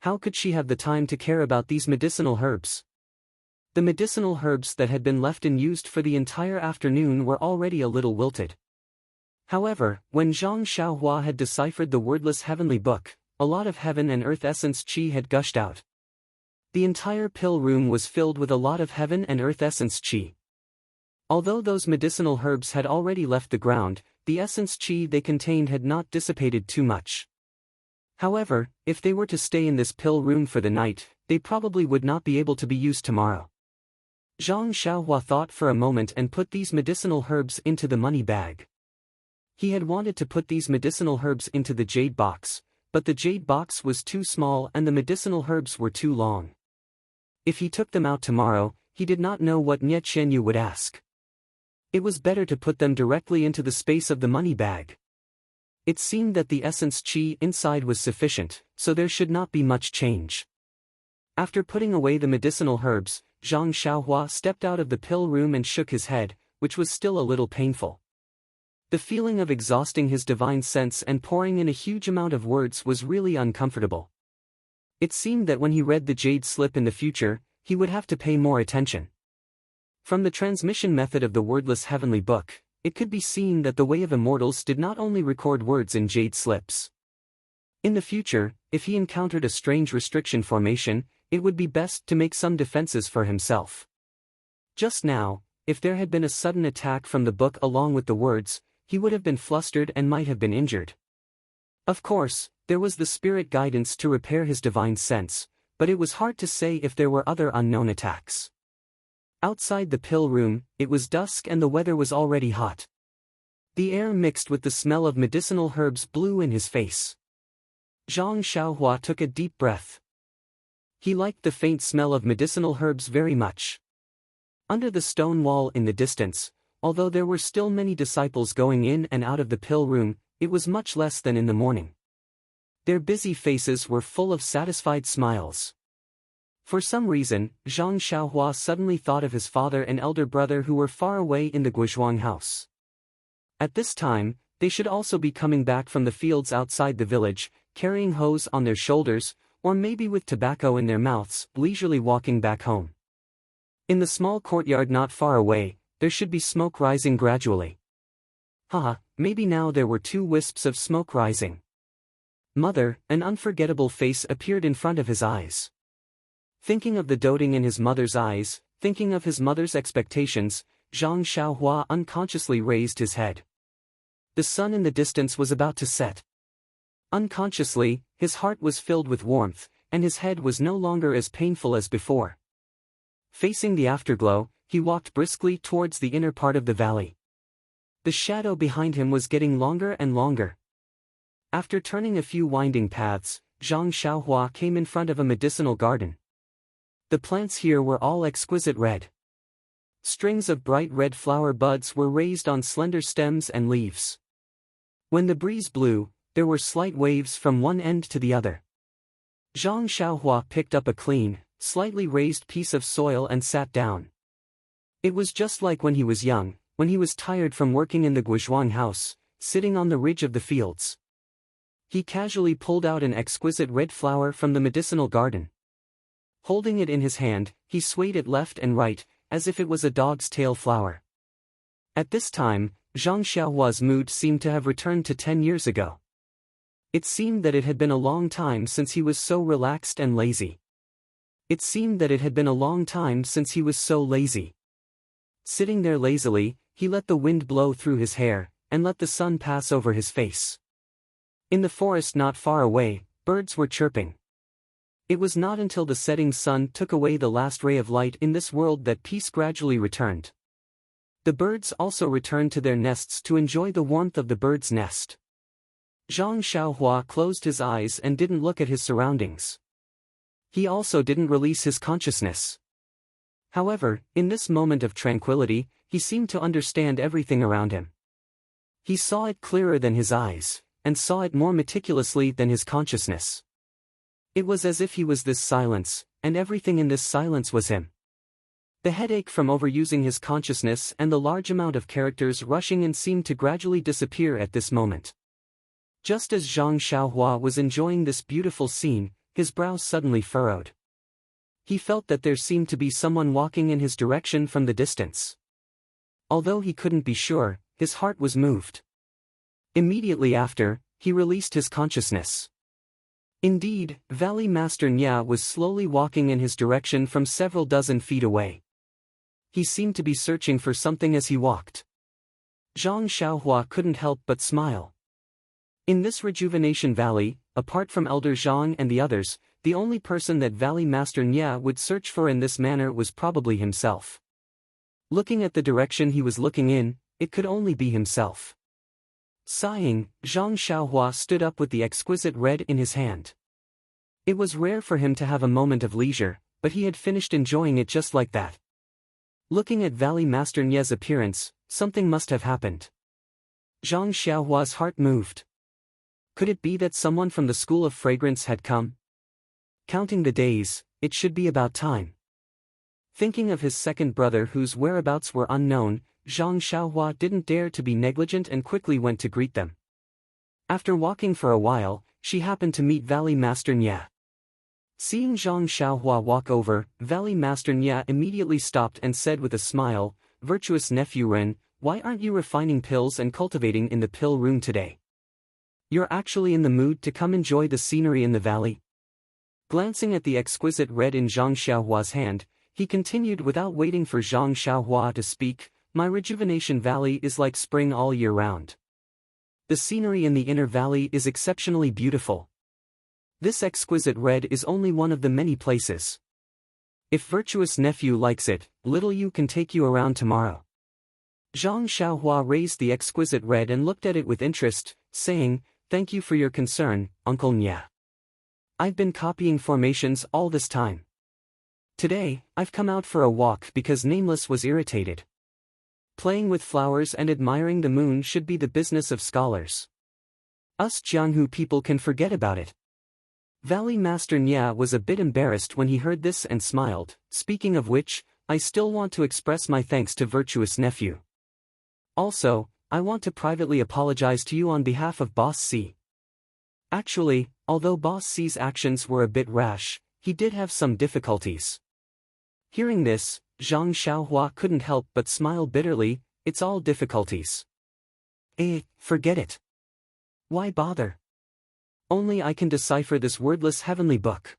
How could she have the time to care about these medicinal herbs? The medicinal herbs that had been left unused for the entire afternoon were already a little wilted. However, when Zhang Xiaohua had deciphered the wordless heavenly book, a lot of heaven and earth essence qi had gushed out. The entire pill room was filled with a lot of heaven and earth essence qi. Although those medicinal herbs had already left the ground, the essence qi they contained had not dissipated too much. However, if they were to stay in this pill room for the night, they probably would not be able to be used tomorrow. Zhang Xiaohua thought for a moment and put these medicinal herbs into the money bag. He had wanted to put these medicinal herbs into the jade box, but the jade box was too small and the medicinal herbs were too long. If he took them out tomorrow, he did not know what Nie Qianyu would ask. It was better to put them directly into the space of the money bag. It seemed that the essence qi inside was sufficient, so there should not be much change. After putting away the medicinal herbs, Zhang Xiaohua stepped out of the pill room and shook his head, which was still a little painful. The feeling of exhausting his divine sense and pouring in a huge amount of words was really uncomfortable. It seemed that when he read the jade slip in the future, he would have to pay more attention. From the transmission method of the wordless heavenly book, it could be seen that the Way of Immortals did not only record words in jade slips. In the future, if he encountered a strange restriction formation, it would be best to make some defenses for himself. Just now, if there had been a sudden attack from the book along with the words, he would have been flustered and might have been injured. Of course, there was the spirit guidance to repair his divine sense, but it was hard to say if there were other unknown attacks. Outside the pill room, it was dusk and the weather was already hot. The air mixed with the smell of medicinal herbs blew in his face. Zhang Xiaohua took a deep breath. He liked the faint smell of medicinal herbs very much. Under the stone wall in the distance, although there were still many disciples going in and out of the pill room, it was much less than in the morning. Their busy faces were full of satisfied smiles. For some reason, Zhang Xiaohua suddenly thought of his father and elder brother who were far away in the Guizhuang house. At this time, they should also be coming back from the fields outside the village, carrying hoes on their shoulders, or maybe with tobacco in their mouths, leisurely walking back home. In the small courtyard not far away, there should be smoke rising gradually. Haha, maybe now there were 2 wisps of smoke rising. Mother, an unforgettable face appeared in front of his eyes. Thinking of the doting in his mother's eyes, thinking of his mother's expectations, Zhang Xiaohua unconsciously raised his head. The sun in the distance was about to set. Unconsciously, his heart was filled with warmth, and his head was no longer as painful as before. Facing the afterglow, he walked briskly towards the inner part of the valley. The shadow behind him was getting longer and longer. After turning a few winding paths, Zhang Xiaohua came in front of a medicinal garden. The plants here were all exquisite red. Strings of bright red flower buds were raised on slender stems and leaves. When the breeze blew, there were slight waves from one end to the other. Zhang Xiaohua picked up a clean, slightly raised piece of soil and sat down. It was just like when he was young, when he was tired from working in the Guizhuang house, sitting on the ridge of the fields. He casually pulled out an exquisite red flower from the medicinal garden. Holding it in his hand, he swayed it left and right, as if it was a dog's tail flower. At this time, Zhang Xiaohua's mood seemed to have returned to 10 years ago. It seemed that it had been a long time since he was so relaxed and lazy. It seemed that it had been a long time since he was so lazy. Sitting there lazily, he let the wind blow through his hair, and let the sun pass over his face. In the forest not far away, birds were chirping. It was not until the setting sun took away the last ray of light in this world that peace gradually returned. The birds also returned to their nests to enjoy the warmth of the bird's nest. Zhang Xiaohua closed his eyes and didn't look at his surroundings. He also didn't release his consciousness. However, in this moment of tranquility, he seemed to understand everything around him. He saw it clearer than his eyes, and saw it more meticulously than his consciousness. It was as if he was this silence, and everything in this silence was him. The headache from overusing his consciousness and the large amount of characters rushing in seemed to gradually disappear at this moment. Just as Zhang Xiaohua was enjoying this beautiful scene, his brows suddenly furrowed. He felt that there seemed to be someone walking in his direction from the distance. Although he couldn't be sure, his heart was moved. Immediately after, he released his consciousness. Indeed, Valley Master Nya was slowly walking in his direction from several dozen feet away. He seemed to be searching for something as he walked. Zhang Xiaohua couldn't help but smile. In this rejuvenation valley, apart from Elder Zhang and the others, the only person that Valley Master Nya would search for in this manner was probably himself. Looking at the direction he was looking in, it could only be himself. Sighing, Zhang Xiaohua stood up with the exquisite red in his hand. It was rare for him to have a moment of leisure, but he had finished enjoying it just like that. Looking at Valley Master Nye's appearance, something must have happened. Zhang Xiaohua's heart moved. Could it be that someone from the School of Fragrance had come? Counting the days, it should be about time. Thinking of his second brother whose whereabouts were unknown, Zhang Xiaohua didn't dare to be negligent and quickly went to greet them. After walking for a while, she happened to meet Valley Master Nya. Seeing Zhang Xiaohua walk over, Valley Master Nya immediately stopped and said with a smile, "Virtuous nephew Ren, why aren't you refining pills and cultivating in the pill room today? You're actually in the mood to come enjoy the scenery in the valley?" Glancing at the exquisite red in Zhang Xiaohua's hand, he continued without waiting for Zhang Xiaohua to speak, "My rejuvenation valley is like spring all year round. The scenery in the inner valley is exceptionally beautiful. This exquisite red is only one of the many places. If virtuous nephew likes it, little you can take you around tomorrow." Zhang Xiaohua raised the exquisite red and looked at it with interest, saying, "Thank you for your concern, Uncle Nya. I've been copying formations all this time. Today, I've come out for a walk because Nameless was irritated. Playing with flowers and admiring the moon should be the business of scholars. Us Jianghu people can forget about it." Valley Master Nya was a bit embarrassed when he heard this and smiled. "Speaking of which, I still want to express my thanks to virtuous nephew. Also, I want to privately apologize to you on behalf of Boss C. Actually, although Boss C's actions were a bit rash, he did have some difficulties." Hearing this, Zhang Xiaohua couldn't help but smile bitterly. "It's all difficulties. Forget it. Why bother? Only I can decipher this wordless heavenly book.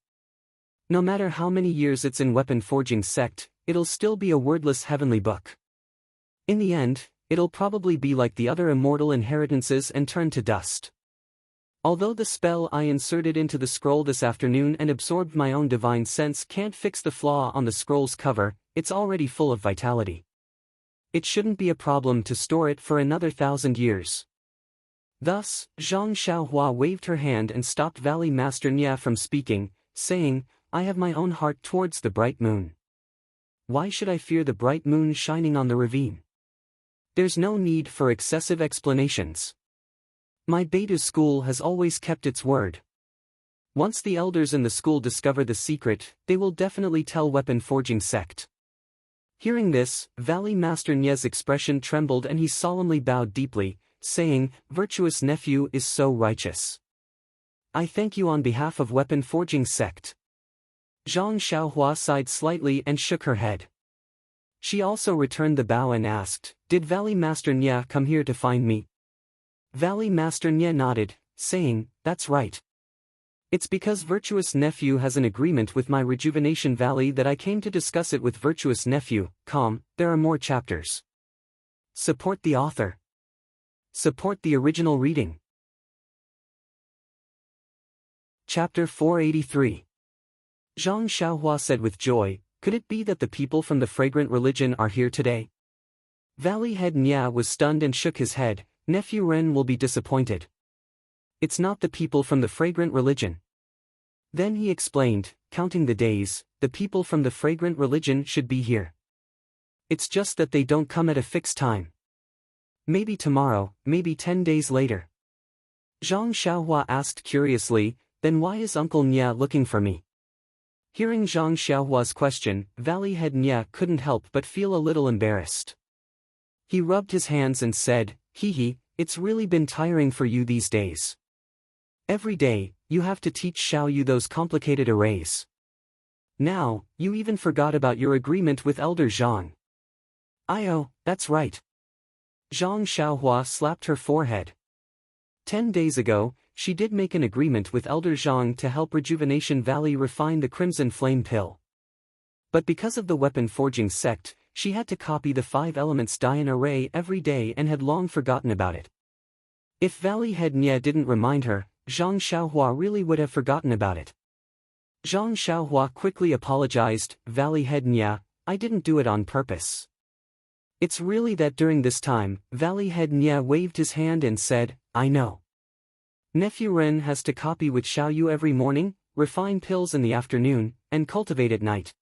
No matter how many years it's in weapon forging sect, it'll still be a wordless heavenly book. In the end, it'll probably be like the other immortal inheritances and turn to dust. Although the spell I inserted into the scroll this afternoon and absorbed my own divine sense can't fix the flaw on the scroll's cover, it's already full of vitality. It shouldn't be a problem to store it for another 1,000 years." Thus, Zhang Xiaohua waved her hand and stopped Valley Master Nya from speaking, saying, "I have my own heart towards the bright moon. Why should I fear the bright moon shining on the ravine? There's no need for excessive explanations. My Beta school has always kept its word. Once the elders in the school discover the secret, they will definitely tell weapon forging sect." Hearing this, Valley Master Nye's expression trembled and he solemnly bowed deeply, saying, "Virtuous nephew is so righteous. I thank you on behalf of weapon forging sect." Zhang Xiaohua sighed slightly and shook her head. She also returned the bow and asked, "Did Valley Master Nya come here to find me?" Valley Master Nya nodded, saying, "That's right. It's because virtuous nephew has an agreement with my rejuvenation valley that I came to discuss it with virtuous nephew. There are more chapters. Support the author. Support the original reading." Chapter 483. Zhang Xiaohua said with joy, "Could it be that the people from the fragrant religion are here today?" Valley Head Nya was stunned and shook his head. "Nephew Ren will be disappointed. It's not the people from the fragrant religion." Then he explained, "Counting the days, the people from the fragrant religion should be here. It's just that they don't come at a fixed time. Maybe tomorrow, maybe 10 days later." Zhang Xiaohua asked curiously, "Then why is Uncle Nya looking for me?" Hearing Zhang Xiaohua's question, Valley Head Nya couldn't help but feel a little embarrassed. He rubbed his hands and said, "Hee, it's really been tiring for you these days. Every day, you have to teach Xiao Yu those complicated arrays. Now, you even forgot about your agreement with Elder Zhang. Oh, that's right. Zhang Xiaohua slapped her forehead. 10 days ago, she did make an agreement with Elder Zhang to help Rejuvenation Valley refine the Crimson Flame Pill. But because of the weapon forging sect, she had to copy the 5 elements Dian array every day and had long forgotten about it. If Valley Head Nye didn't remind her, Zhang Xiaohua really would have forgotten about it. Zhang Xiaohua quickly apologized, Valley Head Nye, I didn't do it on purpose. It's really that during this time, Valley Head Nye waved his hand and said, I know. Nephew Ren has to copy with Xiao Yu every morning, refine pills in the afternoon, and cultivate at night.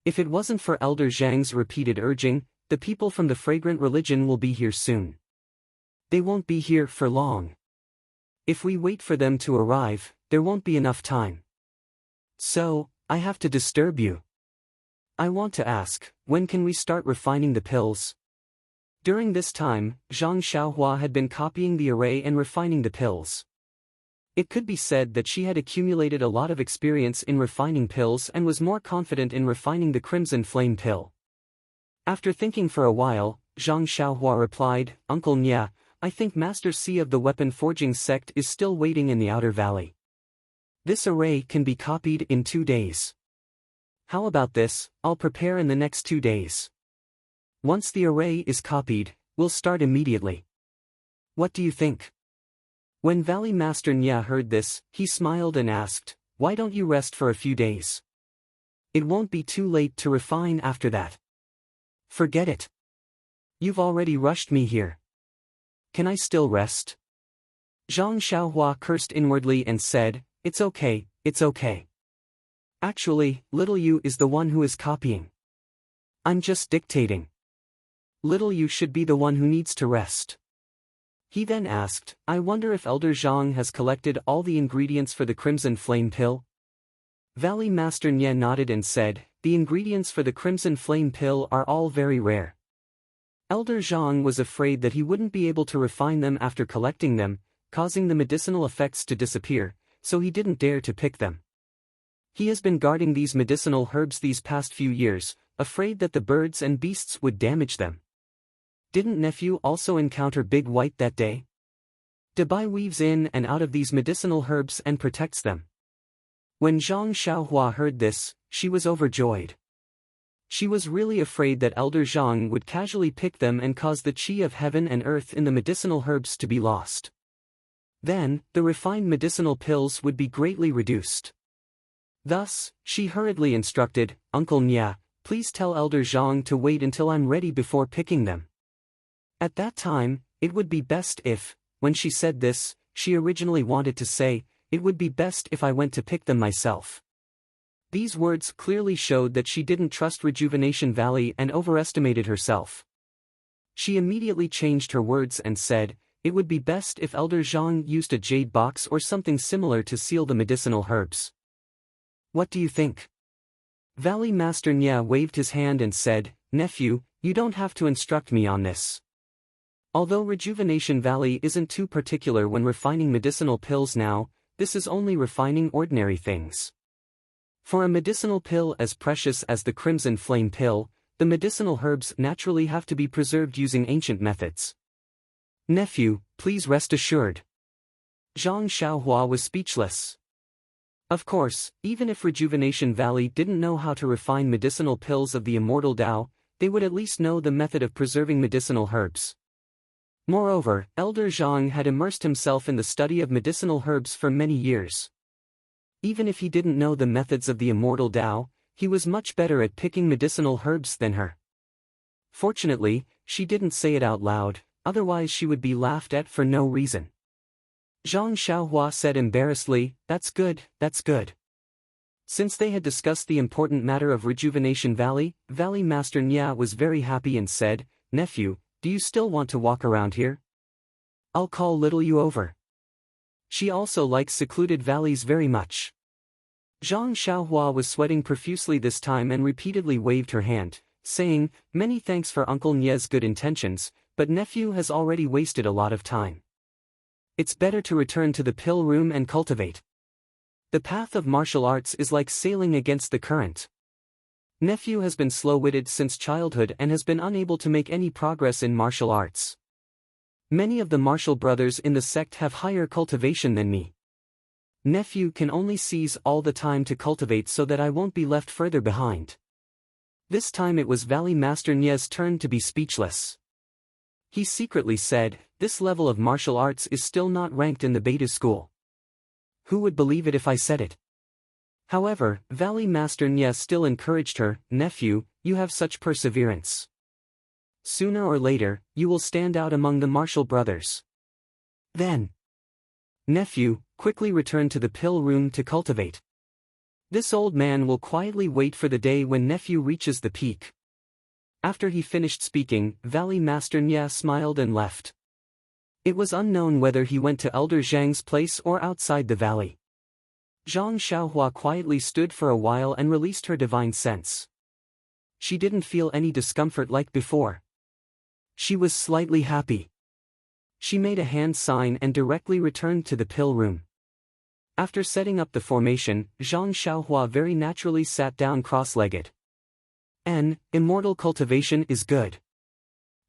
If it wasn't for Elder Zhang's repeated urging, the people from the fragrant religion will be here soon. They won't be here for long. If we wait for them to arrive, there won't be enough time. So, I have to disturb you. I want to ask, when can we start refining the pills? During this time, Zhang Xiaohua had been copying the array and refining the pills. It could be said that she had accumulated a lot of experience in refining pills and was more confident in refining the Crimson Flame Pill. After thinking for a while, Zhang Xiaohua replied, Uncle Nye, I think Master C of the weapon forging sect is still waiting in the outer valley. This array can be copied in 2 days. How about this, I'll prepare in the next 2 days. Once the array is copied, we'll start immediately. What do you think? When Valley Master Nye heard this, he smiled and asked, why don't you rest for a few days? It won't be too late to refine after that. Forget it. You've already rushed me here. Can I still rest? Zhang Xiaohua cursed inwardly and said, it's okay, it's okay. Actually, little Yu is the one who is copying. I'm just dictating. Little Yu should be the one who needs to rest. He then asked, I wonder if Elder Zhang has collected all the ingredients for the Crimson Flame Pill? Valley Master Nye nodded and said, the ingredients for the Crimson Flame Pill are all very rare. Elder Zhang was afraid that he wouldn't be able to refine them after collecting them, causing the medicinal effects to disappear, so he didn't dare to pick them. He has been guarding these medicinal herbs these past few years, afraid that the birds and beasts would damage them. Didn't nephew also encounter Big White that day? Dabai weaves in and out of these medicinal herbs and protects them. When Zhang Xiaohua heard this, she was overjoyed. She was really afraid that Elder Zhang would casually pick them and cause the chi of heaven and earth in the medicinal herbs to be lost. Then, the refined medicinal pills would be greatly reduced. Thus, she hurriedly instructed, Uncle Nye, please tell Elder Zhang to wait until I'm ready before picking them. At that time, it would be best if, when she said this, she originally wanted to say, it would be best if I went to pick them myself. These words clearly showed that she didn't trust Rejuvenation Valley and overestimated herself. She immediately changed her words and said, it would be best if Elder Zhang used a jade box or something similar to seal the medicinal herbs. What do you think? Valley Master Nye waved his hand and said, nephew, you don't have to instruct me on this. Although Rejuvenation Valley isn't too particular when refining medicinal pills now, this is only refining ordinary things. For a medicinal pill as precious as the Crimson Flame Pill, the medicinal herbs naturally have to be preserved using ancient methods. Nephew, please rest assured. Zhang Xiaohua was speechless. Of course, even if Rejuvenation Valley didn't know how to refine medicinal pills of the immortal Tao, they would at least know the method of preserving medicinal herbs. Moreover, Elder Zhang had immersed himself in the study of medicinal herbs for many years. Even if he didn't know the methods of the immortal Tao, he was much better at picking medicinal herbs than her. Fortunately, she didn't say it out loud, otherwise she would be laughed at for no reason. Zhang Xiaohua said embarrassedly, that's good, that's good. Since they had discussed the important matter of Rejuvenation Valley, Valley Master Nye was very happy and said, nephew, do you still want to walk around here? I'll call little Yu over. She also likes secluded valleys very much. Zhang Xiaohua was sweating profusely this time and repeatedly waved her hand, saying, many thanks for Uncle Nye's good intentions, but nephew has already wasted a lot of time. It's better to return to the pill room and cultivate. The path of martial arts is like sailing against the current. Nephew has been slow-witted since childhood and has been unable to make any progress in martial arts. Many of the martial brothers in the sect have higher cultivation than me. Nephew can only seize all the time to cultivate so that I won't be left further behind. This time it was Valley Master Nye's turn to be speechless. He secretly said, "This level of martial arts is still not ranked in the Beta school. Who would believe it if I said it?" However, Valley Master Nye still encouraged her, "Nephew, you have such perseverance. Sooner or later, you will stand out among the martial brothers." Then, Nephew quickly returned to the pill room to cultivate. This old man will quietly wait for the day when Nephew reaches the peak. After he finished speaking, Valley Master Nye smiled and left. It was unknown whether he went to Elder Zhang's place or outside the valley. Zhang Xiaohua quietly stood for a while and released her divine sense. She didn't feel any discomfort like before. She was slightly happy. She made a hand sign and directly returned to the pill room. After setting up the formation, Zhang Xiaohua very naturally sat down cross-legged. Immortal cultivation is good.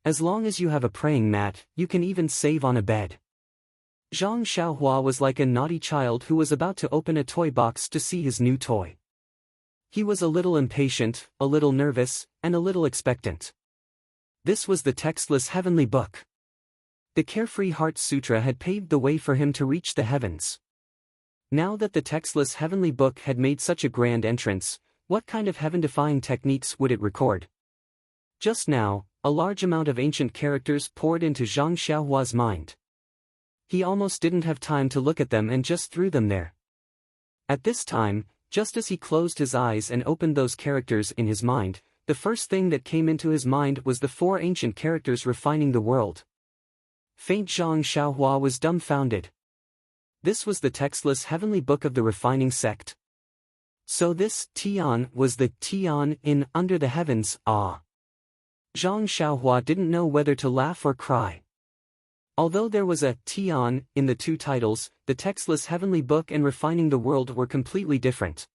As long as you have a praying mat, you can even save on a bed. Zhang Xiaohua was like a naughty child who was about to open a toy box to see his new toy. He was a little impatient, a little nervous, and a little expectant. This was the textless heavenly book. The Carefree Heart Sutra had paved the way for him to reach the heavens. Now that the textless heavenly book had made such a grand entrance, what kind of heaven-defying techniques would it record? Just now, a large amount of ancient characters poured into Zhang Xiaohua's mind. He almost didn't have time to look at them and just threw them there. At this time, just as he closed his eyes and opened those characters in his mind, the first thing that came into his mind was the 4 ancient characters refining the world. Faint Zhang Xiaohua was dumbfounded. This was the textless heavenly book of the refining sect. So this Tian was the Tian in Under the Heavens. Ah! Zhang Xiaohua didn't know whether to laugh or cry. Although there was a Tian in the 2 titles, the textless heavenly book and refining the world were completely different.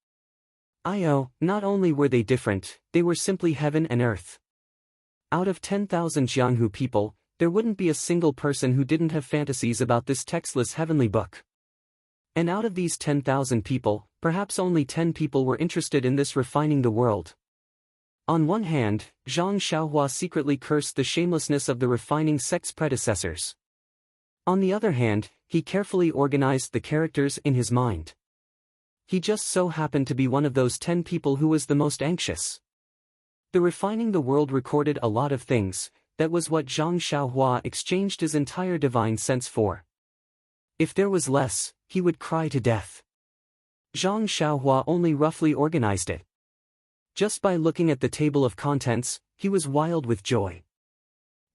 Not only were they different, they were simply heaven and earth. Out of 10,000 Jianghu people, there wouldn't be a single person who didn't have fantasies about this textless heavenly book. And out of these 10,000 people, perhaps only 10 people were interested in this refining the world. On one hand, Zhang Xiaohua secretly cursed the shamelessness of the refining sect's predecessors. On the other hand, he carefully organized the characters in his mind. He just so happened to be one of those 10 people who was the most anxious. The refining the world recorded a lot of things. That was what Zhang Xiaohua exchanged his entire divine sense for. If there was less, he would cry to death. Zhang Xiaohua only roughly organized it. Just by looking at the table of contents, he was wild with joy.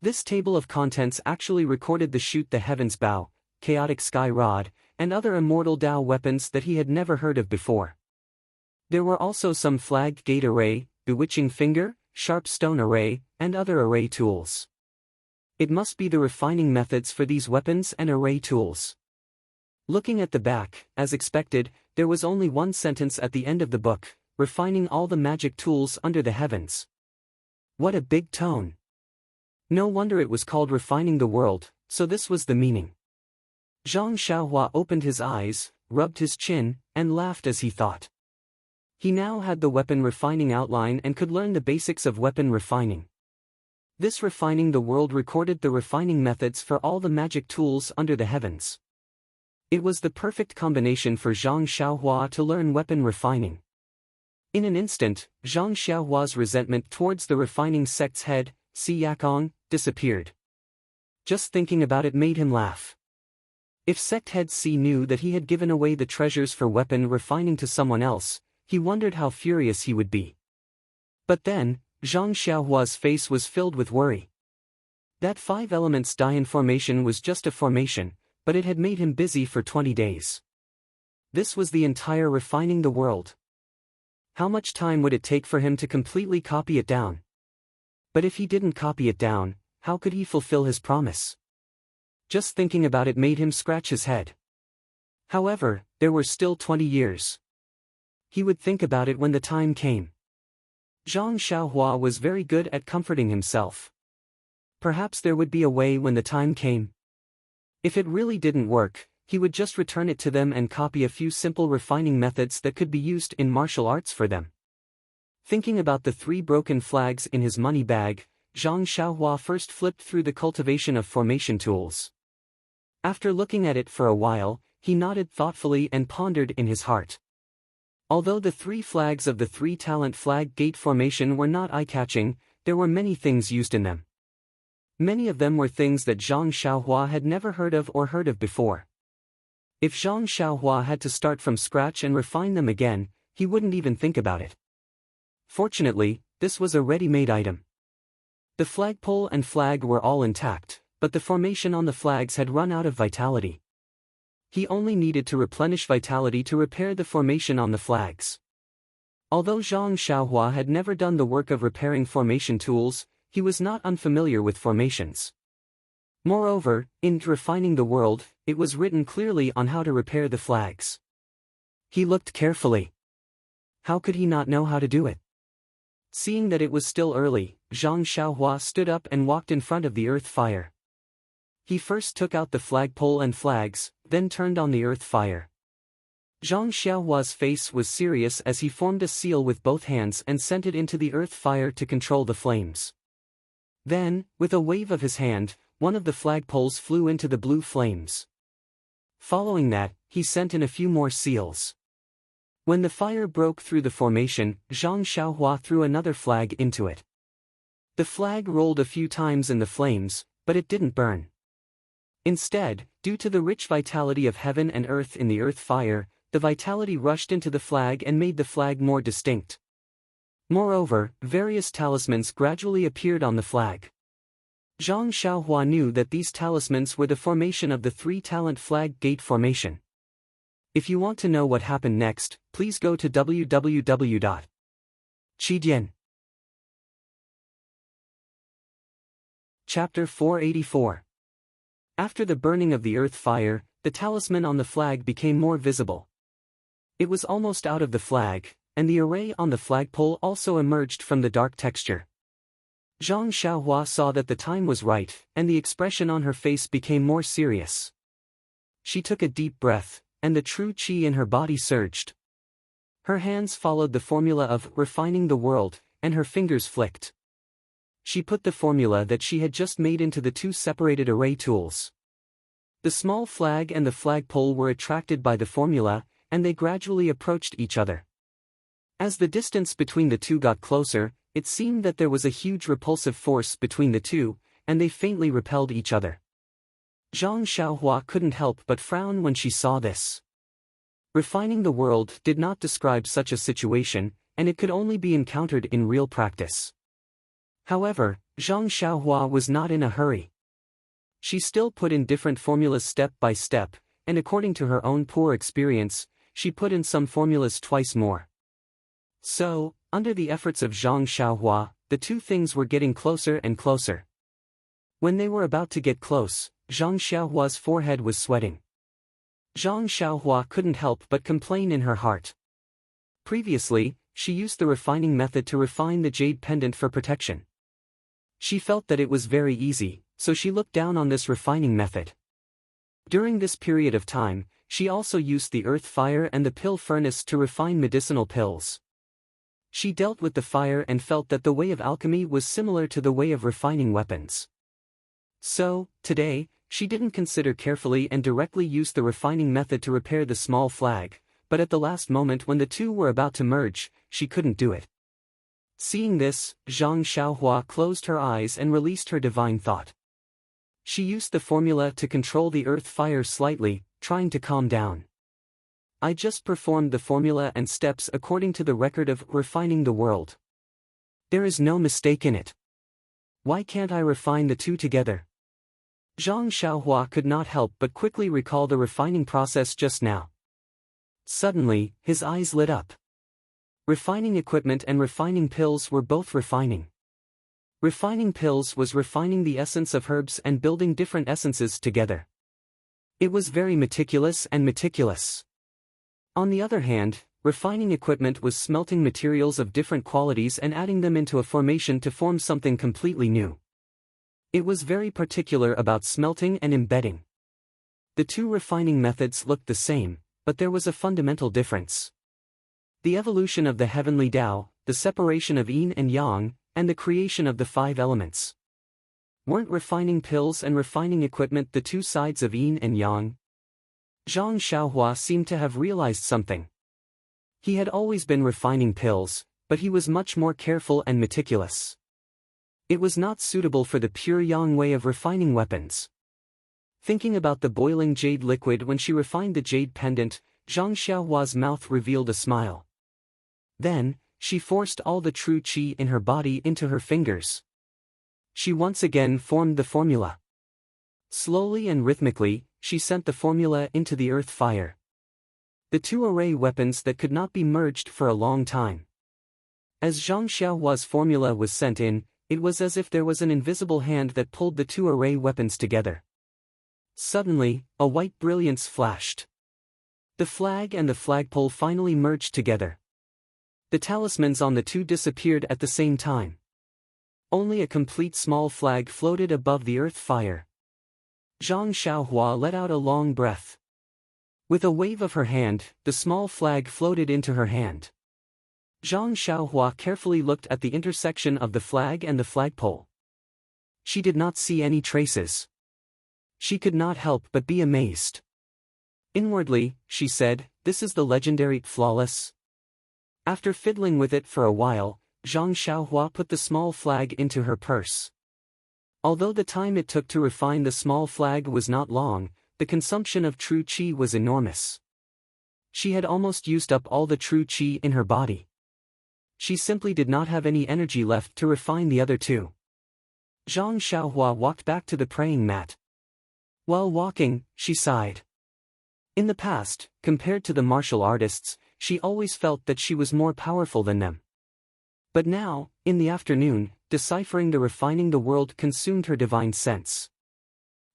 This table of contents actually recorded the Shoot the Heavens Bow, Chaotic Sky Rod, and other immortal Dao weapons that he had never heard of before. There were also some Flag Gate Array, Bewitching Finger, Sharp Stone Array, and other array tools. It must be the refining methods for these weapons and array tools. Looking at the back, as expected, there was only one sentence at the end of the book, refining all the magic tools under the heavens. What a big tone! No wonder it was called Refining the World, so this was the meaning. Zhang Xiaohua opened his eyes, rubbed his chin, and laughed as he thought. He now had the weapon refining outline and could learn the basics of weapon refining. This Refining the World recorded the refining methods for all the magic tools under the heavens. It was the perfect combination for Zhang Xiaohua to learn weapon refining. In an instant, Zhang Xiaohua's resentment towards the refining sect's head, Si Yakong, disappeared. Just thinking about it made him laugh. If sect head Si knew that he had given away the treasures for weapon refining to someone else, he wondered how furious he would be. But then, Zhang Xiaohua's face was filled with worry. That 5 elements Dian formation was just a formation, but it had made him busy for 20 days. This was the entire Refining the World. How much time would it take for him to completely copy it down? But if he didn't copy it down, how could he fulfill his promise? Just thinking about it made him scratch his head. However, there were still 20 years. He would think about it when the time came. Zhang Xiaohua was very good at comforting himself. Perhaps there would be a way when the time came. If it really didn't work, he would just return it to them and copy a few simple refining methods that could be used in martial arts for them. Thinking about the 3 broken flags in his money bag, Zhang Xiaohua first flipped through the cultivation of formation tools. After looking at it for a while, he nodded thoughtfully and pondered in his heart. Although the 3 flags of the 3-talent flag gate formation were not eye-catching, there were many things used in them. Many of them were things that Zhang Xiaohua had never heard of before. If Zhang Xiaohua had to start from scratch and refine them again, he wouldn't even think about it. Fortunately, this was a ready-made item. The flagpole and flag were all intact, but the formation on the flags had run out of vitality. He only needed to replenish vitality to repair the formation on the flags. Although Zhang Xiaohua had never done the work of repairing formation tools, he was not unfamiliar with formations. Moreover, in Refining the World, it was written clearly on how to repair the flags. He looked carefully. How could he not know how to do it? Seeing that it was still early, Zhang Xiaohua stood up and walked in front of the earth fire. He first took out the flagpole and flags, then turned on the earth fire. Zhang Xiaohua's face was serious as he formed a seal with both hands and sent it into the earth fire to control the flames. Then, with a wave of his hand, one of the flagpoles flew into the blue flames. Following that, he sent in a few more seals. When the fire broke through the formation, Zhang Xiaohua threw another flag into it. The flag rolled a few times in the flames, but it didn't burn. Instead, due to the rich vitality of heaven and earth in the earth fire, the vitality rushed into the flag and made the flag more distinct. Moreover, various talismans gradually appeared on the flag. Zhang Xiaohua knew that these talismans were the formation of the 3-talent flag gate formation. If you want to know what happened next, please go to www.chidian. Chapter 484. After the burning of the earth fire, the talisman on the flag became more visible. It was almost out of the flag, and the array on the flagpole also emerged from the dark texture. Zhang Xiaohua saw that the time was right, and the expression on her face became more serious. She took a deep breath, and the true qi in her body surged. Her hands followed the formula of refining the world, and her fingers flicked. She put the formula that she had just made into the 2 separated array tools. The small flag and the flagpole were attracted by the formula, and they gradually approached each other. As the distance between the 2 got closer, it seemed that there was a huge repulsive force between the 2, and they faintly repelled each other. Zhang Xiaohua couldn't help but frown when she saw this. Refining the World did not describe such a situation, and it could only be encountered in real practice. However, Zhang Xiaohua was not in a hurry. She still put in different formulas step by step, and according to her own poor experience, she put in some formulas twice more. So, under the efforts of Zhang Xiaohua, the 2 things were getting closer and closer. When they were about to get close, Zhang Xiaohua's forehead was sweating. Zhang Xiaohua couldn't help but complain in her heart. Previously, she used the refining method to refine the jade pendant for protection. She felt that it was very easy, so she looked down on this refining method. During this period of time, she also used the earth fire and the pill furnace to refine medicinal pills. She dealt with the fire and felt that the way of alchemy was similar to the way of refining weapons. So, today, she didn't consider carefully and directly used the refining method to repair the small flag, but at the last moment when the 2 were about to merge, she couldn't do it. Seeing this, Zhang Xiaohua closed her eyes and released her divine thought. She used the formula to control the earth fire slightly, trying to calm down. I just performed the formula and steps according to the record of Refining the World. There is no mistake in it. Why can't I refine the 2 together? Zhang Xiaohua could not help but quickly recall the refining process just now. Suddenly, his eyes lit up. Refining equipment and refining pills were both refining. Refining pills was refining the essence of herbs and building different essences together. It was very meticulous and meticulous. On the other hand, refining equipment was smelting materials of different qualities and adding them into a formation to form something completely new. It was very particular about smelting and embedding. The two refining methods looked the same, but there was a fundamental difference. The evolution of the heavenly Tao, the separation of yin and yang, and the creation of the five elements. Weren't refining pills and refining equipment the two sides of yin and yang? Zhang Xiaohua seemed to have realized something. He had always been refining pills, but he was much more careful and meticulous. It was not suitable for the pure yang way of refining weapons. Thinking about the boiling jade liquid when she refined the jade pendant, Zhang Xiaohua's mouth revealed a smile. Then, she forced all the true qi in her body into her fingers. She once again formed the formula. Slowly and rhythmically, she sent the formula into the earth fire. The two array weapons that could not be merged for a long time. As Zhang Xiaohua's formula was sent in, it was as if there was an invisible hand that pulled the two array weapons together. Suddenly, a white brilliance flashed. The flag and the flagpole finally merged together. The talismans on the two disappeared at the same time. Only a complete small flag floated above the earth fire. Zhang Xiaohua let out a long breath. With a wave of her hand, the small flag floated into her hand. Zhang Xiaohua carefully looked at the intersection of the flag and the flagpole. She did not see any traces. She could not help but be amazed. Inwardly, she said, "This is the legendary flawless." After fiddling with it for a while, Zhang Xiaohua put the small flag into her purse. Although the time it took to refine the small flag was not long, the consumption of true qi was enormous. She had almost used up all the true qi in her body. She simply did not have any energy left to refine the other two. Zhang Xiaohua walked back to the praying mat. While walking, she sighed. In the past, compared to the martial artists, she always felt that she was more powerful than them. But now, in the afternoon, deciphering the refining the world consumed her divine sense.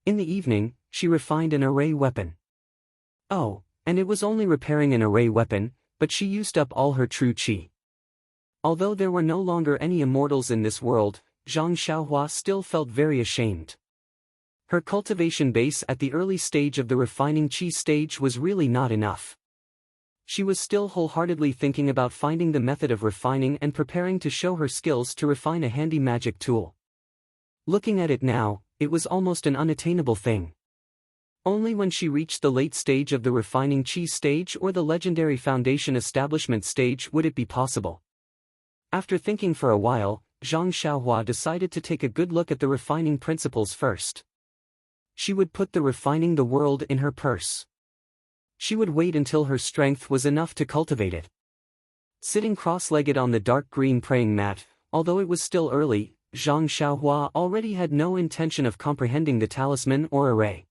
In the evening, she refined an array weapon. Oh, and it was only repairing an array weapon, but she used up all her true qi. Although there were no longer any immortals in this world, Zhang Xiaohua still felt very ashamed. Her cultivation base at the early stage of the refining qi stage was really not enough. She was still wholeheartedly thinking about finding the method of refining and preparing to show her skills to refine a handy magic tool. Looking at it now, it was almost an unattainable thing. Only when she reached the late stage of the refining qi stage or the legendary foundation establishment stage would it be possible. After thinking for a while, Zhang Xiaohua decided to take a good look at the refining principles first. She would put the refining the world in her purse. She would wait until her strength was enough to cultivate it. Sitting cross-legged on the dark green praying mat, although it was still early, Zhang Xiaohua already had no intention of comprehending the talisman or array.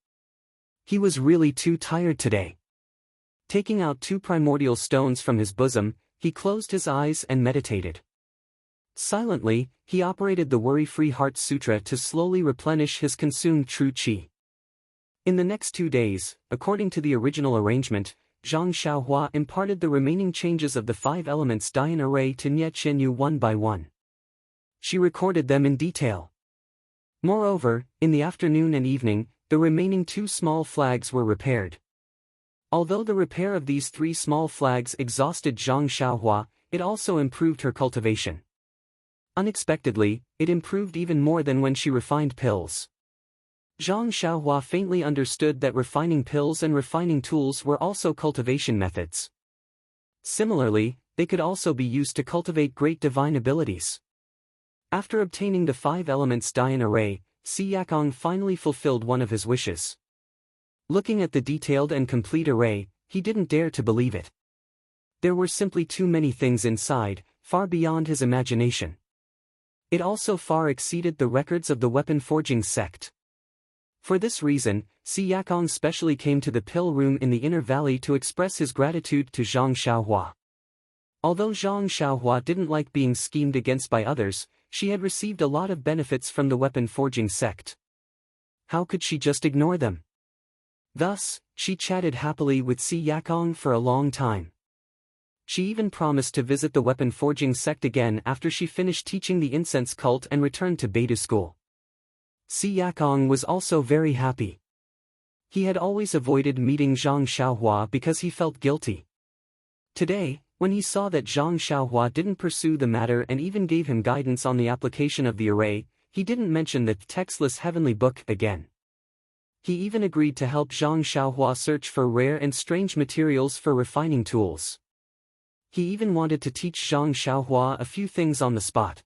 He was really too tired today. Taking out two primordial stones from his bosom, he closed his eyes and meditated. Silently, he operated the Worry-Free Heart Sutra to slowly replenish his consumed true qi. In the next 2 days, according to the original arrangement, Zhang Xiaohua imparted the remaining changes of the 5 elements Dian array to Nie Qianyu one by one. She recorded them in detail. Moreover, in the afternoon and evening, the remaining 2 small flags were repaired. Although the repair of these 3 small flags exhausted Zhang Xiaohua, it also improved her cultivation. Unexpectedly, it improved even more than when she refined pills. Zhang Xiaohua faintly understood that refining pills and refining tools were also cultivation methods. Similarly, they could also be used to cultivate great divine abilities. After obtaining the 5 elements Dian array, Si Yakong finally fulfilled one of his wishes. Looking at the detailed and complete array, he didn't dare to believe it. There were simply too many things inside, far beyond his imagination. It also far exceeded the records of the weapon forging sect. For this reason, Si Yakong specially came to the pill room in the inner valley to express his gratitude to Zhang Xiaohua. Although Zhang Xiaohua didn't like being schemed against by others, She had received a lot of benefits from the weapon forging sect. How could she just ignore them? Thus, she chatted happily with Si Yakong for a long time. She even promised to visit the weapon forging sect again after she finished teaching the incense cult and returned to Beta school. Si Yakong was also very happy. He had always avoided meeting Zhang Xiaohua because he felt guilty. Today, when he saw that Zhang Xiaohua didn't pursue the matter and even gave him guidance on the application of the array, he didn't mention the textless heavenly book again. He even agreed to help Zhang Xiaohua search for rare and strange materials for refining tools. He even wanted to teach Zhang Xiaohua a few things on the spot.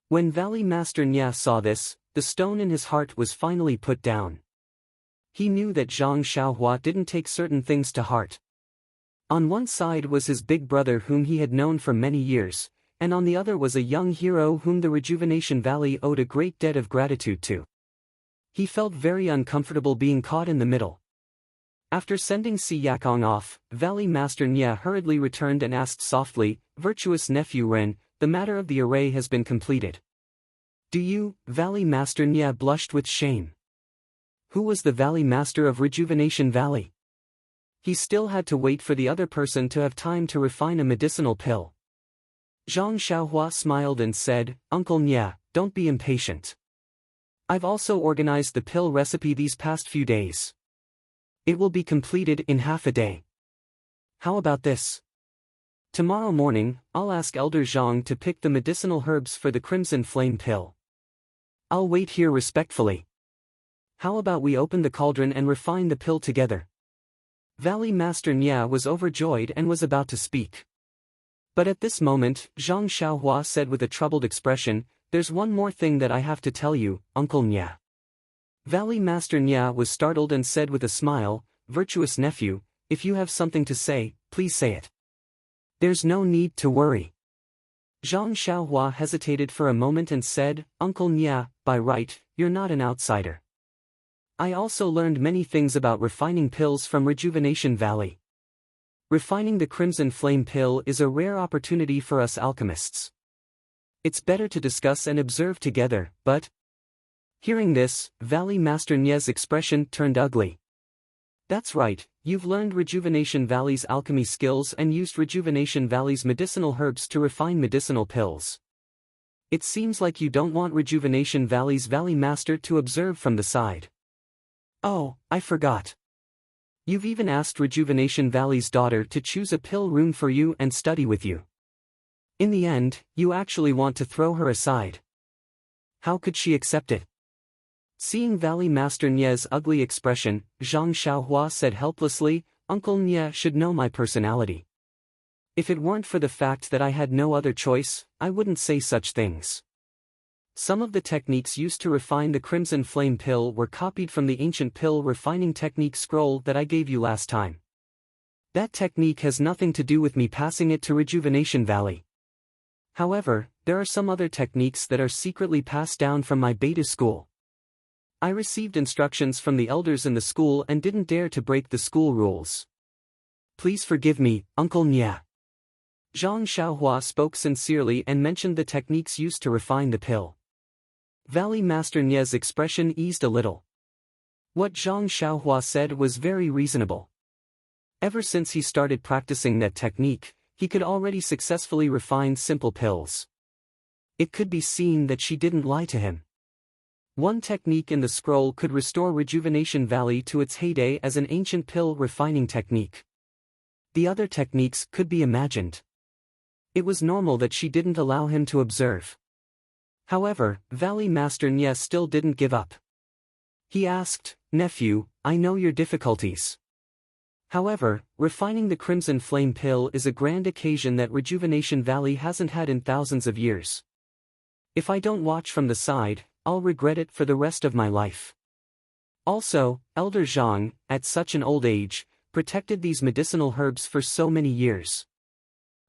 When Valley Master Nya saw this, the stone in his heart was finally put down. He knew that Zhang Xiaohua didn't take certain things to heart. On one side was his big brother whom he had known for many years, and on the other was a young hero whom the Rejuvenation Valley owed a great debt of gratitude to. He felt very uncomfortable being caught in the middle. After sending Si Yakong off, Valley Master Nya hurriedly returned and asked softly, "Virtuous nephew Ren, the matter of the array has been completed." "Do you?" Valley Master Nya blushed with shame. Who was the Valley Master of Rejuvenation Valley? He still had to wait for the other person to have time to refine a medicinal pill. Zhang Xiaohua smiled and said, "Uncle Nya, don't be impatient. I've also organized the pill recipe these past few days. It will be completed in half a day. How about this? Tomorrow morning, I'll ask Elder Zhang to pick the medicinal herbs for the Crimson Flame pill. I'll wait here respectfully. How about we open the cauldron and refine the pill together?" Valley Master Nya was overjoyed and was about to speak. But at this moment, Zhang Xiaohua said with a troubled expression, "There's one more thing that I have to tell you, Uncle Nya." Valley Master Nya was startled and said with a smile, "Virtuous nephew, if you have something to say, please say it. There's no need to worry." Zhang Xiaohua hesitated for a moment and said, "Uncle Nya, by right, you're not an outsider. I also learned many things about refining pills from Rejuvenation Valley. Refining the Crimson Flame pill is a rare opportunity for us alchemists. It's better to discuss and observe together, but..." Hearing this, Valley Master Nya's expression turned ugly. "That's right, you've learned Rejuvenation Valley's alchemy skills and used Rejuvenation Valley's medicinal herbs to refine medicinal pills. It seems like you don't want Rejuvenation Valley's Valley Master to observe from the side. Oh, I forgot. You've even asked Rejuvenation Valley's daughter to choose a pill room for you and study with you. In the end, you actually want to throw her aside. How could she accept it?" Seeing Valley Master Nya's ugly expression, Zhang Xiaohua said helplessly, "Uncle Nya should know my personality. If it weren't for the fact that I had no other choice, I wouldn't say such things. Some of the techniques used to refine the Crimson Flame pill were copied from the ancient pill refining technique scroll that I gave you last time. That technique has nothing to do with me passing it to Rejuvenation Valley. However, there are some other techniques that are secretly passed down from my Beta school. I received instructions from the elders in the school and didn't dare to break the school rules. Please forgive me, Uncle Nya." Zhang Xiaohua spoke sincerely and mentioned the techniques used to refine the pill. Valley Master Nya's expression eased a little. What Zhang Xiaohua said was very reasonable. Ever since he started practicing that technique, he could already successfully refine simple pills. It could be seen that she didn't lie to him. One technique in the scroll could restore Rejuvenation Valley to its heyday as an ancient pill refining technique. The other techniques could be imagined. It was normal that she didn't allow him to observe. However, Valley Master Nya still didn't give up. He asked, "Nephew, I know your difficulties. However, refining the Crimson Flame pill is a grand occasion that Rejuvenation Valley hasn't had in thousands of years. If I don't watch from the side, I'll regret it for the rest of my life." Also, Elder Zhang, at such an old age, protected these medicinal herbs for so many years.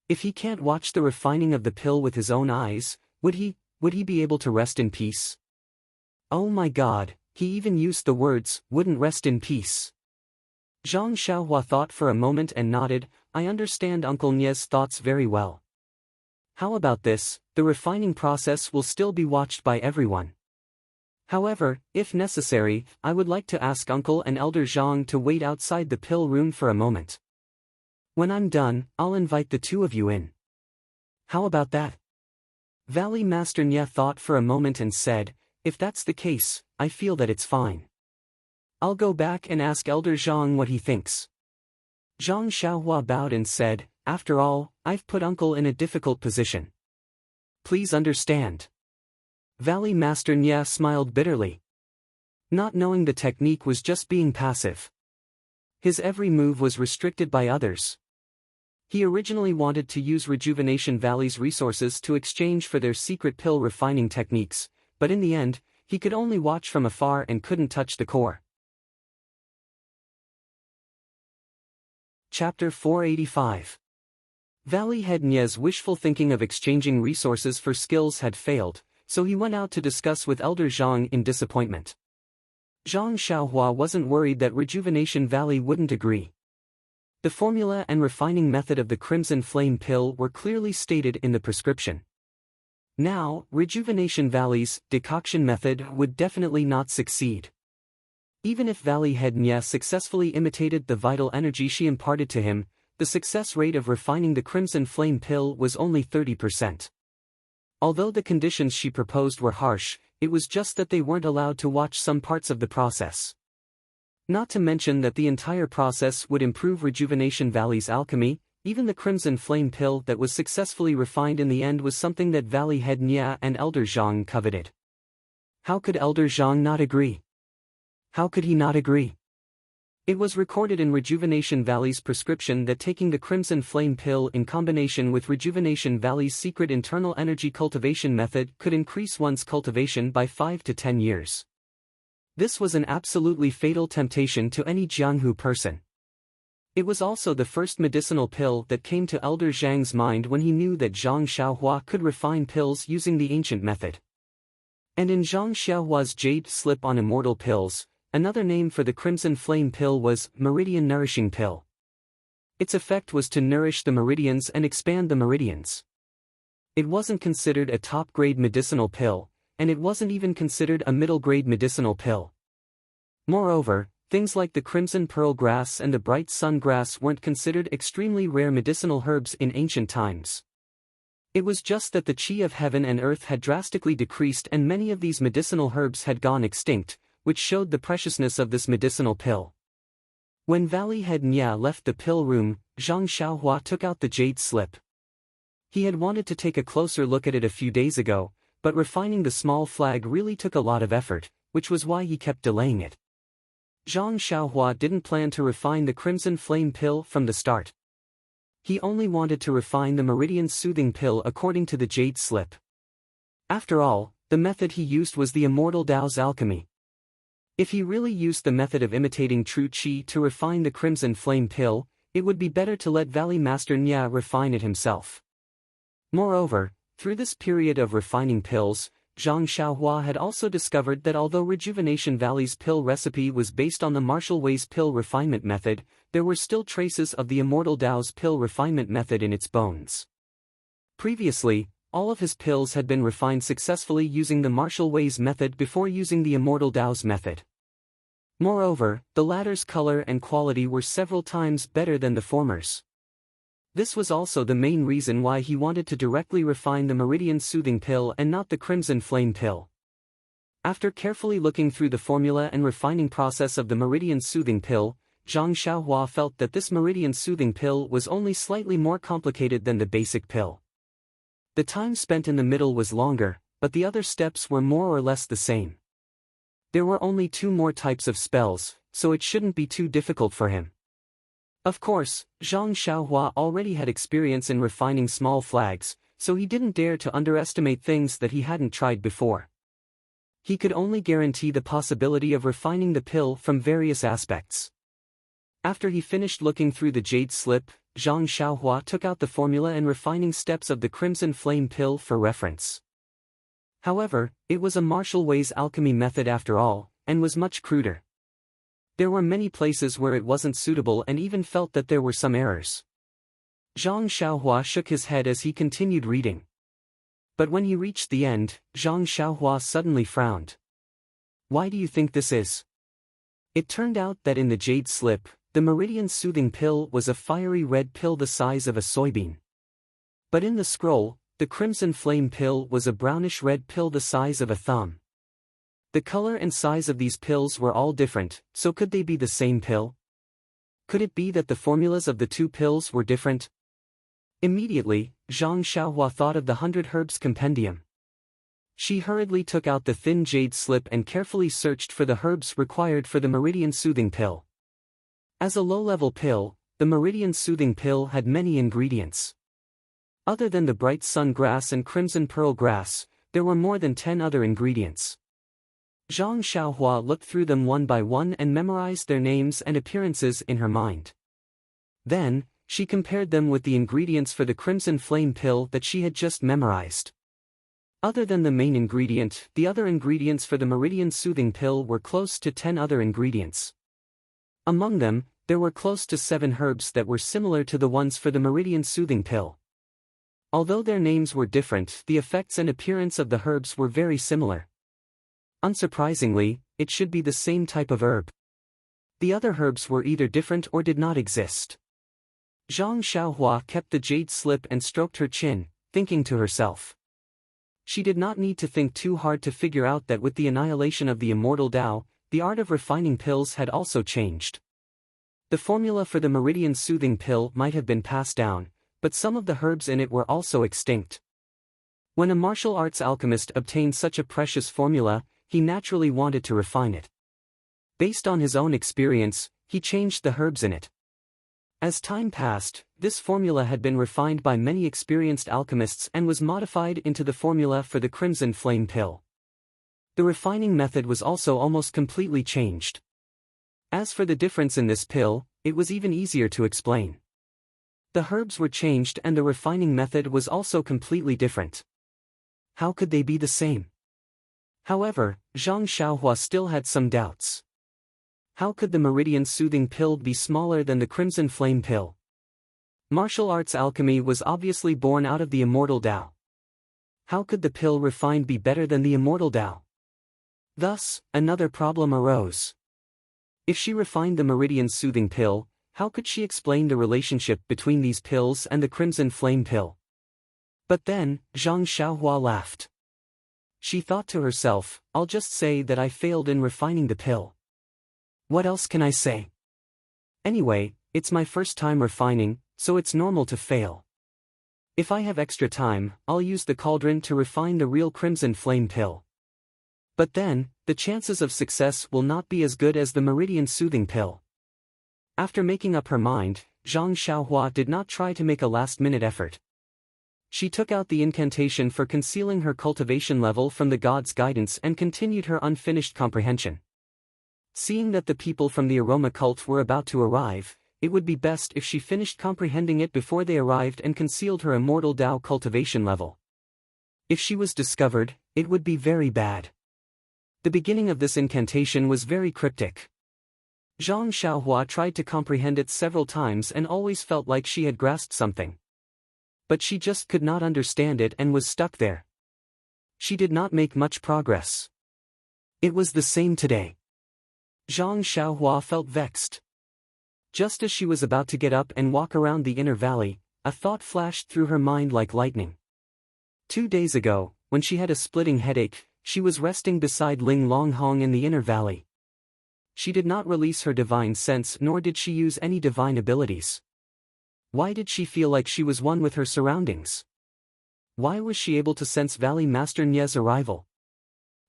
If he can't watch the refining of the pill with his own eyes, would he be able to rest in peace? Oh my God, he even used the words, "wouldn't rest in peace." Zhang Xiaohua thought for a moment and nodded, "I understand Uncle Nya's thoughts very well. How about this? The refining process will still be watched by everyone. However, if necessary, I would like to ask Uncle and Elder Zhang to wait outside the pill room for a moment. When I'm done, I'll invite the two of you in. How about that? Valley Master Nya thought for a moment and said, if that's the case, I feel that it's fine. I'll go back and ask Elder Zhang what he thinks. Zhang Xiaohua bowed and said, after all, I've put Uncle in a difficult position. Please understand. Valley Master Nya smiled bitterly. Not knowing the technique was just being passive. His every move was restricted by others. He originally wanted to use Rejuvenation Valley's resources to exchange for their secret pill refining techniques, but in the end, he could only watch from afar and couldn't touch the core. Chapter 485. Valley Head Nye's wishful thinking of exchanging resources for skills had failed, so he went out to discuss with Elder Zhang in disappointment. Zhang Xiaohua wasn't worried that Rejuvenation Valley wouldn't agree. The formula and refining method of the Crimson Flame pill were clearly stated in the prescription. Now, Rejuvenation Valley's decoction method would definitely not succeed. Even if Valley Head Nye successfully imitated the vital energy she imparted to him, the success rate of refining the Crimson Flame pill was only 30%. Although the conditions she proposed were harsh, it was just that they weren't allowed to watch some parts of the process. Not to mention that the entire process would improve Rejuvenation Valley's alchemy. Even the Crimson Flame pill that was successfully refined in the end was something that Valley Head Nya and Elder Zhang coveted. How could Elder Zhang not agree? How could he not agree? It was recorded in Rejuvenation Valley's prescription that taking the Crimson Flame pill in combination with Rejuvenation Valley's secret internal energy cultivation method could increase one's cultivation by 5 to 10 years. This was an absolutely fatal temptation to any Jianghu person. It was also the first medicinal pill that came to Elder Zhang's mind when he knew that Zhang Xiaohua could refine pills using the ancient method. And in Zhang Xiaohua's jade slip on immortal pills, another name for the Crimson Flame pill was Meridian Nourishing Pill. Its effect was to nourish the meridians and expand the meridians. It wasn't considered a top-grade medicinal pill, and it wasn't even considered a middle-grade medicinal pill. Moreover, things like the crimson pearl grass and the bright sun grass weren't considered extremely rare medicinal herbs in ancient times. It was just that the qi of heaven and earth had drastically decreased and many of these medicinal herbs had gone extinct, which showed the preciousness of this medicinal pill. When Valley Head Nya left the pill room, Zhang Xiaohua took out the jade slip. He had wanted to take a closer look at it a few days ago, but refining the small flag really took a lot of effort, which was why he kept delaying it. Zhang Xiaohua didn't plan to refine the Crimson Flame pill from the start. He only wanted to refine the Meridian Soothing pill according to the jade slip. After all, the method he used was the Immortal Tao's alchemy. If he really used the method of imitating true qi to refine the Crimson Flame pill, it would be better to let Valley Master Nya refine it himself. Moreover, through this period of refining pills, Zhang Xiaohua had also discovered that although Rejuvenation Valley's pill recipe was based on the Martial Way's pill refinement method, there were still traces of the Immortal Tao's pill refinement method in its bones. Previously, all of his pills had been refined successfully using the Martial Way's method before using the Immortal Tao's method. Moreover, the latter's color and quality were several times better than the former's. This was also the main reason why he wanted to directly refine the Meridian Soothing pill and not the Crimson Flame pill. After carefully looking through the formula and refining process of the Meridian Soothing pill, Zhang Xiaohua felt that this Meridian Soothing pill was only slightly more complicated than the basic pill. The time spent in the middle was longer, but the other steps were more or less the same. There were only 2 more types of spells, so it shouldn't be too difficult for him. Of course, Zhang Xiaohua already had experience in refining small flags, so he didn't dare to underestimate things that he hadn't tried before. He could only guarantee the possibility of refining the pill from various aspects. After he finished looking through the jade slip, Zhang Xiaohua took out the formula and refining steps of the Crimson Flame pill for reference. However, it was a Martial Way's alchemy method after all, and was much cruder. There were many places where it wasn't suitable and even felt that there were some errors. Zhang Xiaohua shook his head as he continued reading. But when he reached the end, Zhang Xiaohua suddenly frowned. Why do you think this is? It turned out that in the jade slip, the meridian soothing pill was a fiery red pill the size of a soybean. But in the scroll, the crimson flame pill was a brownish red pill the size of a thumb. The color and size of these pills were all different, so could they be the same pill? Could it be that the formulas of the two pills were different? Immediately, Zhang Xiaohua thought of the 100 Herbs Compendium. She hurriedly took out the thin jade slip and carefully searched for the herbs required for the meridian soothing pill. As a low-level pill, the meridian soothing pill had many ingredients. Other than the bright sun grass and crimson pearl grass, there were more than 10 other ingredients. Zhang Xiaohua looked through them one by one and memorized their names and appearances in her mind. Then, she compared them with the ingredients for the crimson flame pill that she had just memorized. Other than the main ingredient, the other ingredients for the meridian soothing pill were close to 10 other ingredients. Among them, there were close to 7 herbs that were similar to the ones for the meridian soothing pill. Although their names were different, the effects and appearance of the herbs were very similar. Unsurprisingly, it should be the same type of herb. The other herbs were either different or did not exist. Zhang Xiaohua kept the jade slip and stroked her chin, thinking to herself. She did not need to think too hard to figure out that with the annihilation of the immortal Tao, the art of refining pills had also changed. The formula for the meridian soothing pill might have been passed down, but some of the herbs in it were also extinct. When a martial arts alchemist obtained such a precious formula, he naturally wanted to refine it. Based on his own experience, he changed the herbs in it. As time passed, this formula had been refined by many experienced alchemists and was modified into the formula for the crimson flame pill. The refining method was also almost completely changed. As for the difference in this pill, it was even easier to explain. The herbs were changed and the refining method was also completely different. How could they be the same? However, Zhang Xiaohua still had some doubts. How could the meridian soothing pill be smaller than the crimson flame pill? Martial arts alchemy was obviously born out of the immortal Tao. How could the pill refined be better than the immortal Tao? Thus, another problem arose. If she refined the meridian soothing pill, how could she explain the relationship between these pills and the crimson flame pill? But then, Zhang Xiaohua laughed. She thought to herself, I'll just say that I failed in refining the pill. What else can I say? Anyway, it's my first time refining, so it's normal to fail. If I have extra time, I'll use the cauldron to refine the real crimson flame pill. But then, the chances of success will not be as good as the meridian soothing pill. After making up her mind, Zhang Xiaohua did not try to make a last-minute effort. She took out the incantation for concealing her cultivation level from the god's guidance and continued her unfinished comprehension. Seeing that the people from the aroma cult were about to arrive, it would be best if she finished comprehending it before they arrived and concealed her immortal Tao cultivation level. If she was discovered, it would be very bad. The beginning of this incantation was very cryptic. Zhang Xiaohua tried to comprehend it several times and always felt like she had grasped something. But she just could not understand it and was stuck there. She did not make much progress. It was the same today. Zhang Xiaohua felt vexed. Just as she was about to get up and walk around the inner valley, a thought flashed through her mind like lightning. 2 days ago, when she had a splitting headache, she was resting beside Ling Longhong in the inner valley. She did not release her divine sense nor did she use any divine abilities. Why did she feel like she was one with her surroundings? Why was she able to sense Valley Master Nye's arrival?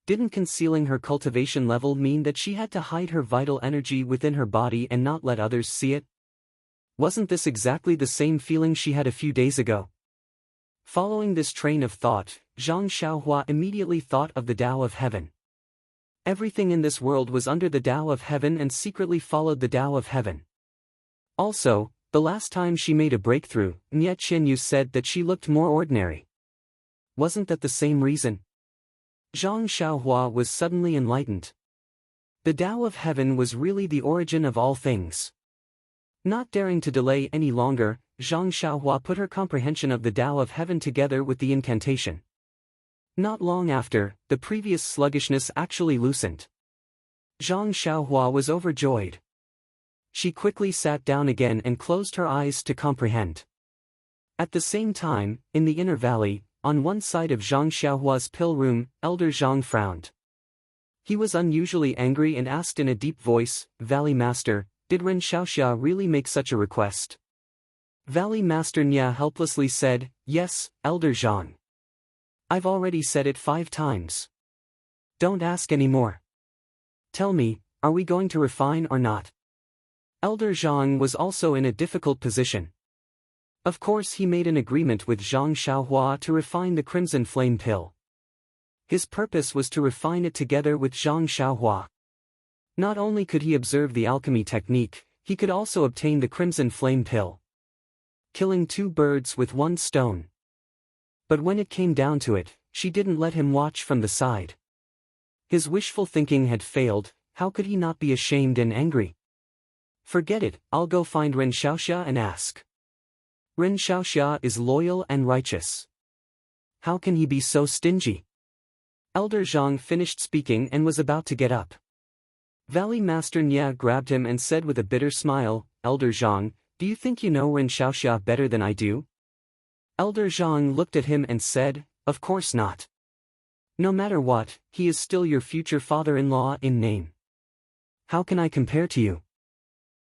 Didn't concealing her cultivation level mean that she had to hide her vital energy within her body and not let others see it? Wasn't this exactly the same feeling she had a few days ago? Following this train of thought, Zhang Xiaohua immediately thought of the Tao of Heaven. Everything in this world was under the Tao of Heaven and secretly followed the Tao of Heaven. Also, the last time she made a breakthrough, Nye Qianyu said that she looked more ordinary. Wasn't that the same reason? Zhang Xiaohua was suddenly enlightened. The Tao of Heaven was really the origin of all things. Not daring to delay any longer, Zhang Xiaohua put her comprehension of the Tao of Heaven together with the incantation. Not long after, the previous sluggishness actually loosened. Zhang Xiaohua was overjoyed. She quickly sat down again and closed her eyes to comprehend. At the same time, in the inner valley, on one side of Zhang Xiaohua's pill room, Elder Zhang frowned. He was unusually angry and asked in a deep voice, "Valley Master, did Ren Xiaoxia really make such a request?" Valley Master Nya helplessly said, "Yes, Elder Zhang. I've already said it 5 times. Don't ask any more. Tell me, are we going to refine or not?" Elder Zhang was also in a difficult position. Of course he made an agreement with Zhang Xiaohua to refine the Crimson Flame Pill. His purpose was to refine it together with Zhang Xiaohua. Not only could he observe the alchemy technique, he could also obtain the Crimson Flame Pill. Killing 2 birds with 1 stone. But when it came down to it, she didn't let him watch from the side. His wishful thinking had failed, how could he not be ashamed and angry? Forget it, I'll go find Ren Xiaoxia and ask. Ren Xiaoxia is loyal and righteous. How can he be so stingy? Elder Zhang finished speaking and was about to get up. Valley Master Nya grabbed him and said with a bitter smile, "Elder Zhang, do you think you know Ren Xiaoxia better than I do?" Elder Zhang looked at him and said, "Of course not. No matter what, he is still your future father-in-law in name. How can I compare to you?"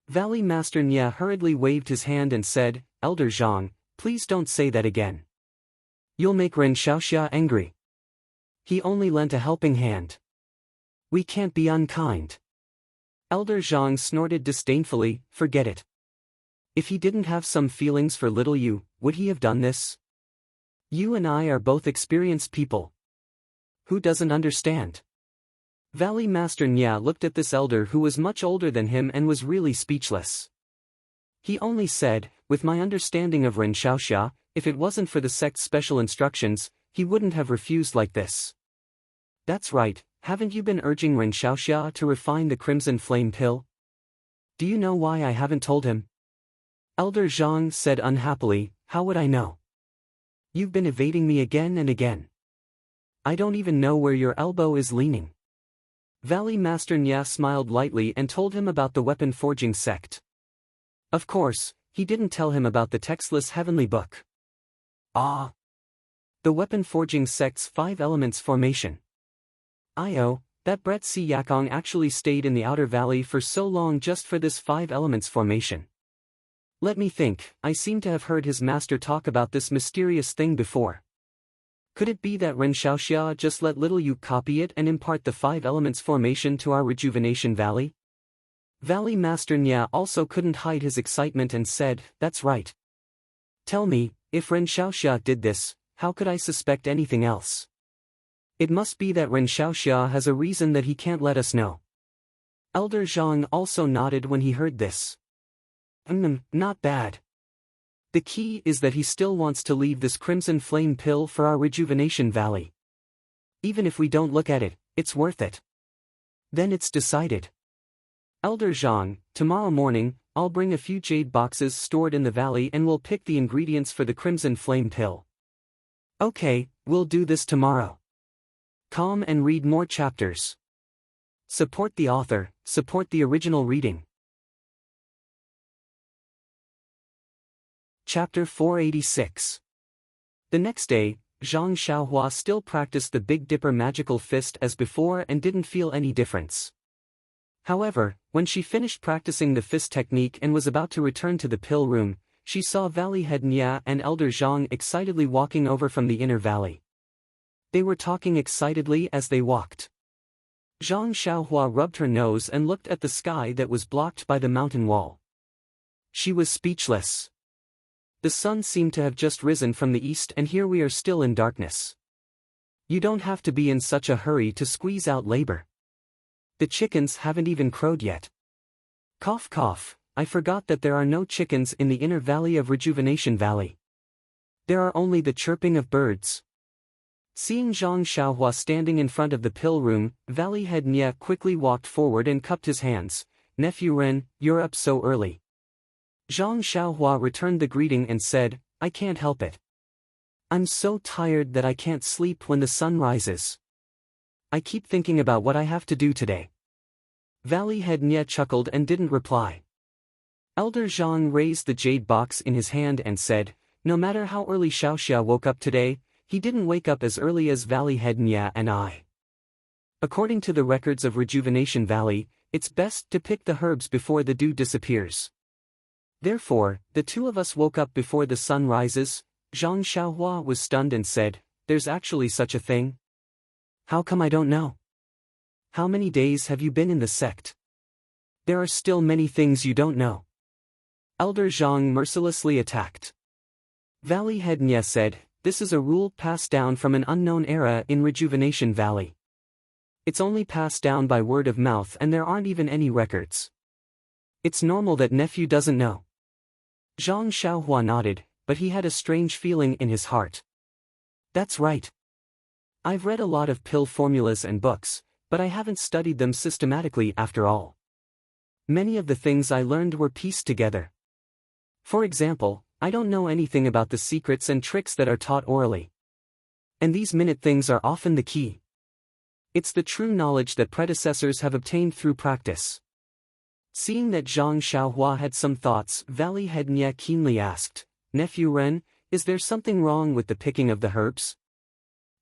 Valley Master Nya hurriedly waved his hand and said, "Elder Zhang, please don't say that again. You'll make Ren Xiaoxia angry. He only lent a helping hand. We can't be unkind." Elder Zhang snorted disdainfully, "Forget it. If he didn't have some feelings for little you, would he have done this? You and I are both experienced people. Who doesn't understand?" Valley Master Nya looked at this elder who was much older than him and was really speechless. He only said, "With my understanding of Ren Xiaoxia, if it wasn't for the sect's special instructions, he wouldn't have refused like this." "That's right, haven't you been urging Ren Xiaoxia to refine the Crimson Flame Pill? Do you know why I haven't told him?" Elder Zhang said unhappily, "How would I know? You've been evading me again and again. I don't even know where your elbow is leaning." Valley Master Nya smiled lightly and told him about the weapon forging sect. Of course, he didn't tell him about the textless heavenly book. Ah! The weapon forging sect's 5 elements formation. That Brett Si Yakong actually stayed in the outer valley for so long just for this 5 elements formation. Let me think, I seem to have heard his master talk about this mysterious thing before. Could it be that Ren Xiaoxia just let little you copy it and impart the 5 elements formation to our Rejuvenation Valley? Valley Master Nya also couldn't hide his excitement and said, "That's right. Tell me, if Ren Xiaoxia did this, how could I suspect anything else? It must be that Ren Xiaoxia has a reason that he can't let us know." Elder Zhang also nodded when he heard this. Not bad. The key is that he still wants to leave this Crimson Flame Pill for our Rejuvenation Valley. Even if we don't look at it, it's worth it. Then it's decided. Elder Zhang, tomorrow morning, I'll bring a few jade boxes stored in the valley and we'll pick the ingredients for the Crimson Flame Pill. Okay, we'll do this tomorrow. Calm and read more chapters. Support the author, support the original reading. Chapter 486. The next day, Zhang Xiaohua still practiced the Big Dipper magical fist as before and didn't feel any difference. However, when she finished practicing the fist technique and was about to return to the pill room, she saw Valley Head Nya and Elder Zhang excitedly walking over from the inner valley. They were talking excitedly as they walked. Zhang Xiaohua rubbed her nose and looked at the sky that was blocked by the mountain wall. She was speechless. The sun seemed to have just risen from the east and here we are still in darkness. You don't have to be in such a hurry to squeeze out labor. The chickens haven't even crowed yet. Cough cough, I forgot that there are no chickens in the inner valley of Rejuvenation Valley. There are only the chirping of birds. Seeing Zhang Xiaohua standing in front of the pill room, Valley Head Nya quickly walked forward and cupped his hands. "Nephew Ren, you're up so early." Zhang Xiaohua returned the greeting and said, "I can't help it. I'm so tired that I can't sleep when the sun rises. I keep thinking about what I have to do today. Valley Head Nye chuckled and didn't reply. Elder Zhang raised the jade box in his hand and said, no matter how early Xiaoxia woke up today, he didn't wake up as early as Valley Head Nye and I. According to the records of Rejuvenation Valley, it's best to pick the herbs before the dew disappears. Therefore, the two of us woke up before the sun rises. Zhang Xiaohua was stunned and said, there's actually such a thing? How come I don't know? How many days have you been in the sect? There are still many things you don't know. Elder Zhang mercilessly attacked. Valley Head Nye said, this is a rule passed down from an unknown era in Rejuvenation Valley. It's only passed down by word of mouth and there aren't even any records. It's normal that nephew doesn't know. Zhang Xiaohua nodded, but he had a strange feeling in his heart. That's right. I've read a lot of pill formulas and books, but I haven't studied them systematically after all. Many of the things I learned were pieced together. For example, I don't know anything about the secrets and tricks that are taught orally. And these minute things are often the key. It's the true knowledge that predecessors have obtained through practice. Seeing that Zhang Xiaohua had some thoughts, Valley Head Nye keenly asked, Nephew Ren, is there something wrong with the picking of the herbs?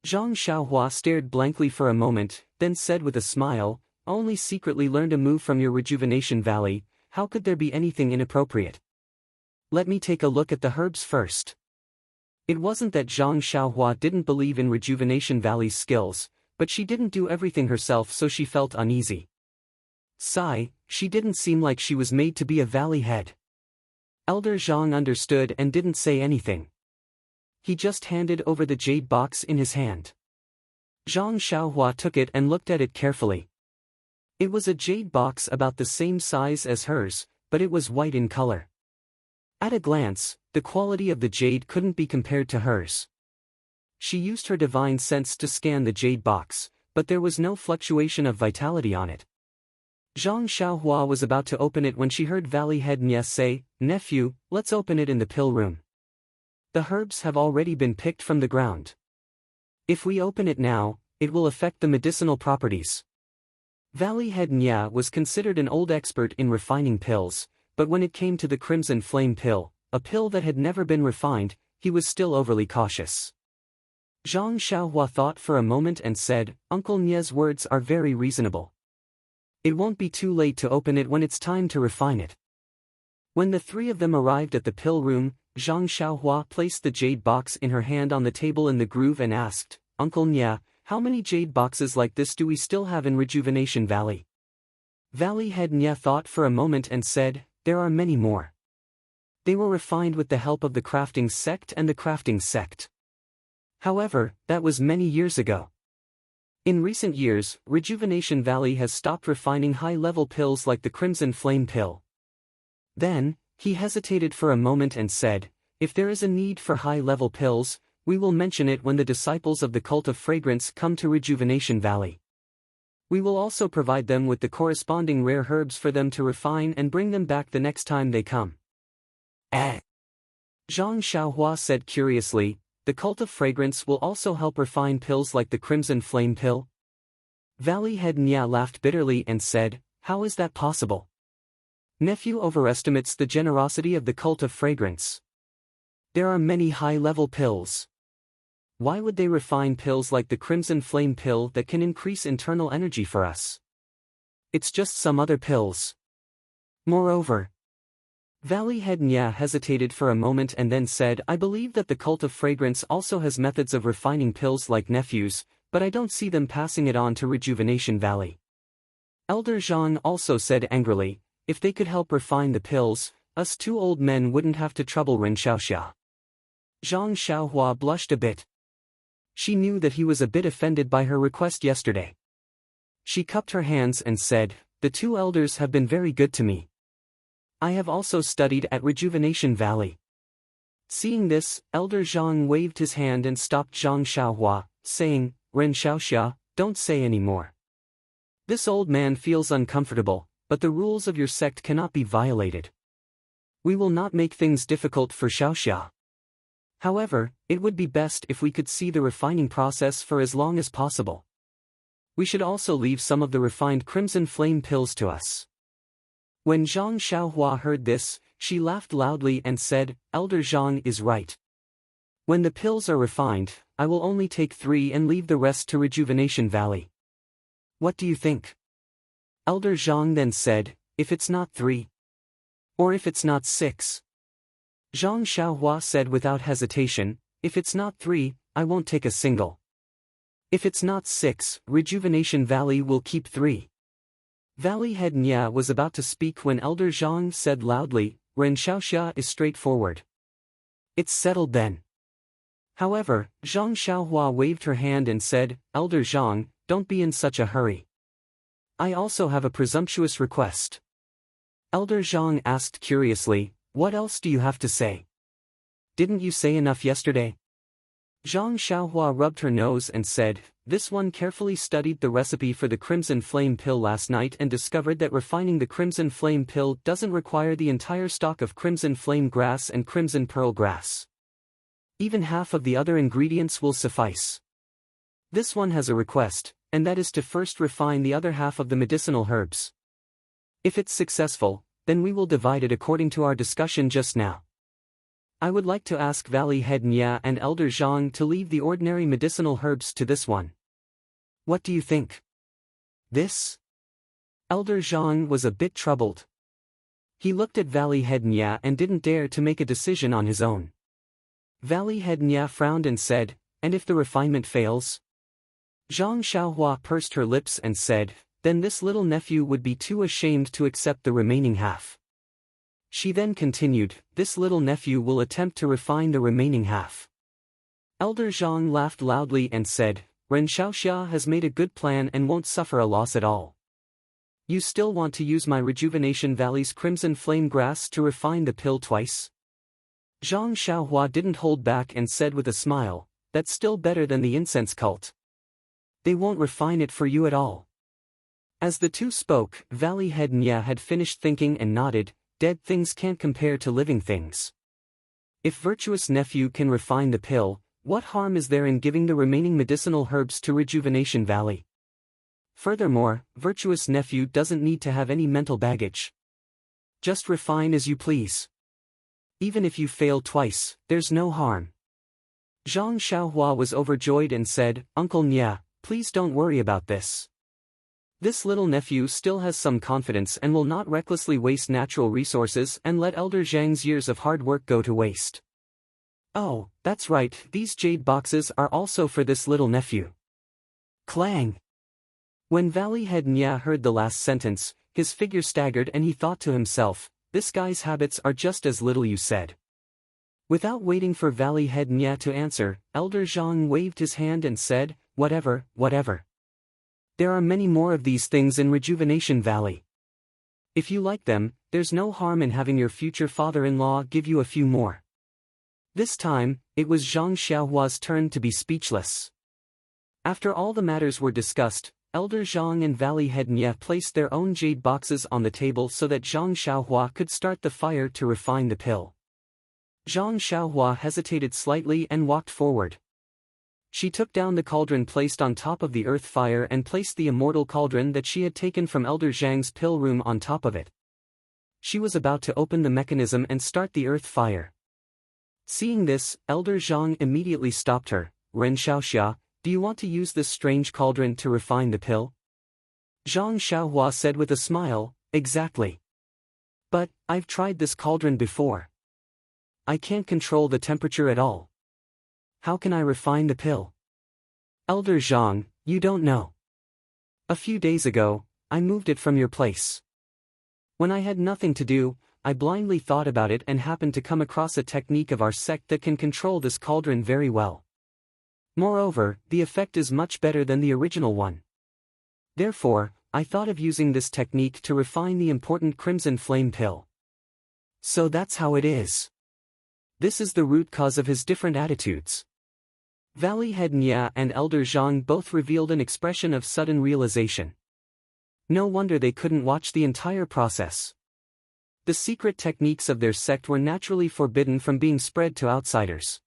Zhang Xiaohua stared blankly for a moment, then said with a smile, only secretly learned a move from your Rejuvenation Valley, how could there be anything inappropriate? Let me take a look at the herbs first. It wasn't that Zhang Xiaohua didn't believe in Rejuvenation Valley's skills, but she didn't do everything herself so she felt uneasy. Sigh, she didn't seem like she was made to be a valley head. Elder Zhang understood and didn't say anything. He just handed over the jade box in his hand. Zhang Xiaohua took it and looked at it carefully. It was a jade box about the same size as hers, but it was white in color. At a glance, the quality of the jade couldn't be compared to hers. She used her divine sense to scan the jade box, but there was no fluctuation of vitality on it. Zhang Xiaohua was about to open it when she heard Valley Head Nye say, Nephew, let's open it in the pill room. The herbs have already been picked from the ground. If we open it now, it will affect the medicinal properties. Valley Head Nye was considered an old expert in refining pills, but when it came to the Crimson Flame pill, a pill that had never been refined, he was still overly cautious. Zhang Xiaohua thought for a moment and said, Uncle Nye's words are very reasonable. It won't be too late to open it when it's time to refine it. When the three of them arrived at the pill room, Zhang Xiaohua placed the jade box in her hand on the table in the groove and asked, Uncle Nye, how many jade boxes like this do we still have in Rejuvenation Valley? Valley Head Nye thought for a moment and said, there are many more. They were refined with the help of the crafting sect and the crafting sect. However, that was many years ago. In recent years, Rejuvenation Valley has stopped refining high-level pills like the Crimson Flame pill. Then, he hesitated for a moment and said, if there is a need for high-level pills, we will mention it when the disciples of the Cult of Fragrance come to Rejuvenation Valley. We will also provide them with the corresponding rare herbs for them to refine and bring them back the next time they come. Zhang Xiaohua said curiously, the Cult of Fragrance will also help refine pills like the Crimson Flame pill? Valley Head Nye laughed bitterly and said, how is that possible? Nephew overestimates the generosity of the Cult of Fragrance. There are many high-level pills. Why would they refine pills like the Crimson Flame pill that can increase internal energy for us? It's just some other pills. Moreover, Valley Head Nye hesitated for a moment and then said, I believe that the Cult of Fragrance also has methods of refining pills like Nephew's, but I don't see them passing it on to Rejuvenation Valley. Elder Zhang also said angrily, if they could help refine the pills, us two old men wouldn't have to trouble Ren Xiaoxia. Zhang Xiaohua blushed a bit. She knew that he was a bit offended by her request yesterday. She cupped her hands and said, the two elders have been very good to me. I have also studied at Rejuvenation Valley. Seeing this, Elder Zhang waved his hand and stopped Zhang Xiaohua, saying, Ren Xiaoxia, don't say any more. This old man feels uncomfortable, but the rules of your sect cannot be violated. We will not make things difficult for Xiaoxia. However, it would be best if we could see the refining process for as long as possible. We should also leave some of the refined crimson flame pills to us. When Zhang Xiaohua heard this, she laughed loudly and said, Elder Zhang is right. When the pills are refined, I will only take 3 and leave the rest to Rejuvenation Valley. What do you think? Elder Zhang then said, if it's not 3. Or if it's not 6. Zhang Xiaohua said without hesitation, if it's not 3, I won't take a single. If it's not 6, Rejuvenation Valley will keep 3. Valley Head Nya was about to speak when Elder Zhang said loudly, Ren Xiaoxia is straightforward. It's settled then. However, Zhang Xiaohua waved her hand and said, Elder Zhang, don't be in such a hurry. I also have a presumptuous request. Elder Zhang asked curiously, what else do you have to say? Didn't you say enough yesterday? Zhang Xiaohua rubbed her nose and said, this one carefully studied the recipe for the Crimson Flame Pill last night and discovered that refining the Crimson Flame Pill doesn't require the entire stock of Crimson Flame Grass and Crimson Pearl Grass. Even half of the other ingredients will suffice. This one has a request, and that is to first refine the other half of the medicinal herbs. If it's successful, then we will divide it according to our discussion just now. I would like to ask Valley Head Nya and Elder Zhang to leave the ordinary medicinal herbs to this one. What do you think? This? Elder Zhang was a bit troubled. He looked at Valley Head Nya and didn't dare to make a decision on his own. Valley Head Nya frowned and said, and if the refinement fails? Zhang Xiaohua pursed her lips and said, then this little nephew would be too ashamed to accept the remaining half. She then continued, this little nephew will attempt to refine the remaining half. Elder Zhang laughed loudly and said, Ren Xiaoxia has made a good plan and won't suffer a loss at all. You still want to use my Rejuvenation Valley's Crimson Flame Grass to refine the pill twice? Zhang Xiaohua didn't hold back and said with a smile, that's still better than the incense cult. They won't refine it for you at all. As the two spoke, Valley Head Nya had finished thinking and nodded, dead things can't compare to living things. If Virtuous Nephew can refine the pill, what harm is there in giving the remaining medicinal herbs to Rejuvenation Valley? Furthermore, Virtuous Nephew doesn't need to have any mental baggage. Just refine as you please. Even if you fail twice, there's no harm. Zhang Xiaohua was overjoyed and said, Uncle Nya, please don't worry about this. This little nephew still has some confidence and will not recklessly waste natural resources and let Elder Zhang's years of hard work go to waste. Oh, that's right, these jade boxes are also for this little nephew. Clang! When Valley Head Nya heard the last sentence, his figure staggered and he thought to himself, this guy's habits are just as little you said. Without waiting for Valley Head Nya to answer, Elder Zhang waved his hand and said, whatever. There are many more of these things in Rejuvenation Valley. If you like them, there's no harm in having your future father-in-law give you a few more. This time, it was Zhang Xiaohua's turn to be speechless. After all the matters were discussed, Elder Zhang and Valley Head Nya placed their own jade boxes on the table so that Zhang Xiaohua could start the fire to refine the pill. Zhang Xiaohua hesitated slightly and walked forward. She took down the cauldron placed on top of the earth fire and placed the immortal cauldron that she had taken from Elder Zhang's pill room on top of it. She was about to open the mechanism and start the earth fire. Seeing this, Elder Zhang immediately stopped her. Ren Xiaoxia, do you want to use this strange cauldron to refine the pill? Zhang Xiaohua said with a smile, exactly. But, I've tried this cauldron before. I can't control the temperature at all. How can I refine the pill? Elder Zhang, you don't know. A few days ago, I moved it from your place. When I had nothing to do, I blindly thought about it and happened to come across a technique of our sect that can control this cauldron very well. Moreover, the effect is much better than the original one. Therefore, I thought of using this technique to refine the important Crimson Flame Pill. So that's how it is. This is the root cause of his different attitudes. Valley Head Nya and Elder Zhang both revealed an expression of sudden realization. No wonder they couldn't watch the entire process. The secret techniques of their sect were naturally forbidden from being spread to outsiders.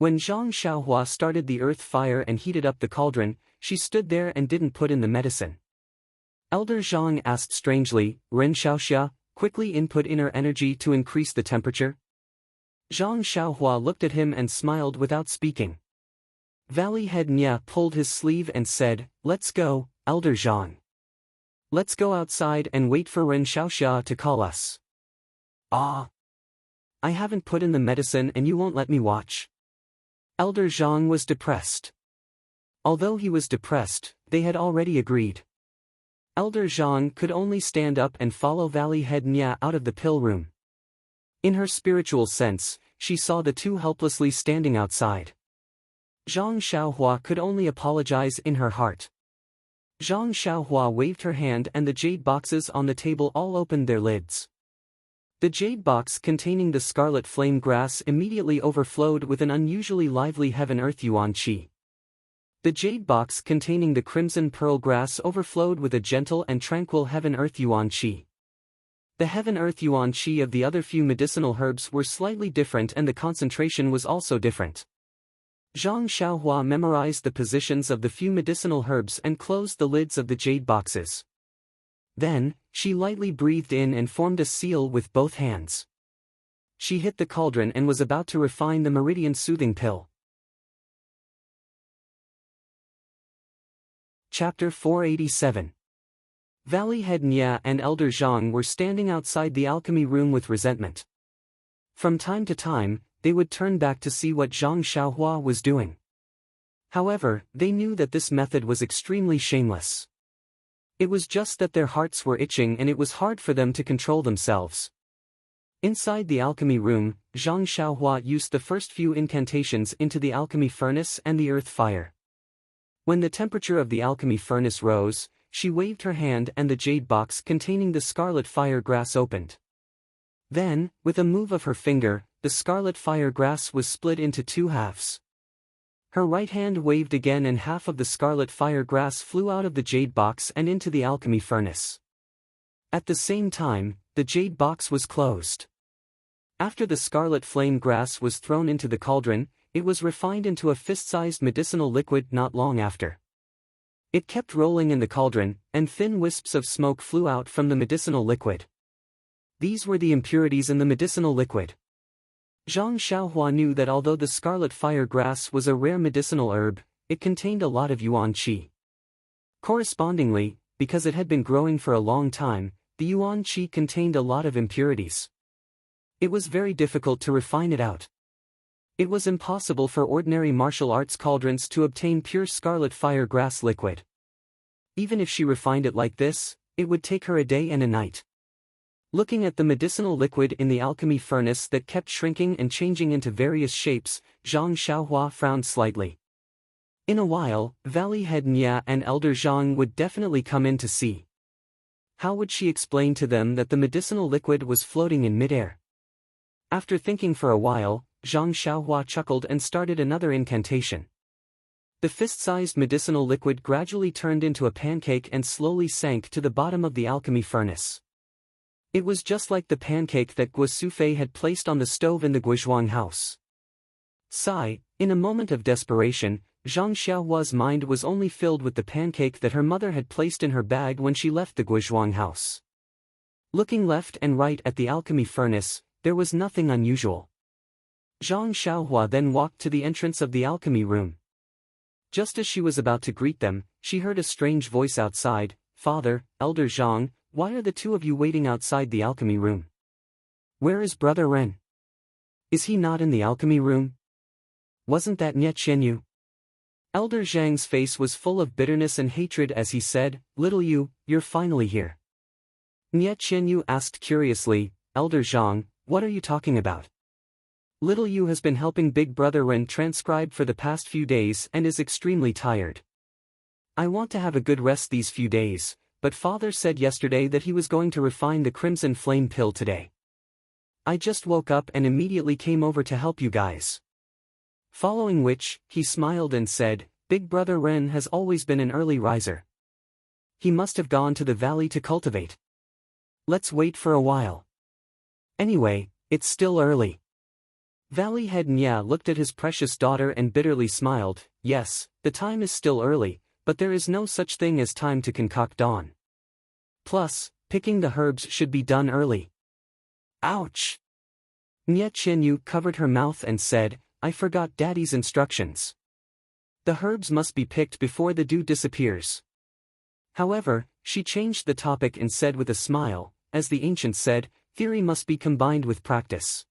When Zhang Xiaohua started the earth fire and heated up the cauldron, she stood there and didn't put in the medicine. Elder Zhang asked strangely, Ren Xiaoxia, quickly input inner energy to increase the temperature? Zhang Xiaohua looked at him and smiled without speaking. Valley Head Nya pulled his sleeve and said, Let's go, Elder Zhang. Let's go outside and wait for Ren Xiaoxia to call us. Ah! I haven't put in the medicine and you won't let me watch. Elder Zhang was depressed. Although he was depressed, they had already agreed. Elder Zhang could only stand up and follow Valley Head Nya out of the pill room. In her spiritual sense, she saw the two helplessly standing outside. Zhang Xiaohua could only apologize in her heart. Zhang Xiaohua waved her hand and the jade boxes on the table all opened their lids. The jade box containing the scarlet flame grass immediately overflowed with an unusually lively heaven-earth yuan qi. The jade box containing the crimson pearl grass overflowed with a gentle and tranquil heaven-earth yuan qi. The heaven-earth yuan qi of the other few medicinal herbs were slightly different and the concentration was also different. Zhang Xiaohua memorized the positions of the few medicinal herbs and closed the lids of the jade boxes. Then, she lightly breathed in and formed a seal with both hands. She hit the cauldron and was about to refine the meridian soothing pill. Chapter 487. Valley Head Nya and Elder Zhang were standing outside the alchemy room with resentment. From time to time, they would turn back to see what Zhang Xiaohua was doing. However, they knew that this method was extremely shameless. It was just that their hearts were itching and it was hard for them to control themselves. Inside the alchemy room, Zhang Xiaohua used the first few incantations into the alchemy furnace and the earth fire. When the temperature of the alchemy furnace rose, she waved her hand and the jade box containing the scarlet fire grass opened. Then, with a move of her finger, the scarlet fire grass was split into two halves. Her right hand waved again and half of the scarlet fire grass flew out of the jade box and into the alchemy furnace. At the same time, the jade box was closed. After the scarlet flame grass was thrown into the cauldron, it was refined into a fist-sized medicinal liquid not long after. It kept rolling in the cauldron, and thin wisps of smoke flew out from the medicinal liquid. These were the impurities in the medicinal liquid. Zhang Xiaohua knew that although the scarlet fire grass was a rare medicinal herb, it contained a lot of yuan qi. Correspondingly, because it had been growing for a long time, the yuan qi contained a lot of impurities. It was very difficult to refine it out. It was impossible for ordinary martial arts cauldrons to obtain pure scarlet fire grass liquid. Even if she refined it like this, it would take her a day and a night. Looking at the medicinal liquid in the alchemy furnace that kept shrinking and changing into various shapes, Zhang Xiaohua frowned slightly. In a while, Valley Head Nya and Elder Zhang would definitely come in to see. How would she explain to them that the medicinal liquid was floating in midair? After thinking for a while, Zhang Xiaohua chuckled and started another incantation. The fist-sized medicinal liquid gradually turned into a pancake and slowly sank to the bottom of the alchemy furnace. It was just like the pancake that Guo Sufei had placed on the stove in the Guizhuang house. Sigh, in a moment of desperation, Zhang Xiaohua's mind was only filled with the pancake that her mother had placed in her bag when she left the Guizhuang house. Looking left and right at the alchemy furnace, there was nothing unusual. Zhang Xiaohua then walked to the entrance of the alchemy room. Just as she was about to greet them, she heard a strange voice outside, "Father, Elder Zhang, why are the two of you waiting outside the alchemy room? Where is Brother Ren? Is he not in the alchemy room? Wasn't that Nye Qianyu?" Elder Zhang's face was full of bitterness and hatred as he said, "Little Yu, you're finally here." Nye Qianyu asked curiously, "Elder Zhang, what are you talking about?" Little Yu has been helping Big Brother Ren transcribe for the past few days and is extremely tired. "I want to have a good rest these few days, but Father said yesterday that he was going to refine the Crimson Flame pill today. I just woke up and immediately came over to help you guys." Following which, he smiled and said, "Big Brother Ren has always been an early riser. He must have gone to the valley to cultivate. Let's wait for a while. Anyway, it's still early." Valley Head Nya looked at his precious daughter and bitterly smiled. Yes, the time is still early, but there is no such thing as time to concoct dawn. Plus, picking the herbs should be done early. Ouch! Nya Qianyu covered her mouth and said, I forgot Daddy's instructions. The herbs must be picked before the dew disappears. However, she changed the topic and said with a smile, as the ancients said, theory must be combined with practice.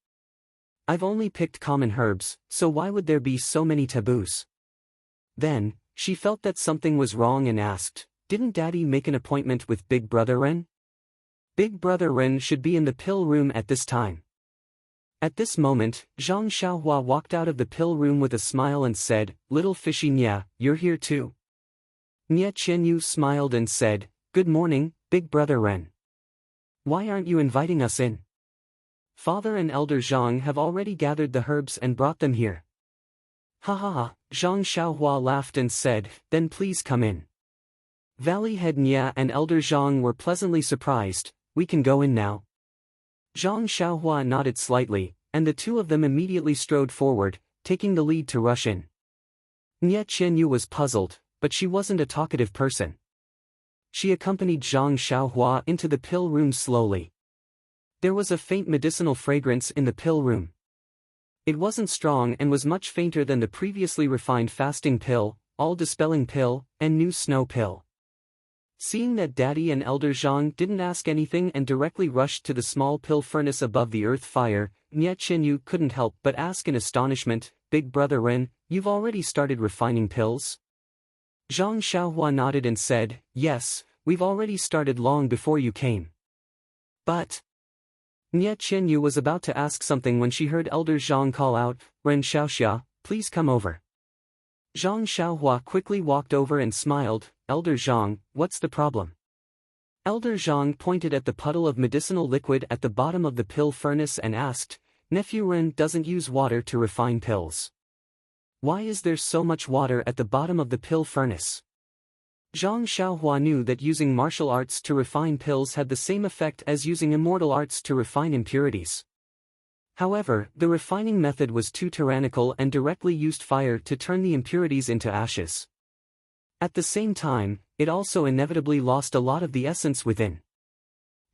I've only picked common herbs, so why would there be so many taboos? Then, she felt that something was wrong and asked, didn't Daddy make an appointment with Big Brother Ren? Big Brother Ren should be in the pill room at this time. At this moment, Zhang Xiaohua walked out of the pill room with a smile and said, Little fishy Nya, you're here too. Nya Qianyu smiled and said, Good morning, Big Brother Ren. Why aren't you inviting us in? Father and Elder Zhang have already gathered the herbs and brought them here. Ha ha ha, Zhang Xiaohua laughed and said, Then please come in. Valley Head Nya and Elder Zhang were pleasantly surprised. We can go in now. Zhang Xiaohua nodded slightly, and the two of them immediately strode forward, taking the lead to rush in. Nya Qianyu was puzzled, but she wasn't a talkative person. She accompanied Zhang Xiaohua into the pill room slowly. There was a faint medicinal fragrance in the pill room. It wasn't strong and was much fainter than the previously refined fasting pill, all-dispelling pill, and new snow pill. Seeing that Daddy and Elder Zhang didn't ask anything and directly rushed to the small pill furnace above the earth fire, Nya Qianyu couldn't help but ask in astonishment, Big Brother Ren, you've already started refining pills? Zhang Xiaohua nodded and said, Yes, we've already started long before you came. But Nya Qianyu was about to ask something when she heard Elder Zhang call out, Ren Xiaoxia, please come over. Zhang Xiaohua quickly walked over and smiled, Elder Zhang, what's the problem? Elder Zhang pointed at the puddle of medicinal liquid at the bottom of the pill furnace and asked, Nephew Ren doesn't use water to refine pills. Why is there so much water at the bottom of the pill furnace? Zhang Xiaohua knew that using martial arts to refine pills had the same effect as using immortal arts to refine impurities. However, the refining method was too tyrannical and directly used fire to turn the impurities into ashes. At the same time, it also inevitably lost a lot of the essence within.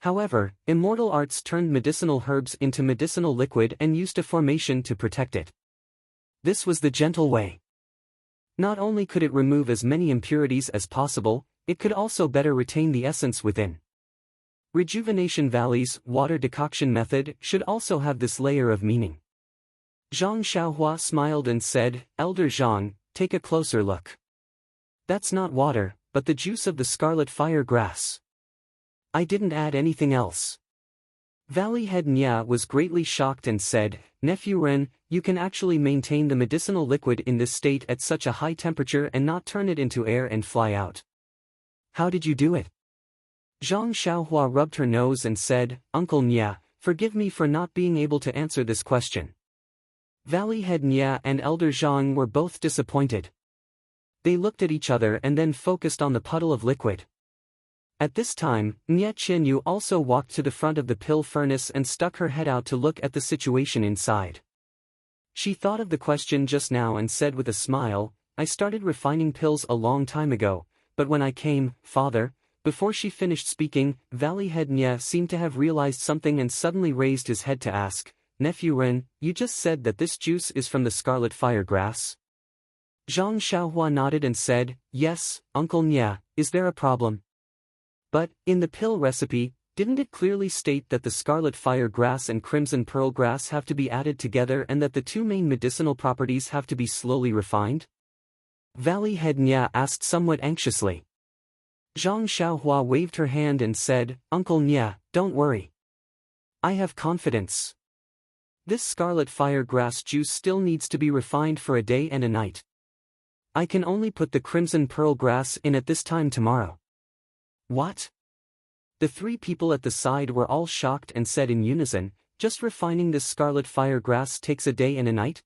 However, immortal arts turned medicinal herbs into medicinal liquid and used a formation to protect it. This was the gentle way. Not only could it remove as many impurities as possible, it could also better retain the essence within. Rejuvenation Valley's water decoction method should also have this layer of meaning. Zhang Xiaohua smiled and said, Elder Zhang, take a closer look. That's not water, but the juice of the scarlet fire grass. I didn't add anything else. Valley Head Nya was greatly shocked and said, Nephew Ren, you can actually maintain the medicinal liquid in this state at such a high temperature and not turn it into air and fly out. How did you do it? Zhang Xiaohua rubbed her nose and said, Uncle Nya, forgive me for not being able to answer this question. Valley Head Nya and Elder Zhang were both disappointed. They looked at each other and then focused on the puddle of liquid. At this time, Nya Qianyu also walked to the front of the pill furnace and stuck her head out to look at the situation inside. She thought of the question just now and said with a smile, I started refining pills a long time ago, but when I came, Father. Before she finished speaking, Valley Head Nya seemed to have realized something and suddenly raised his head to ask, Nephew Ren, you just said that this juice is from the scarlet fire grass? Zhang Xiaohua nodded and said, Yes, Uncle Nya, is there a problem? But, in the pill recipe, didn't it clearly state that the scarlet fire grass and crimson pearl grass have to be added together and that the two main medicinal properties have to be slowly refined? Valley Head Nya asked somewhat anxiously. Zhang Xiaohua waved her hand and said, Uncle Nya, don't worry. I have confidence. This scarlet fire grass juice still needs to be refined for a day and a night. I can only put the crimson pearl grass in at this time tomorrow. What? The three people at the side were all shocked and said in unison, just refining this scarlet fire grass takes a day and a night?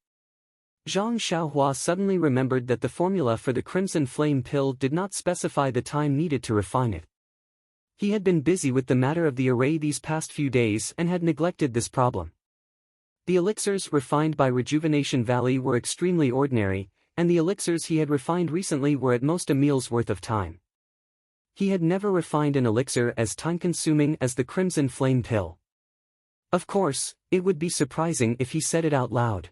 Zhang Xiaohua suddenly remembered that the formula for the crimson flame pill did not specify the time needed to refine it. He had been busy with the matter of the array these past few days and had neglected this problem. The elixirs refined by Rejuvenation Valley were extremely ordinary, and the elixirs he had refined recently were at most a meal's worth of time. He had never refined an elixir as time-consuming as the Crimson Flame Pill. Of course, it would be surprising if he said it out loud.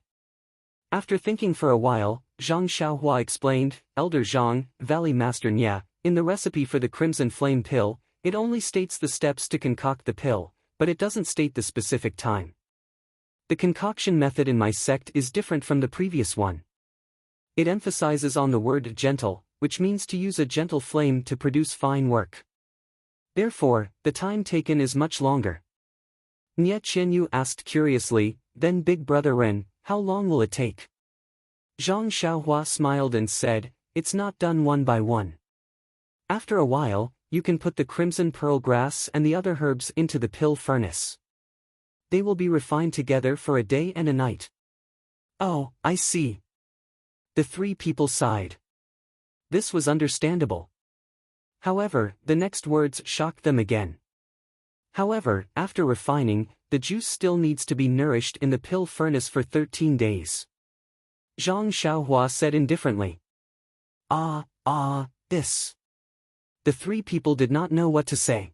After thinking for a while, Zhang Xiaohua explained, "Elder Zhang, Valley Master Nya, in the recipe for the Crimson Flame Pill, it only states the steps to concoct the pill, but it doesn't state the specific time. The concoction method in my sect is different from the previous one. It emphasizes on the word gentle, which means to use a gentle flame to produce fine work. Therefore, the time taken is much longer." Nye Qianyu asked curiously, "Then Big Brother Ren, how long will it take?" Zhang Xiaohua smiled and said, "It's not done one by one. After a while, you can put the crimson pearl grass and the other herbs into the pill furnace. They will be refined together for a day and a night." "Oh, I see." The three people sighed. This was understandable. However, the next words shocked them again. "However, after refining, the juice still needs to be nourished in the pill furnace for 13 days. Zhang Xiaohua said indifferently. This. The three people did not know what to say.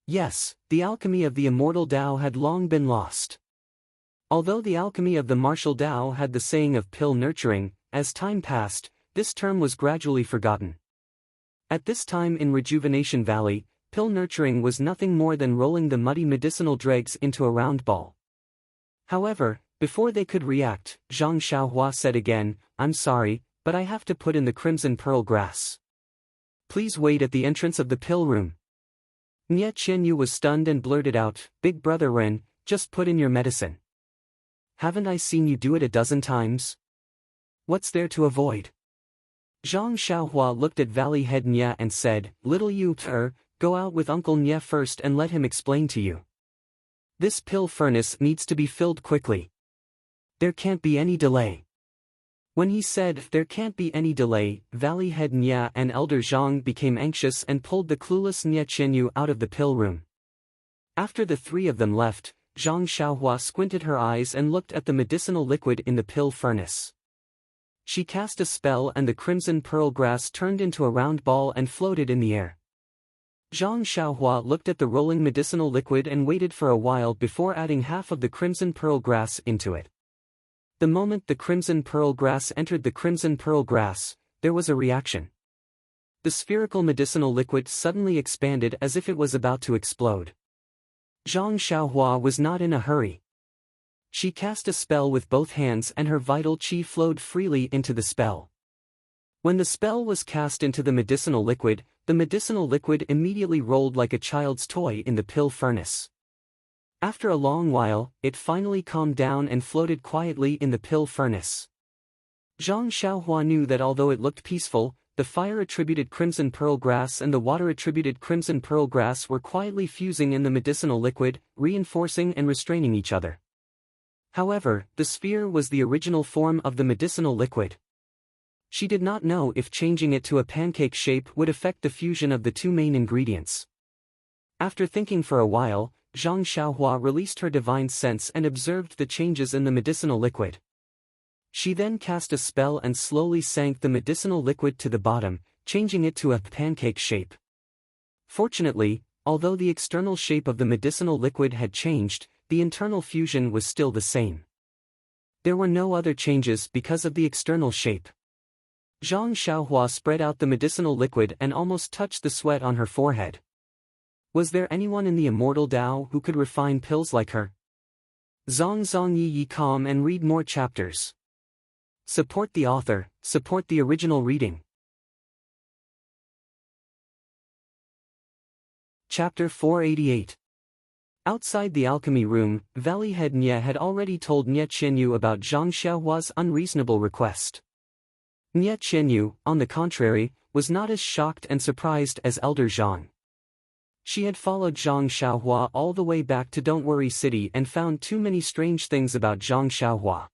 Yes, the alchemy of the immortal Tao had long been lost. Although the alchemy of the martial Tao had the saying of pill nurturing, as time passed, this term was gradually forgotten. At this time in Rejuvenation Valley, pill nurturing was nothing more than rolling the muddy medicinal dregs into a round ball. However, before they could react, Zhang Xiaohua said again, "I'm sorry, but I have to put in the crimson pearl grass. Please wait at the entrance of the pill room." Nye Qianyu was stunned and blurted out, "Big Brother Ren, just put in your medicine. Haven't I seen you do it a dozen times? What's there to avoid?" Zhang Xiaohua looked at Valley Head Nye and said, "Little you, go out with Uncle Nye first and let him explain to you. This pill furnace needs to be filled quickly. There can't be any delay." When he said, "There can't be any delay," Valley Head Nye and Elder Zhang became anxious and pulled the clueless Nye Qianyu out of the pill room. After the three of them left, Zhang Xiaohua squinted her eyes and looked at the medicinal liquid in the pill furnace. She cast a spell and the crimson pearl grass turned into a round ball and floated in the air. Zhang Xiaohua looked at the rolling medicinal liquid and waited for a while before adding half of the crimson pearl grass into it. The moment the crimson pearl grass entered the crimson pearl grass, there was a reaction. The spherical medicinal liquid suddenly expanded as if it was about to explode. Zhang Xiaohua was not in a hurry. She cast a spell with both hands and her vital qi flowed freely into the spell. When the spell was cast into the medicinal liquid immediately rolled like a child's toy in the pill furnace. After a long while, it finally calmed down and floated quietly in the pill furnace. Zhang Xiaohua knew that although it looked peaceful, the fire-attributed crimson pearl grass and the water-attributed crimson pearl grass were quietly fusing in the medicinal liquid, reinforcing and restraining each other. However, the sphere was the original form of the medicinal liquid. She did not know if changing it to a pancake shape would affect the fusion of the two main ingredients. After thinking for a while, Zhang Xiaohua released her divine sense and observed the changes in the medicinal liquid. She then cast a spell and slowly sank the medicinal liquid to the bottom, changing it to a pancake shape. Fortunately, although the external shape of the medicinal liquid had changed, the internal fusion was still the same. There were no other changes because of the external shape. Zhang Xiaohua spread out the medicinal liquid and almost touched the sweat on her forehead. Was there anyone in the immortal Tao who could refine pills like her? Zong Yi calm and read more chapters. Support the author, support the original reading. Chapter 488. Outside the alchemy room, Valley Head Nye had already told Nye Qianyu about Zhang Xiaohua's unreasonable request. Nye Qianyu, on the contrary, was not as shocked and surprised as Elder Zhang. She had followed Zhang Xiaohua all the way back to Don't Worry City and found too many strange things about Zhang Xiaohua.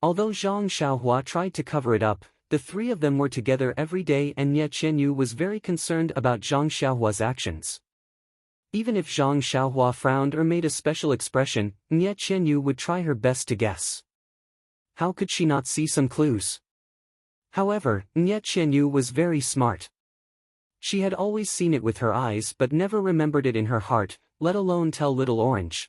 Although Zhang Xiaohua tried to cover it up, the three of them were together every day and Nye Qianyu was very concerned about Zhang Xiaohua's actions. Even if Zhang Xiaohua frowned or made a special expression, Nye Qianyu would try her best to guess. How could she not see some clues? However, Nye Qianyu was very smart. She had always seen it with her eyes but never remembered it in her heart, let alone tell Little Orange.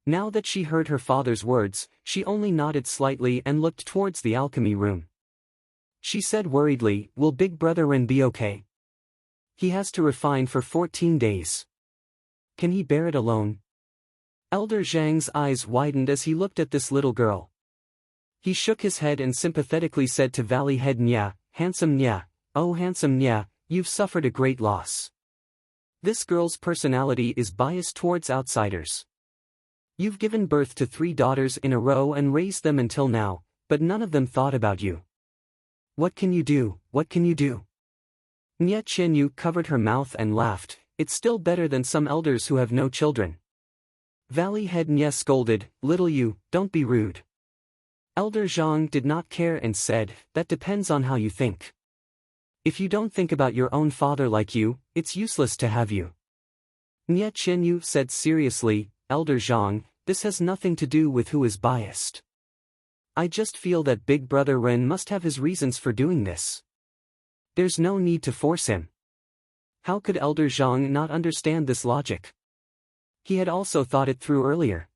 Now that she heard her father's words, she only nodded slightly and looked towards the alchemy room. She said worriedly, "Will Big Brother Ren be okay? He has to refine for 14 days. Can he bear it alone?" Elder Zhang's eyes widened as he looked at this little girl. He shook his head and sympathetically said to Valley Head Nya, "Handsome Nya, oh handsome Nya, you've suffered a great loss. This girl's personality is biased towards outsiders. You've given birth to 3 daughters in a row and raised them until now, but none of them thought about you. What can you do, what can you do?" Nye Qianyu covered her mouth and laughed. "It's still better than some elders who have no children." Valley Head Nye scolded, "Little you, don't be rude." Elder Zhang did not care and said, "That depends on how you think. If you don't think about your own father like you, it's useless to have you." Nye Qianyu said seriously, "Elder Zhang, this has nothing to do with who is biased. I just feel that Big Brother Ren must have his reasons for doing this. There's no need to force him." How could Elder Zhang not understand this logic? He had also thought it through earlier.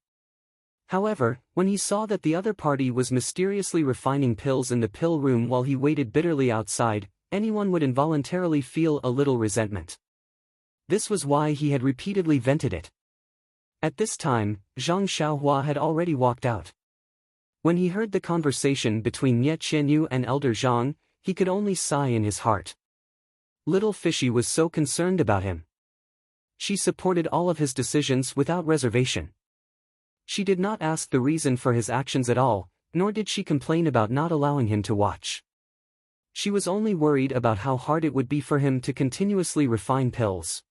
However, when he saw that the other party was mysteriously refining pills in the pill room while he waited bitterly outside, anyone would involuntarily feel a little resentment. This was why he had repeatedly vented it. At this time, Zhang Xiaohua had already walked out. When he heard the conversation between Nye Qianyu and Elder Zhang, he could only sigh in his heart. Little Fishy was so concerned about him. She supported all of his decisions without reservation. She did not ask the reason for his actions at all, nor did she complain about not allowing him to watch. She was only worried about how hard it would be for him to continuously refine pills.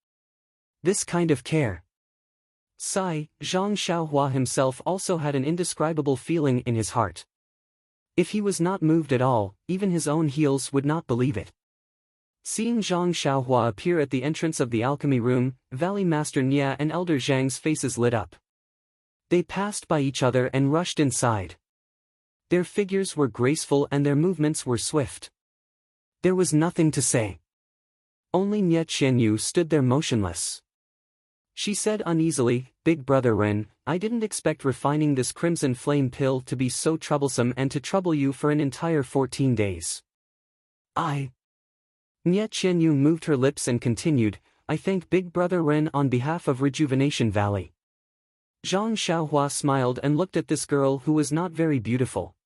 This kind of care. Sigh, Zhang Xiaohua himself also had an indescribable feeling in his heart. If he was not moved at all, even his own heels would not believe it. Seeing Zhang Xiaohua appear at the entrance of the alchemy room, Valley Master Nya and Elder Zhang's faces lit up. They passed by each other and rushed inside. Their figures were graceful and their movements were swift. There was nothing to say. Only Nye Qianyu stood there motionless. She said uneasily, "Big Brother Ren, I didn't expect refining this crimson flame pill to be so troublesome and to trouble you for an entire 14 days. Nye Qianyu moved her lips and continued, "I thank Big Brother Ren on behalf of Rejuvenation Valley." Zhang Xiaohua smiled and looked at this girl who was not very beautiful.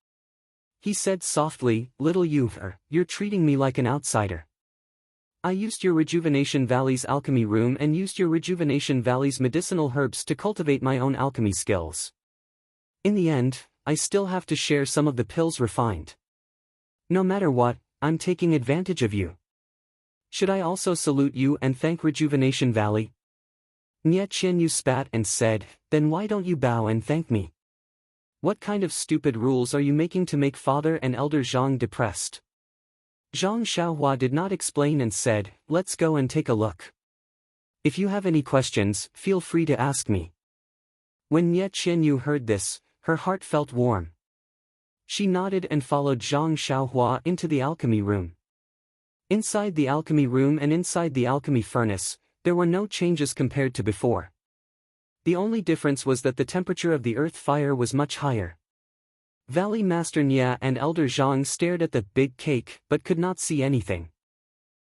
He said softly, "Little you're treating me like an outsider. I used your Rejuvenation Valley's alchemy room and used your Rejuvenation Valley's medicinal herbs to cultivate my own alchemy skills. In the end, I still have to share some of the pills refined. No matter what, I'm taking advantage of you. Should I also salute you and thank Rejuvenation Valley?" Nye Qianyu spat and said, "Then why don't you bow and thank me? What kind of stupid rules are you making to make Father and Elder Zhang depressed?" Zhang Xiaohua did not explain and said, "Let's go and take a look. If you have any questions, feel free to ask me." When Nye Qianyu heard this, her heart felt warm. She nodded and followed Zhang Xiaohua into the alchemy room. Inside the alchemy room and inside the alchemy furnace, there were no changes compared to before. The only difference was that the temperature of the earth fire was much higher. Valley Master Nya and Elder Zhang stared at the big cake but could not see anything.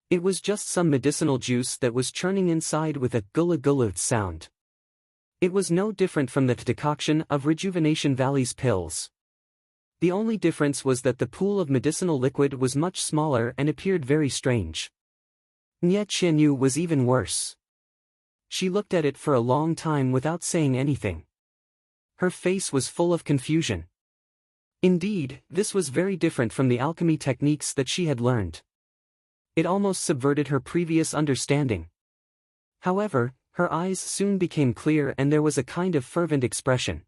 It was just some medicinal juice that was churning inside with a gullah sound. It was no different from the decoction of Rejuvenation Valley's pills. The only difference was that the pool of medicinal liquid was much smaller and appeared very strange. Nye Qianyu was even worse. She looked at it for a long time without saying anything. Her face was full of confusion. Indeed, this was very different from the alchemy techniques that she had learned. It almost subverted her previous understanding. However, her eyes soon became clear and there was a kind of fervent expression.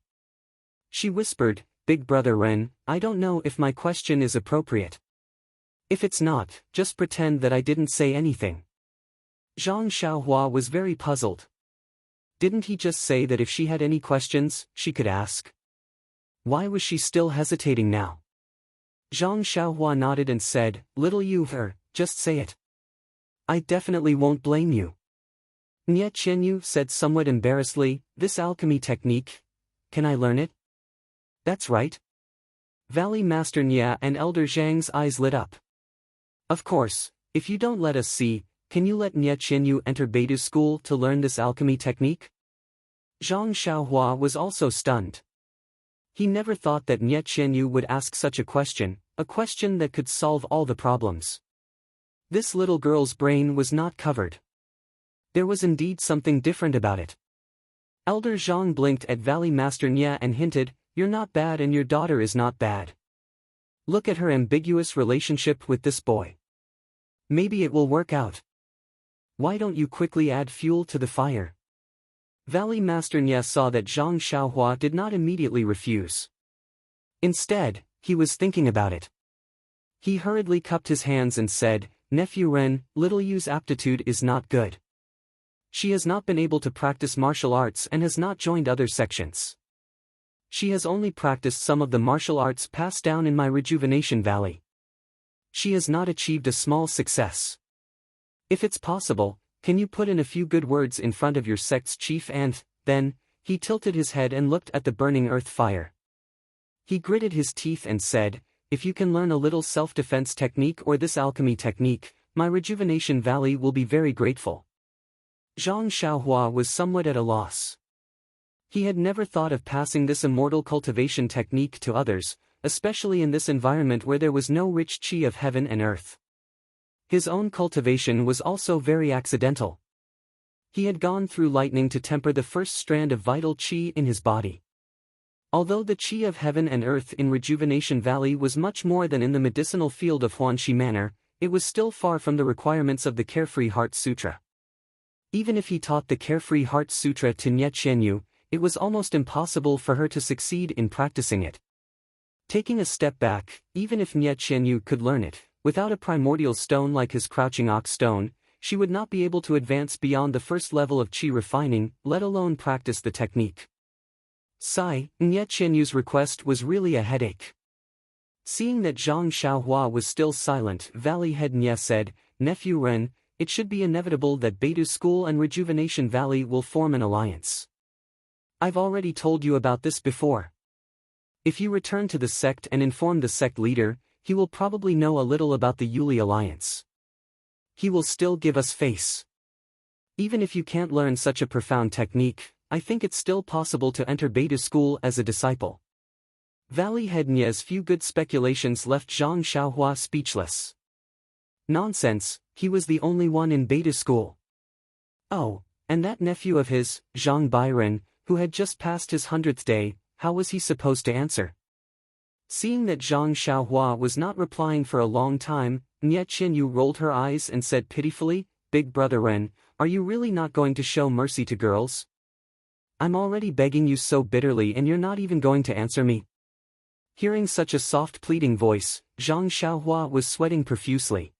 She whispered, "Big Brother Ren, I don't know if my question is appropriate. If it's not, just pretend that I didn't say anything." Zhang Xiaohua was very puzzled. Didn't he just say that if she had any questions, she could ask? Why was she still hesitating now? Zhang Xiaohua nodded and said, "Little Yu, just say it. I definitely won't blame you." "Nie Qianyu," said somewhat embarrassedly, "this alchemy technique, can I learn it?" "That's right." Valley Master Nia and Elder Zhang's eyes lit up. "Of course, if you don't let us see, can you let Nie Qianyu enter Beidou school to learn this alchemy technique?" Zhang Xiaohua was also stunned. He never thought that Nie Qianyu would ask such a question that could solve all the problems. This little girl's brain was not covered. There was indeed something different about it. Elder Zhang blinked at Valley Master Nia and hinted, "You're not bad and your daughter is not bad. Look at her ambiguous relationship with this boy. Maybe it will work out. Why don't you quickly add fuel to the fire?" Valley Master Nia saw that Zhang Xiaohua did not immediately refuse. Instead, he was thinking about it. He hurriedly cupped his hands and said, "Nephew Ren, little Yu's aptitude is not good. She has not been able to practice martial arts and has not joined other sections. She has only practiced some of the martial arts passed down in my Rejuvenation Valley. She has not achieved a small success. If it's possible, can you put in a few good words in front of your sect's chief and," then, he tilted his head and looked at the burning earth fire. He gritted his teeth and said, "If you can learn a little self-defense technique or this alchemy technique, my Rejuvenation Valley will be very grateful." Zhang Xiaohua was somewhat at a loss. He had never thought of passing this immortal cultivation technique to others, especially in this environment where there was no rich qi of heaven and earth. His own cultivation was also very accidental. He had gone through lightning to temper the first strand of vital qi in his body. Although the qi of heaven and earth in Rejuvenation Valley was much more than in the medicinal field of Huanxi Manor, it was still far from the requirements of the Carefree Heart Sutra. Even if he taught the Carefree Heart Sutra to Nie Qianyu, it was almost impossible for her to succeed in practicing it. Taking a step back, even if Nie Qianyu could learn it, without a primordial stone like his Crouching Ox stone, she would not be able to advance beyond the first level of qi refining, let alone practice the technique. Sigh, Nie Qianyu's request was really a headache. Seeing that Zhang Xiaohua was still silent, Valley Head Nie said, "Nephew Ren, it should be inevitable that Beidou School and Rejuvenation Valley will form an alliance. I've already told you about this before. If you return to the sect and inform the sect leader, he will probably know a little about the Yuli alliance. He will still give us face. Even if you can't learn such a profound technique, I think it's still possible to enter Beidou School as a disciple." Valley Head Nie's few good speculations left Zhang Xiaohua speechless. Nonsense, he was the only one in Beidou School. Oh, and that nephew of his, Zhang Bairen, who had just passed his 100th day, how was he supposed to answer? Seeing that Zhang Xiaohua was not replying for a long time, Nie Qianyu rolled her eyes and said pitifully, "Big brother Ren, are you really not going to show mercy to girls? I'm already begging you so bitterly and you're not even going to answer me." Hearing such a soft pleading voice, Zhang Xiaohua was sweating profusely.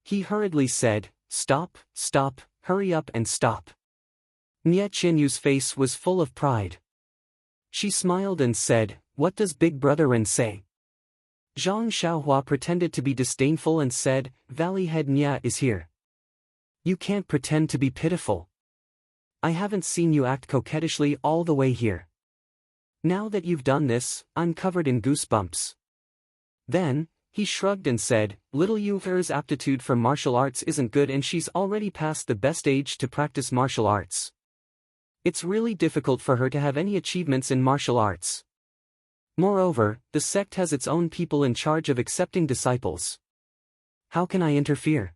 He hurriedly said, "Stop, stop, hurry up and stop." Nie Qianyu's face was full of pride. She smiled and said, "What does Big Brother Ren say?" Zhang Xiaohua pretended to be disdainful and said, "Valley Head Nie is here. You can't pretend to be pitiful. I haven't seen you act coquettishly all the way here. Now that you've done this, I'm covered in goosebumps." Then, he shrugged and said, "Little Yu's aptitude for martial arts isn't good and she's already past the best age to practice martial arts. It's really difficult for her to have any achievements in martial arts. Moreover, the sect has its own people in charge of accepting disciples. How can I interfere?"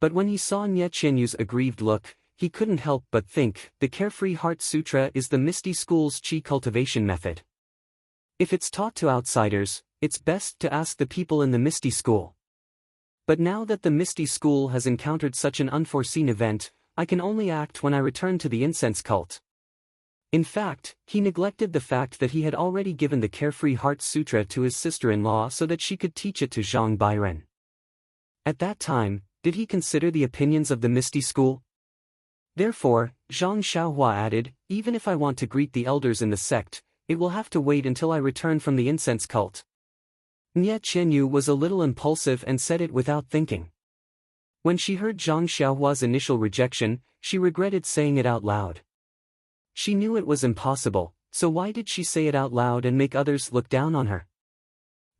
But when he saw Nie Qianyu's aggrieved look, he couldn't help but think, the Carefree Heart Sutra is the Misty School's qi cultivation method. If it's taught to outsiders, it's best to ask the people in the Misty School. But now that the Misty School has encountered such an unforeseen event, I can only act when I return to the incense cult. In fact, he neglected the fact that he had already given the Carefree Heart Sutra to his sister-in-law so that she could teach it to Zhang Bairen. At that time, did he consider the opinions of the Misty School? Therefore, Zhang Xiaohua added, even if I want to greet the elders in the sect, it will have to wait until I return from the incense cult. Nie Qianyu was a little impulsive and said it without thinking. When she heard Zhang Xiaohua's initial rejection, she regretted saying it out loud. She knew it was impossible, so why did she say it out loud and make others look down on her?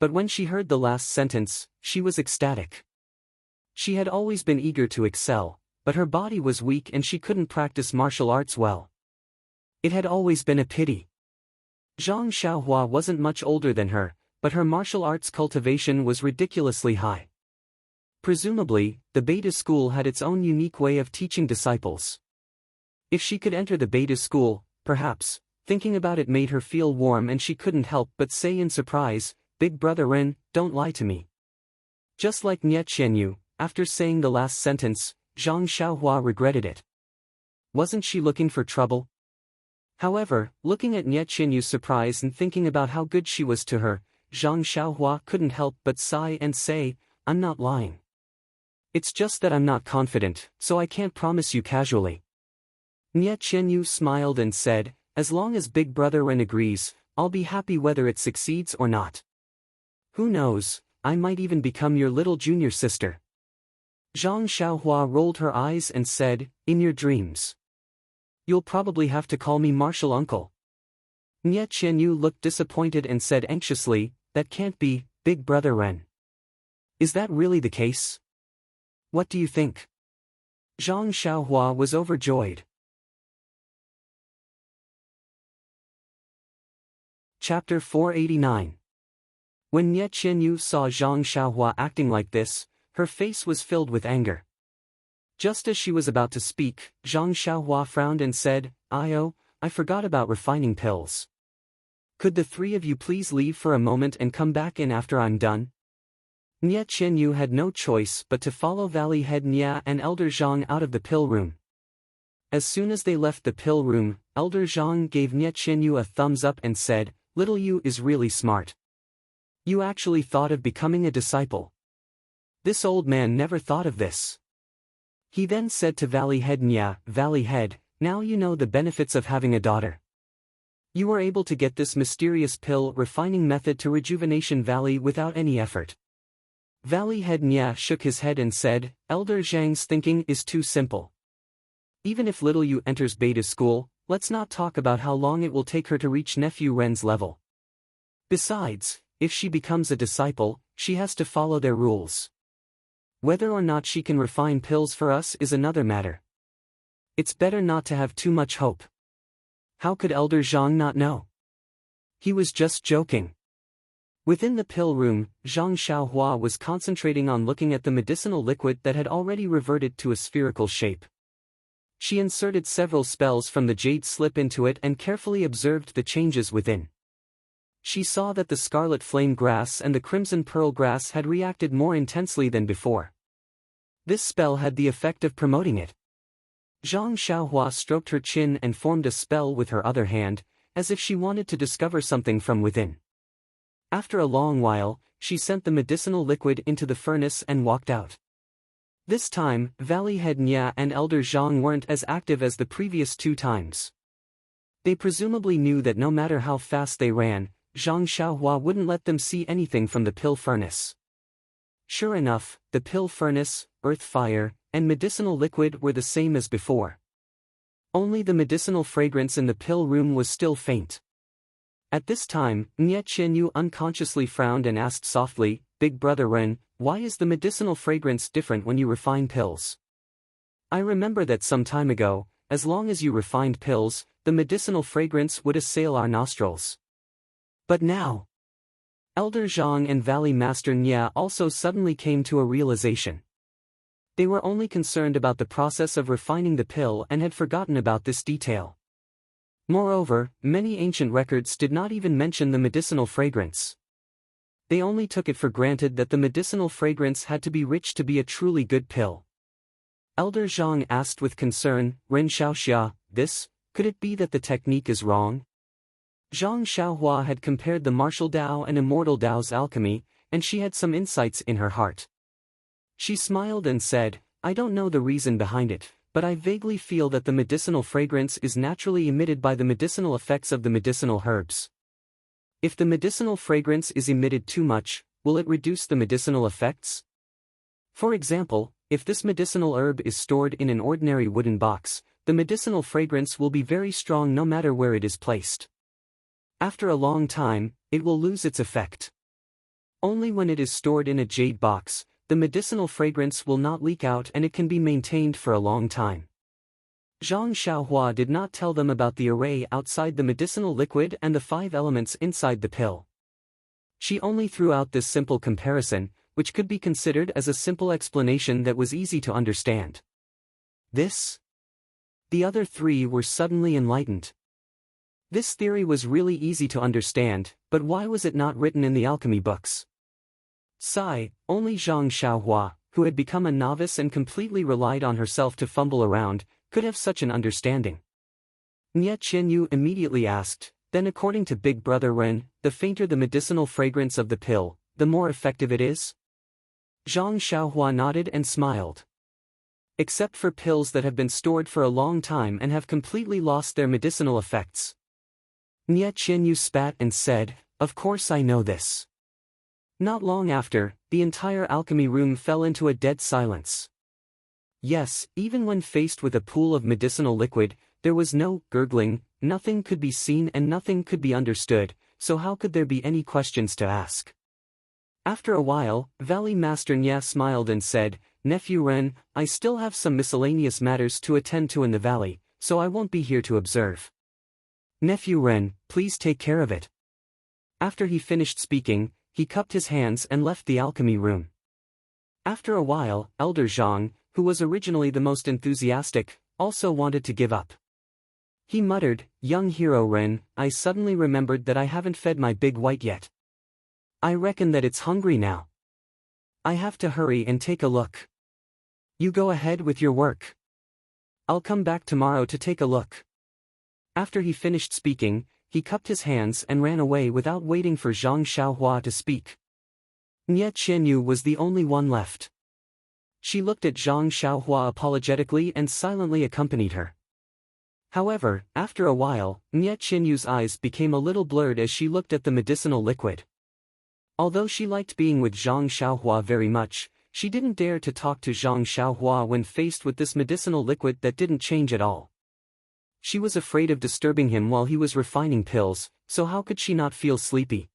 But when she heard the last sentence, she was ecstatic. She had always been eager to excel, but her body was weak and she couldn't practice martial arts well. It had always been a pity. Zhang Xiaohua wasn't much older than her, but her martial arts cultivation was ridiculously high. Presumably, the Beta school had its own unique way of teaching disciples. If she could enter the Beta school, perhaps, thinking about it made her feel warm and she couldn't help but say in surprise, "Big brother Ren, don't lie to me." Just like Nie Qianyu, after saying the last sentence, Zhang Xiaohua regretted it. Wasn't she looking for trouble? However, looking at Nie Qianyu's surprise and thinking about how good she was to her, Zhang Xiaohua couldn't help but sigh and say, "I'm not lying. It's just that I'm not confident, so I can't promise you casually." Nie Qianyu smiled and said, "As long as Big Brother Ren agrees, I'll be happy whether it succeeds or not. Who knows, I might even become your little junior sister." Zhang Xiaohua rolled her eyes and said, "In your dreams. You'll probably have to call me Martial Uncle." Nie Qianyu looked disappointed and said anxiously, "That can't be, Big Brother Ren. Is that really the case? What do you think?" Zhang Xiaohua was overjoyed. Chapter 489. When Nie Qianyu saw Zhang Xiaohua acting like this, her face was filled with anger. Just as she was about to speak, Zhang Xiaohua frowned and said, I forgot about refining pills. Could the three of you please leave for a moment and come back in after I'm done?" Nie Qianyu had no choice but to follow Valley Head Nia and Elder Zhang out of the pill room. As soon as they left the pill room, Elder Zhang gave Nie Qianyu a thumbs up and said, "Little you is really smart. You actually thought of becoming a disciple. This old man never thought of this." He then said to Valley Head Nia, "Valley Head, now you know the benefits of having a daughter. You were able to get this mysterious pill refining method to Rejuvenation Valley without any effort." Valley Head Nia shook his head and said, "Elder Zhang's thinking is too simple. Even if little Yu enters Beta school, let's not talk about how long it will take her to reach nephew Ren's level. Besides, if she becomes a disciple, she has to follow their rules. Whether or not she can refine pills for us is another matter. It's better not to have too much hope." How could Elder Zhang not know? He was just joking. Within the pill room, Zhang Xiaohua was concentrating on looking at the medicinal liquid that had already reverted to a spherical shape. She inserted several spells from the jade slip into it and carefully observed the changes within. She saw that the scarlet flame grass and the crimson pearl grass had reacted more intensely than before. This spell had the effect of promoting it. Zhang Xiaohua stroked her chin and formed a spell with her other hand, as if she wanted to discover something from within. After a long while, she sent the medicinal liquid into the furnace and walked out. This time, Valley Head Nia and Elder Zhang weren't as active as the previous two times. They presumably knew that no matter how fast they ran, Zhang Xiaohua wouldn't let them see anything from the pill furnace. Sure enough, the pill furnace, earth fire, and medicinal liquid were the same as before. Only the medicinal fragrance in the pill room was still faint. At this time, Nie Qianyu unconsciously frowned and asked softly, "Big Brother Ren, why is the medicinal fragrance different when you refine pills? I remember that some time ago, as long as you refined pills, the medicinal fragrance would assail our nostrils. But now..." Elder Zhang and Valley Master Nia also suddenly came to a realization. They were only concerned about the process of refining the pill and had forgotten about this detail. Moreover, many ancient records did not even mention the medicinal fragrance. They only took it for granted that the medicinal fragrance had to be rich to be a truly good pill. Elder Zhang asked with concern, "Ren Xiaoxia, could it be that the technique is wrong?" Zhang Xiaohua had compared the martial Dao and immortal Dao's alchemy, and she had some insights in her heart. She smiled and said, "I don't know the reason behind it, but I vaguely feel that the medicinal fragrance is naturally emitted by the medicinal effects of the medicinal herbs. If the medicinal fragrance is emitted too much, will it reduce the medicinal effects? For example, if this medicinal herb is stored in an ordinary wooden box, the medicinal fragrance will be very strong no matter where it is placed. After a long time, it will lose its effect. Only when it is stored in a jade box, the medicinal fragrance will not leak out and it can be maintained for a long time. Zhang Xiaohua did not tell them about the array outside the medicinal liquid and the 5 elements inside the pill. She only threw out this simple comparison, which could be considered as a simple explanation that was easy to understand. This? The other 3 were suddenly enlightened. This theory was really easy to understand, but why was it not written in the alchemy books? Sigh, only Zhang Xiaohua, who had become a novice and completely relied on herself to fumble around, could have such an understanding. Nie Qianyu immediately asked, then according to Big Brother Ren, the fainter the medicinal fragrance of the pill, the more effective it is? Zhang Xiaohua nodded and smiled. Except for pills that have been stored for a long time and have completely lost their medicinal effects. Nie Qianyu spat and said, "Of course I know this." Not long after, the entire alchemy room fell into a dead silence. Yes, even when faced with a pool of medicinal liquid, there was no gurgling, nothing could be seen and nothing could be understood, so how could there be any questions to ask? After a while, Valley Master Nya smiled and said, "Nephew Ren, I still have some miscellaneous matters to attend to in the valley, so I won't be here to observe. Nephew Ren, please take care of it." After he finished speaking, he cupped his hands and left the alchemy room. After a while, Elder Zhang, who was originally the most enthusiastic, also wanted to give up. He muttered, "Young hero Ren, I suddenly remembered that I haven't fed my big white yet. I reckon that it's hungry now. I have to hurry and take a look. You go ahead with your work. I'll come back tomorrow to take a look." After he finished speaking, he cupped his hands and ran away without waiting for Zhang Xiaohua to speak. Nie Qianyu was the only one left. She looked at Zhang Xiaohua apologetically and silently accompanied her. However, after a while, Nie Qianyu's eyes became a little blurred as she looked at the medicinal liquid. Although she liked being with Zhang Xiaohua very much, she didn't dare to talk to Zhang Xiaohua when faced with this medicinal liquid that didn't change at all. She was afraid of disturbing him while he was refining pills, so how could she not feel sleepy?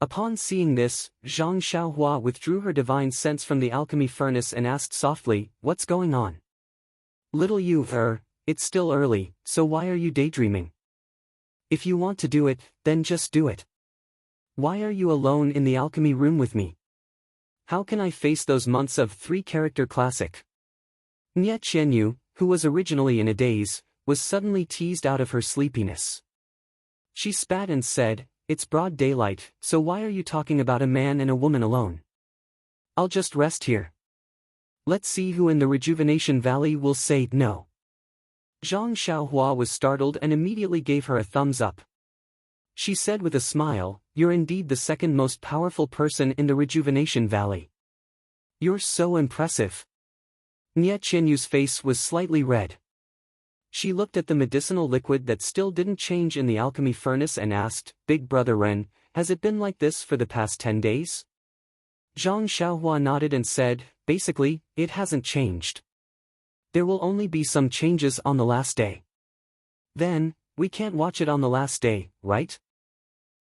Upon seeing this, Zhang Xiaohua withdrew her divine sense from the alchemy furnace and asked softly, "What's going on?" "Little you, it's still early, so why are you daydreaming? If you want to do it, then just do it. Why are you alone in the alchemy room with me? How can I face those months of 3-character classic?" Nie Qianyu, who was originally in a daze, was suddenly teased out of her sleepiness. She spat and said, "It's broad daylight, so why are you talking about a man and a woman alone? I'll just rest here. Let's see who in the Rejuvenation Valley will say no." Zhang Xiaohua was startled and immediately gave her a thumbs up. She said with a smile, "You're indeed the second most powerful person in the Rejuvenation Valley. You're so impressive." Nie Qianyu's face was slightly red. She looked at the medicinal liquid that still didn't change in the alchemy furnace and asked, "Big Brother Ren, has it been like this for the past 10 days? Zhang Xiaohua nodded and said, "Basically, it hasn't changed. There will only be some changes on the last day." "Then, we can't watch it on the last day, right?"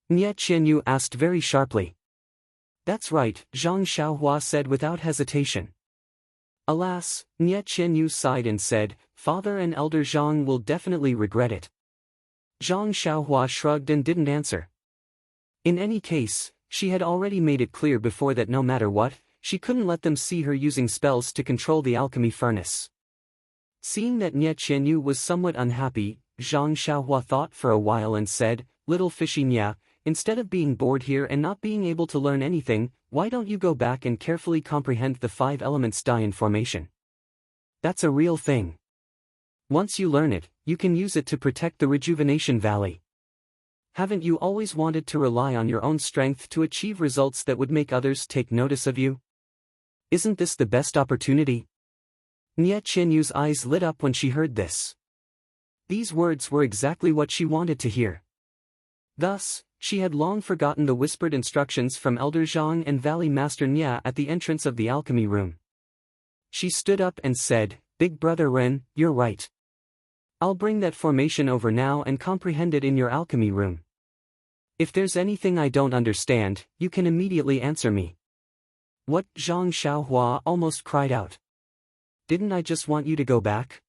Nie Qianyu asked very sharply. "That's right," Zhang Xiaohua said without hesitation. Alas, Nie Qianyu sighed and said, "Father and Elder Zhang will definitely regret it." Zhang Xiaohua shrugged and didn't answer. In any case, she had already made it clear before that no matter what, she couldn't let them see her using spells to control the alchemy furnace. Seeing that Nie Qianyu was somewhat unhappy, Zhang Xiaohua thought for a while and said, "Little fishy Nya, instead of being bored here and not being able to learn anything, why don't you go back and carefully comprehend the 5 elements Daiyan formation? That's a real thing. Once you learn it, you can use it to protect the Rejuvenation Valley. Haven't you always wanted to rely on your own strength to achieve results that would make others take notice of you? Isn't this the best opportunity?" Nie Qianyu's eyes lit up when she heard this. These words were exactly what she wanted to hear. Thus, she had long forgotten the whispered instructions from Elder Zhang and Valley Master Nya at the entrance of the alchemy room. She stood up and said, "Big Brother Ren, you're right. I'll bring that formation over now and comprehend it in your alchemy room. If there's anything I don't understand, you can immediately answer me." "What?" Zhang Xiaohua almost cried out. "Didn't I just want you to go back?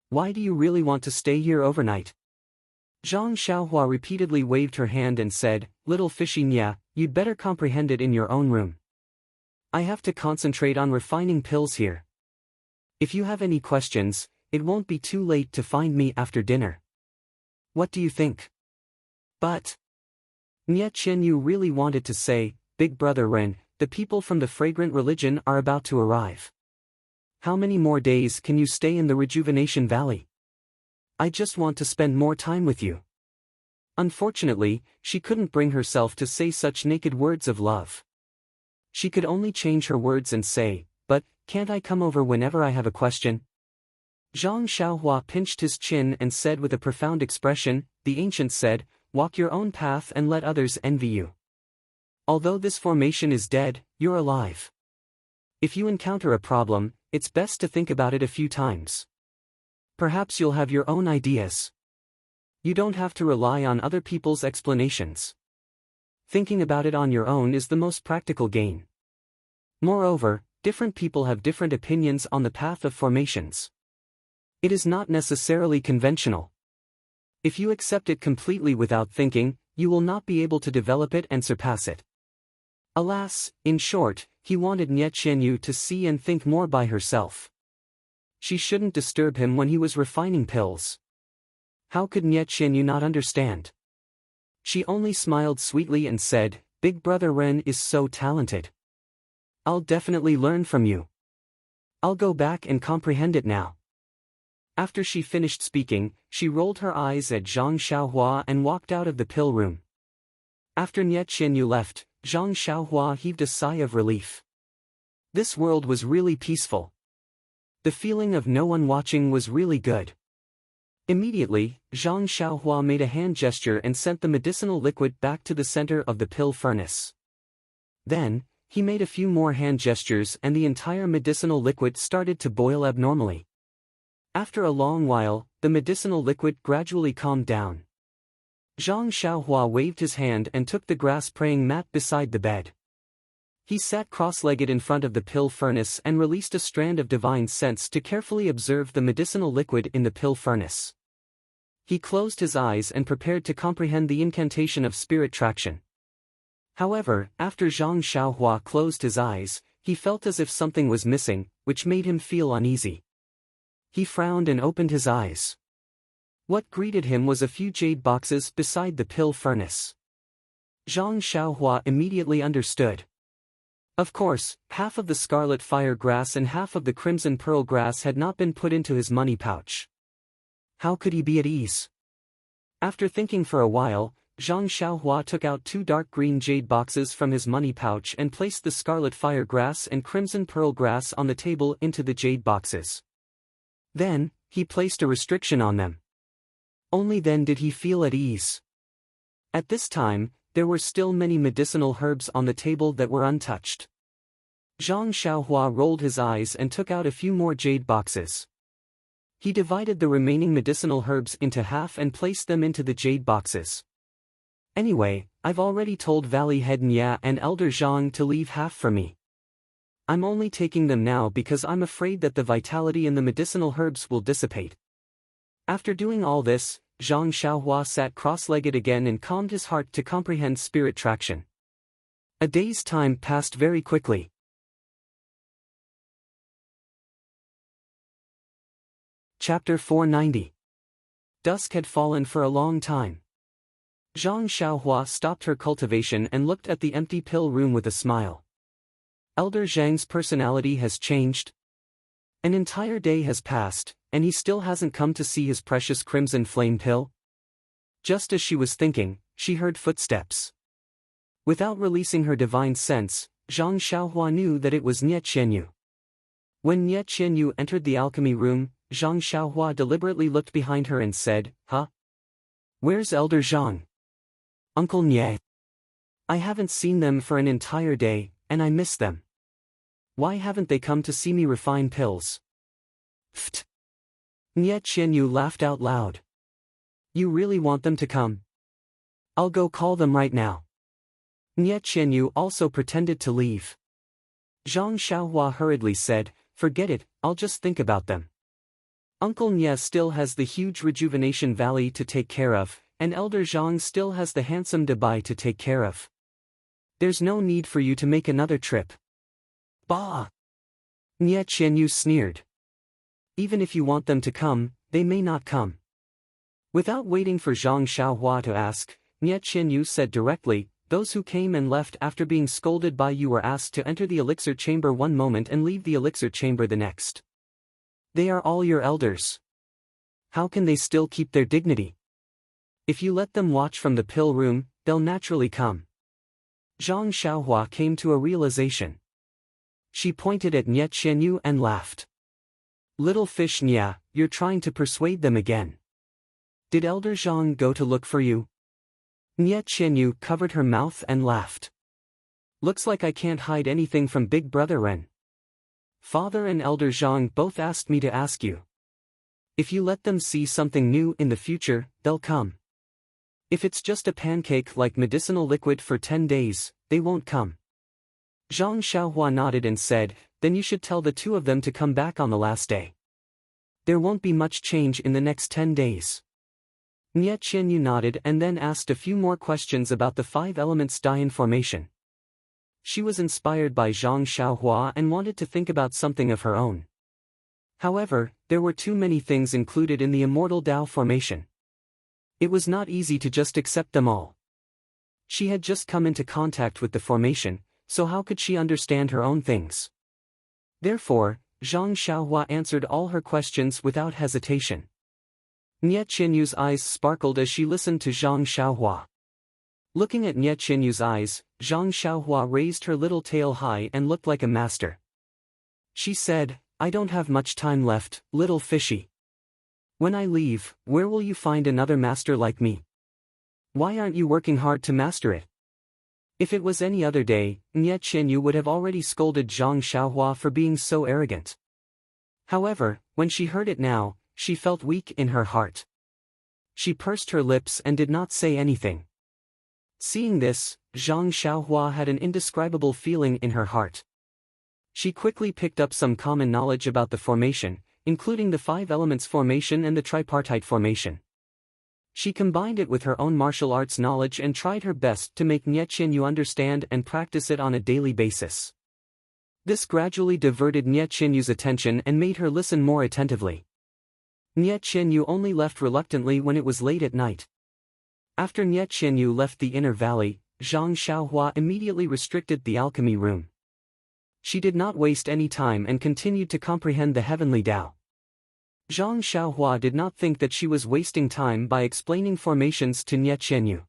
Why do you really want to stay here overnight?" Zhang Xiaohua repeatedly waved her hand and said, "Little fishy Nya, you'd better comprehend it in your own room. I have to concentrate on refining pills here. If you have any questions, it won't be too late to find me after dinner. What do you think?" But Nie Qianyu really wanted to say, "Big Brother Ren, the people from the fragrant religion are about to arrive. How many more days can you stay in the Rejuvenation Valley? I just want to spend more time with you." Unfortunately, she couldn't bring herself to say such naked words of love. She could only change her words and say, "But, can't I come over whenever I have a question?" Zhang Xiaohua pinched his chin and said with a profound expression, "The ancient said, walk your own path and let others envy you. Although this formation is dead, you're alive. If you encounter a problem, it's best to think about it a few times. Perhaps you'll have your own ideas. You don't have to rely on other people's explanations. Thinking about it on your own is the most practical gain. Moreover, different people have different opinions on the path of formations. It is not necessarily conventional. If you accept it completely without thinking, you will not be able to develop it and surpass it." Alas, in short, he wanted Nie Qianyu to see and think more by herself. She shouldn't disturb him when he was refining pills. How could Nie Qianyu not understand? She only smiled sweetly and said, "Big Brother Ren is so talented. I'll definitely learn from you. I'll go back and comprehend it now." After she finished speaking, she rolled her eyes at Zhang Xiaohua and walked out of the pill room. After Nie Qianyu left, Zhang Xiaohua heaved a sigh of relief. This world was really peaceful. The feeling of no one watching was really good. Immediately, Zhang Xiaohua made a hand gesture and sent the medicinal liquid back to the center of the pill furnace. Then, he made a few more hand gestures and the entire medicinal liquid started to boil abnormally. After a long while, the medicinal liquid gradually calmed down. Zhang Xiaohua waved his hand and took the grass praying mat beside the bed. He sat cross-legged in front of the pill furnace and released a strand of divine sense to carefully observe the medicinal liquid in the pill furnace. He closed his eyes and prepared to comprehend the incantation of spirit traction. However, after Zhang Xiaohua closed his eyes, he felt as if something was missing, which made him feel uneasy. He frowned and opened his eyes. What greeted him was a few jade boxes beside the pill furnace. Zhang Xiaohua immediately understood. Of course, half of the scarlet fire grass and half of the crimson pearl grass had not been put into his money pouch. How could he be at ease? After thinking for a while, Zhang Xiaohua took out 2 dark green jade boxes from his money pouch and placed the scarlet fire grass and crimson pearl grass on the table into the jade boxes. Then, he placed a restriction on them. Only then did he feel at ease. At this time, there were still many medicinal herbs on the table that were untouched. Zhang Xiaohua rolled his eyes and took out a few more jade boxes. He divided the remaining medicinal herbs into half and placed them into the jade boxes. Anyway, I've already told Valley Head Nya and Elder Zhang to leave half for me. I'm only taking them now because I'm afraid that the vitality in the medicinal herbs will dissipate. After doing all this, Zhang Xiaohua sat cross-legged again and calmed his heart to comprehend spirit traction. A day's time passed very quickly. Chapter 490. Dusk had fallen for a long time. Zhang Xiaohua stopped her cultivation and looked at the empty pill room with a smile. Elder Zhang's personality has changed. An entire day has passed, and he still hasn't come to see his precious crimson flame pill? Just as she was thinking, she heard footsteps. Without releasing her divine sense, Zhang Xiaohua knew that it was Nie Qianyu. When Nye Qianyu entered the alchemy room, Zhang Xiaohua deliberately looked behind her and said, "Huh? Where's Elder Zhang? Uncle Nye? I haven't seen them for an entire day, and I miss them. Why haven't they come to see me refine pills?" Pfft! Nye Qianyu laughed out loud. "You really want them to come? I'll go call them right now." Nye Qianyu also pretended to leave. Zhang Xiaohua hurriedly said, "Forget it, I'll just think about them. Uncle Nye still has the huge rejuvenation valley to take care of, and Elder Zhang still has the handsome Dabai to take care of. There's no need for you to make another trip." "Bah!" Nye Qianyu sneered. "Even if you want them to come, they may not come." Without waiting for Zhang Xiaohua to ask, Nye Qianyu said directly, "Those who came and left after being scolded by you were asked to enter the elixir chamber one moment and leave the elixir chamber the next. They are all your elders. How can they still keep their dignity? If you let them watch from the pill room, they'll naturally come." Zhang Xiaohua came to a realization. She pointed at Nye Qianyu and laughed. "Little fish Nye, you're trying to persuade them again. Did Elder Zhang go to look for you?" Nye Qianyu covered her mouth and laughed. "Looks like I can't hide anything from Big Brother Ren. Father and Elder Zhang both asked me to ask you. If you let them see something new in the future, they'll come. If it's just a pancake like medicinal liquid for 10 days, they won't come." Zhang Xiaohua nodded and said, "Then you should tell the two of them to come back on the last day. There won't be much change in the next 10 days. Nye Qianyu nodded and then asked a few more questions about the 5 elements Dian formation. She was inspired by Zhang Xiaohua and wanted to think about something of her own. However, there were too many things included in the immortal Dao formation. It was not easy to just accept them all. She had just come into contact with the formation, so how could she understand her own things? Therefore, Zhang Xiaohua answered all her questions without hesitation. Nye Qianyu's eyes sparkled as she listened to Zhang Xiaohua. Looking at Nye Qianyu's eyes, Zhang Xiaohua raised her little tail high and looked like a master. She said, "I don't have much time left, little fishy. When I leave, where will you find another master like me? Why aren't you working hard to master it?" If it was any other day, Nye Qianyu would have already scolded Zhang Xiaohua for being so arrogant. However, when she heard it now, she felt weak in her heart. She pursed her lips and did not say anything. Seeing this, Zhang Xiaohua had an indescribable feeling in her heart. She quickly picked up some common knowledge about the formation, including the 5 elements formation and the tripartite formation. She combined it with her own martial arts knowledge and tried her best to make Nye Qianyu understand and practice it on a daily basis. This gradually diverted Nye Qianyu's attention and made her listen more attentively. Nye Qianyu only left reluctantly when it was late at night. After Nye Qianyu left the inner valley, Zhang Xiaohua immediately restricted the alchemy room. She did not waste any time and continued to comprehend the heavenly Tao. Zhang Xiaohua did not think that she was wasting time by explaining formations to Nye Qianyu.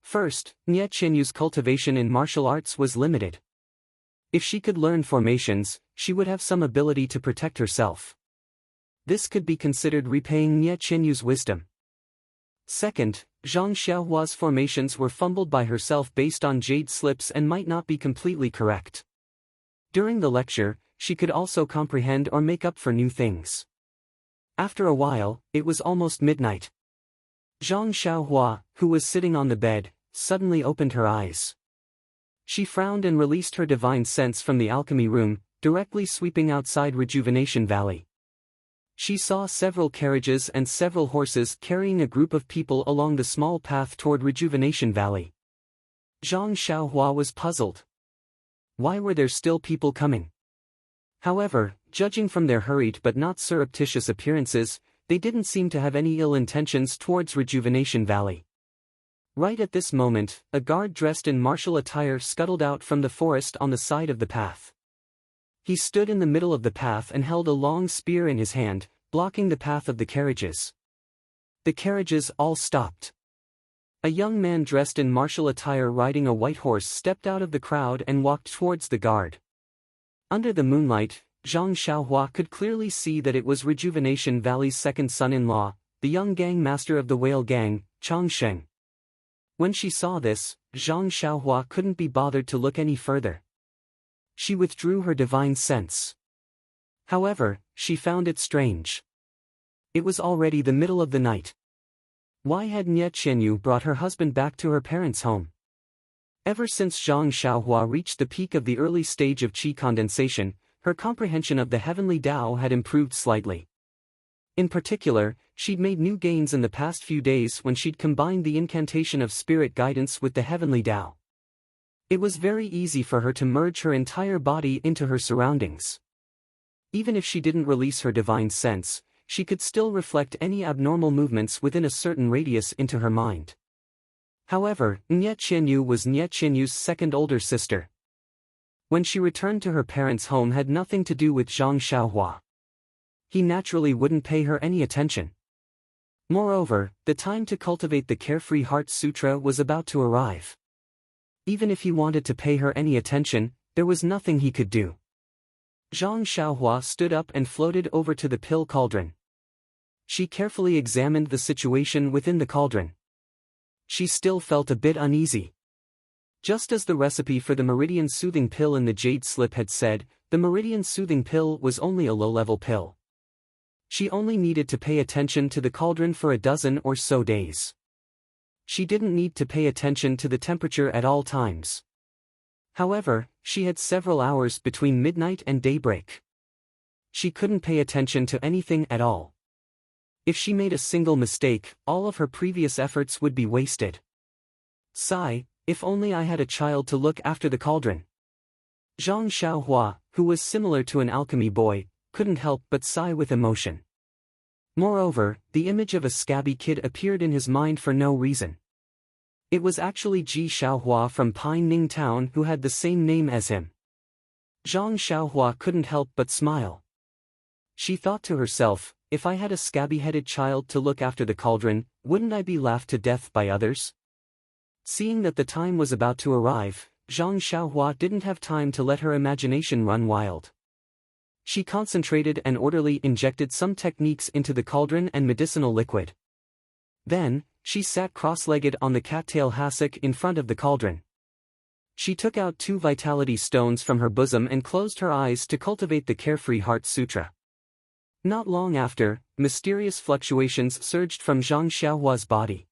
First, Nye Qianyu's cultivation in martial arts was limited. If she could learn formations, she would have some ability to protect herself. This could be considered repaying Nye Qianyu's wisdom. Second, Zhang Xiaohua's formations were fumbled by herself based on jade slips and might not be completely correct. During the lecture, she could also comprehend or make up for new things. After a while, it was almost midnight. Zhang Xiaohua, who was sitting on the bed, suddenly opened her eyes. She frowned and released her divine sense from the alchemy room, directly sweeping outside Rejuvenation Valley. She saw several carriages and several horses carrying a group of people along the small path toward Rejuvenation Valley. Zhang Xiaohua was puzzled. Why were there still people coming? However, judging from their hurried but not surreptitious appearances, they didn't seem to have any ill intentions towards Rejuvenation Valley. Right at this moment, a guard dressed in martial attire scuttled out from the forest on the side of the path. He stood in the middle of the path and held a long spear in his hand, blocking the path of the carriages. The carriages all stopped. A young man dressed in martial attire riding a white horse stepped out of the crowd and walked towards the guard. Under the moonlight, Zhang Xiaohua could clearly see that it was Rejuvenation Valley's second son-in-law, the young gang master of the whale gang, Chang Sheng. When she saw this, Zhang Xiaohua couldn't be bothered to look any further. She withdrew her divine sense. However, she found it strange. It was already the middle of the night. Why had Nie Qianyu brought her husband back to her parents' home? Ever since Zhang Xiaohua reached the peak of the early stage of qi condensation, her comprehension of the heavenly Tao had improved slightly. In particular, she'd made new gains in the past few days when she'd combined the incantation of spirit guidance with the heavenly Tao. It was very easy for her to merge her entire body into her surroundings. Even if she didn't release her divine sense, she could still reflect any abnormal movements within a certain radius into her mind. However, Nie Qianyu was Nie Qianyu's second older sister. When she returned to her parents' home had nothing to do with Zhang Xiaohua. He naturally wouldn't pay her any attention. Moreover, the time to cultivate the Carefree Heart Sutra was about to arrive. Even if he wanted to pay her any attention, there was nothing he could do. Zhang Xiaohua stood up and floated over to the pill cauldron. She carefully examined the situation within the cauldron. She still felt a bit uneasy. Just as the recipe for the Meridian Soothing Pill in the Jade Slip had said, the Meridian Soothing Pill was only a low-level pill. She only needed to pay attention to the cauldron for a dozen or so days. She didn't need to pay attention to the temperature at all times. However, she had several hours between midnight and daybreak. She couldn't pay attention to anything at all. If she made a single mistake, all of her previous efforts would be wasted. Sigh, if only I had a child to look after the cauldron. Zhang Xiaohua, who was similar to an alchemy boy, couldn't help but sigh with emotion. Moreover, the image of a scabby kid appeared in his mind for no reason. It was actually Ji Xiaohua from Pine Ning Town who had the same name as him. Zhang Xiaohua couldn't help but smile. She thought to herself, if I had a scabby-headed child to look after the cauldron, wouldn't I be laughed to death by others? Seeing that the time was about to arrive, Zhang Xiaohua didn't have time to let her imagination run wild. She concentrated and orderly injected some techniques into the cauldron and medicinal liquid. Then, she sat cross-legged on the cattail hassock in front of the cauldron. She took out 2 vitality stones from her bosom and closed her eyes to cultivate the Carefree Heart Sutra. Not long after, mysterious fluctuations surged from Zhang Xiaohua's body.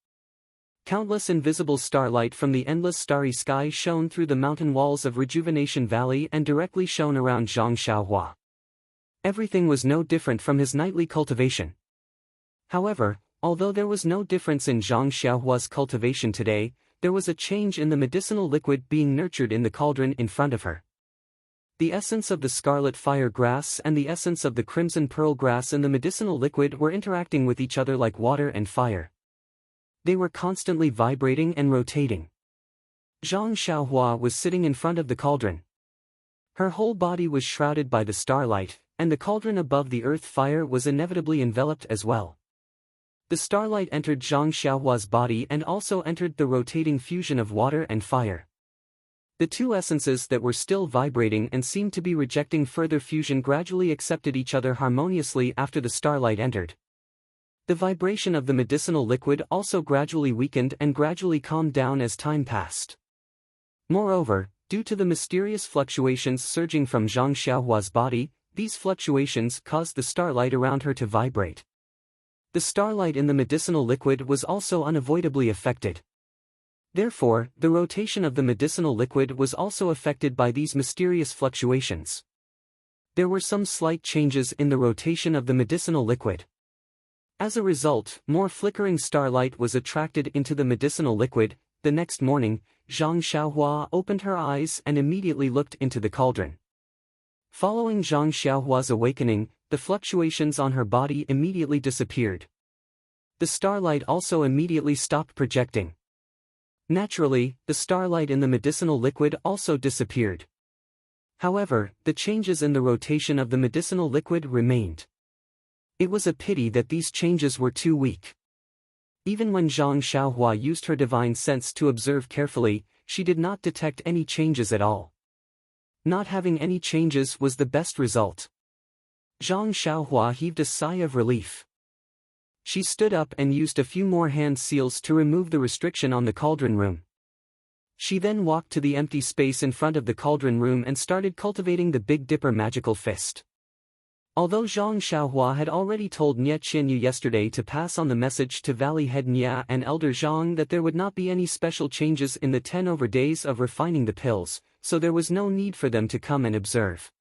Countless invisible starlight from the endless starry sky shone through the mountain walls of Rejuvenation Valley and directly shone around Zhang Xiaohua. Everything was no different from his nightly cultivation. However, although there was no difference in Zhang Xiaohua's cultivation today, there was a change in the medicinal liquid being nurtured in the cauldron in front of her. The essence of the scarlet fire grass and the essence of the crimson pearl grass in the medicinal liquid were interacting with each other like water and fire. They were constantly vibrating and rotating. Zhang Xiaohua was sitting in front of the cauldron. Her whole body was shrouded by the starlight, and the cauldron above the earth fire was inevitably enveloped as well. The starlight entered Zhang Xiaohua's body and also entered the rotating fusion of water and fire. The 2 essences that were still vibrating and seemed to be rejecting further fusion gradually accepted each other harmoniously after the starlight entered. The vibration of the medicinal liquid also gradually weakened and gradually calmed down as time passed. Moreover, due to the mysterious fluctuations surging from Zhang Xiaohua's body, these fluctuations caused the starlight around her to vibrate. The starlight in the medicinal liquid was also unavoidably affected. Therefore, the rotation of the medicinal liquid was also affected by these mysterious fluctuations. There were some slight changes in the rotation of the medicinal liquid. As a result, more flickering starlight was attracted into the medicinal liquid. The next morning, Zhang Xiaohua opened her eyes and immediately looked into the cauldron. Following Zhang Xiaohua's awakening, the fluctuations on her body immediately disappeared. The starlight also immediately stopped projecting. Naturally, the starlight in the medicinal liquid also disappeared. However, the changes in the rotation of the medicinal liquid remained. It was a pity that these changes were too weak. Even when Zhang Xiaohua used her divine sense to observe carefully, she did not detect any changes at all. Not having any changes was the best result. Zhang Xiaohua heaved a sigh of relief. She stood up and used a few more hand seals to remove the restriction on the cauldron room. She then walked to the empty space in front of the cauldron room and started cultivating the Big Dipper magical fist. Although Zhang Xiaohua had already told Nie Qianyu yesterday to pass on the message to Valley Head Nia and Elder Zhang that there would not be any special changes in the 10 days of refining the pills, so there was no need for them to come and observe.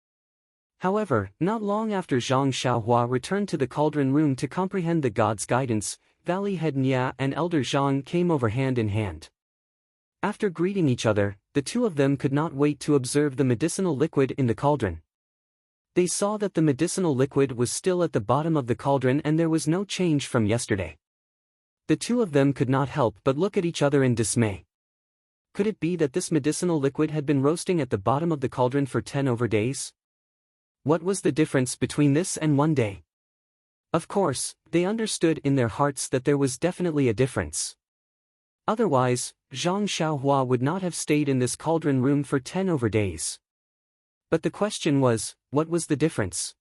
However, not long after Zhang Xiaohua returned to the cauldron room to comprehend the god's guidance, Valley Head Nia and Elder Zhang came over hand in hand. After greeting each other, the two of them could not wait to observe the medicinal liquid in the cauldron. They saw that the medicinal liquid was still at the bottom of the cauldron and there was no change from yesterday. The two of them could not help but look at each other in dismay. Could it be that this medicinal liquid had been roasting at the bottom of the cauldron for 10 days? What was the difference between this and one day? Of course, they understood in their hearts that there was definitely a difference. Otherwise, Zhang Xiaohua would not have stayed in this cauldron room for 10 days. But the question was, what was the difference?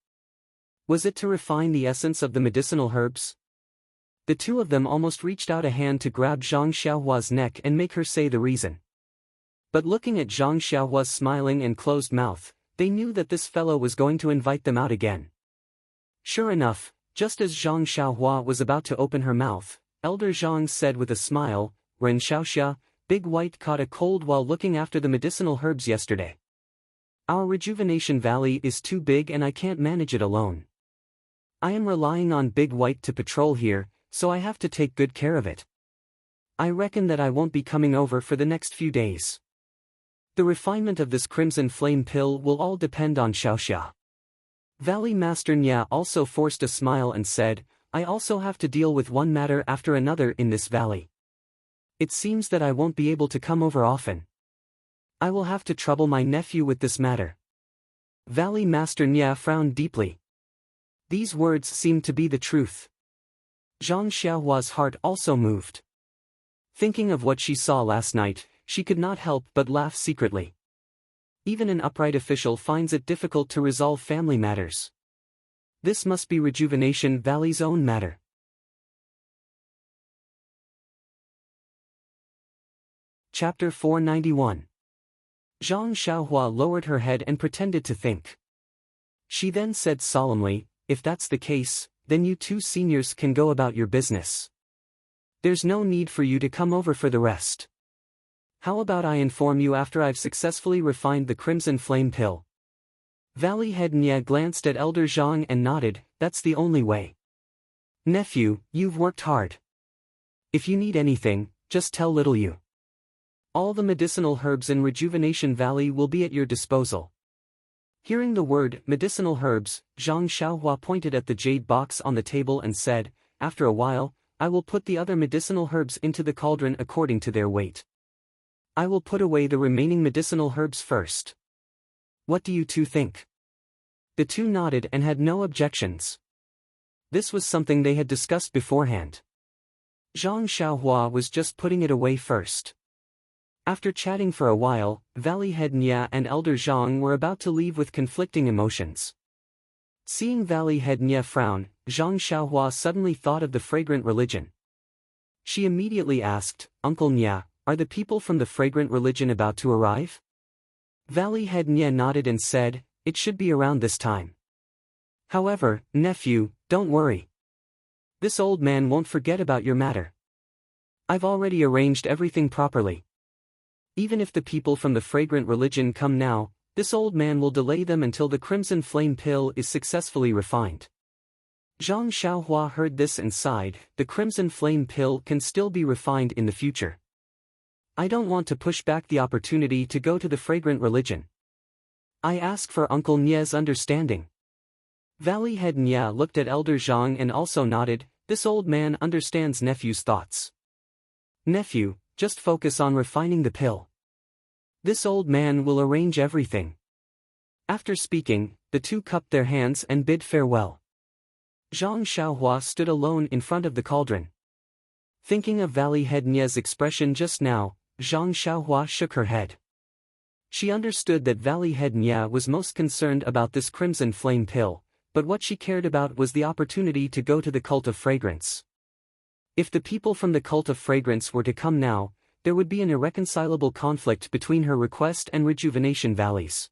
Was it to refine the essence of the medicinal herbs? The two of them almost reached out a hand to grab Zhang Xiaohua's neck and make her say the reason. But looking at Zhang Xiaohua's smiling and closed mouth, they knew that this fellow was going to invite them out again. Sure enough, just as Zhang Xiaohua was about to open her mouth, Elder Zhang said with a smile, "Ren Xiaoxia, Big White caught a cold while looking after the medicinal herbs yesterday. Our rejuvenation valley is too big and I can't manage it alone. I am relying on Big White to patrol here, so I have to take good care of it. I reckon that I won't be coming over for the next few days. The refinement of this crimson flame pill will all depend on Xiaoxia." Valley Master Nya also forced a smile and said, "I also have to deal with one matter after another in this valley. It seems that I won't be able to come over often. I will have to trouble my nephew with this matter." Valley Master Nya frowned deeply. These words seemed to be the truth. Zhang Xiaohua's heart also moved. Thinking of what she saw last night, she could not help but laugh secretly. Even an upright official finds it difficult to resolve family matters. This must be Rejuvenation Valley's own matter. Chapter 491. Zhang Xiaohua lowered her head and pretended to think. She then said solemnly, "If that's the case, then you two seniors can go about your business. There's no need for you to come over for the rest. How about I inform you after I've successfully refined the crimson flame pill?" Valley Head Nya glanced at Elder Zhang and nodded, "That's the only way. Nephew, you've worked hard. If you need anything, just tell little you. All the medicinal herbs in Rejuvenation Valley will be at your disposal." Hearing the word medicinal herbs, Zhang Xiaohua pointed at the jade box on the table and said, "After a while, I will put the other medicinal herbs into the cauldron according to their weight. I will put away the remaining medicinal herbs first. What do you two think?" The two nodded and had no objections. This was something they had discussed beforehand. Zhang Xiaohua was just putting it away first. After chatting for a while, Valley Head Nya and Elder Zhang were about to leave with conflicting emotions. Seeing Valley Head Nya frown, Zhang Xiaohua suddenly thought of the fragrant religion. She immediately asked, "Uncle Nya, are the people from the fragrant religion about to arrive?" Valley Head Nya nodded and said, "It should be around this time. However, nephew, don't worry. This old man won't forget about your matter. I've already arranged everything properly. Even if the people from the fragrant religion come now, this old man will delay them until the crimson flame pill is successfully refined." Zhang Xiaohua heard this and sighed, "The crimson flame pill can still be refined in the future. I don't want to push back the opportunity to go to the fragrant religion. I ask for Uncle Nye's understanding." Valley Head Nya looked at Elder Zhang and also nodded, "This old man understands nephew's thoughts. Nephew, just focus on refining the pill. This old man will arrange everything." After speaking, the two cupped their hands and bid farewell. Zhang Xiaohua stood alone in front of the cauldron. Thinking of Valley Head Nye's expression just now, Zhang Xiaohua shook her head. She understood that Valley Head Nya was most concerned about this crimson flame pill, but what she cared about was the opportunity to go to the cult of fragrance. If the people from the cult of fragrance were to come now, there would be an irreconcilable conflict between her request and rejuvenation valleys.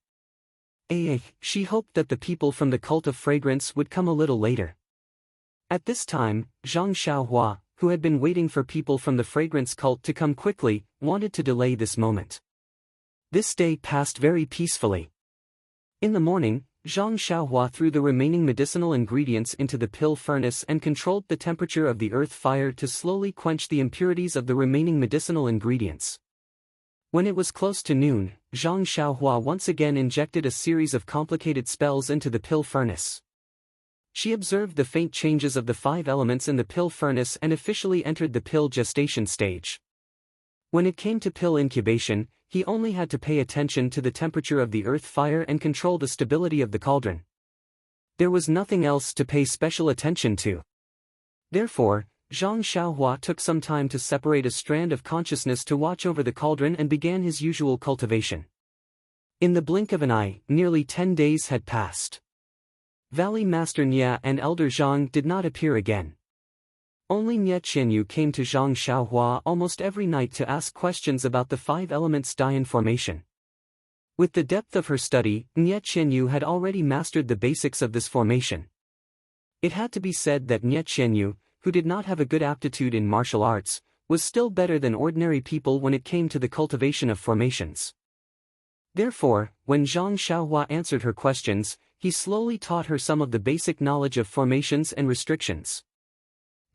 She hoped that the people from the cult of fragrance would come a little later. At this time, Zhang Xiaohua, who had been waiting for people from the fragrance cult to come quickly, wanted to delay this moment. This day passed very peacefully. In the morning, Zhang Xiaohua threw the remaining medicinal ingredients into the pill furnace and controlled the temperature of the earth fire to slowly quench the impurities of the remaining medicinal ingredients. When it was close to noon, Zhang Xiaohua once again injected a series of complicated spells into the pill furnace. She observed the faint changes of the 5 elements in the pill furnace and officially entered the pill gestation stage. When it came to pill incubation, he only had to pay attention to the temperature of the earth fire and control the stability of the cauldron. There was nothing else to pay special attention to. Therefore, Zhang Xiaohua took some time to separate a strand of consciousness to watch over the cauldron and began his usual cultivation. In the blink of an eye, nearly 10 days had passed. Valley Master Nye and Elder Zhang did not appear again. Only Nye Qianyu came to Zhang Xiaohua almost every night to ask questions about the 5 elements Dian formation. With the depth of her study, Nye Qianyu had already mastered the basics of this formation. It had to be said that Nye Qianyu, who did not have a good aptitude in martial arts, was still better than ordinary people when it came to the cultivation of formations. Therefore, when Zhang Xiaohua answered her questions, he slowly taught her some of the basic knowledge of formations and restrictions.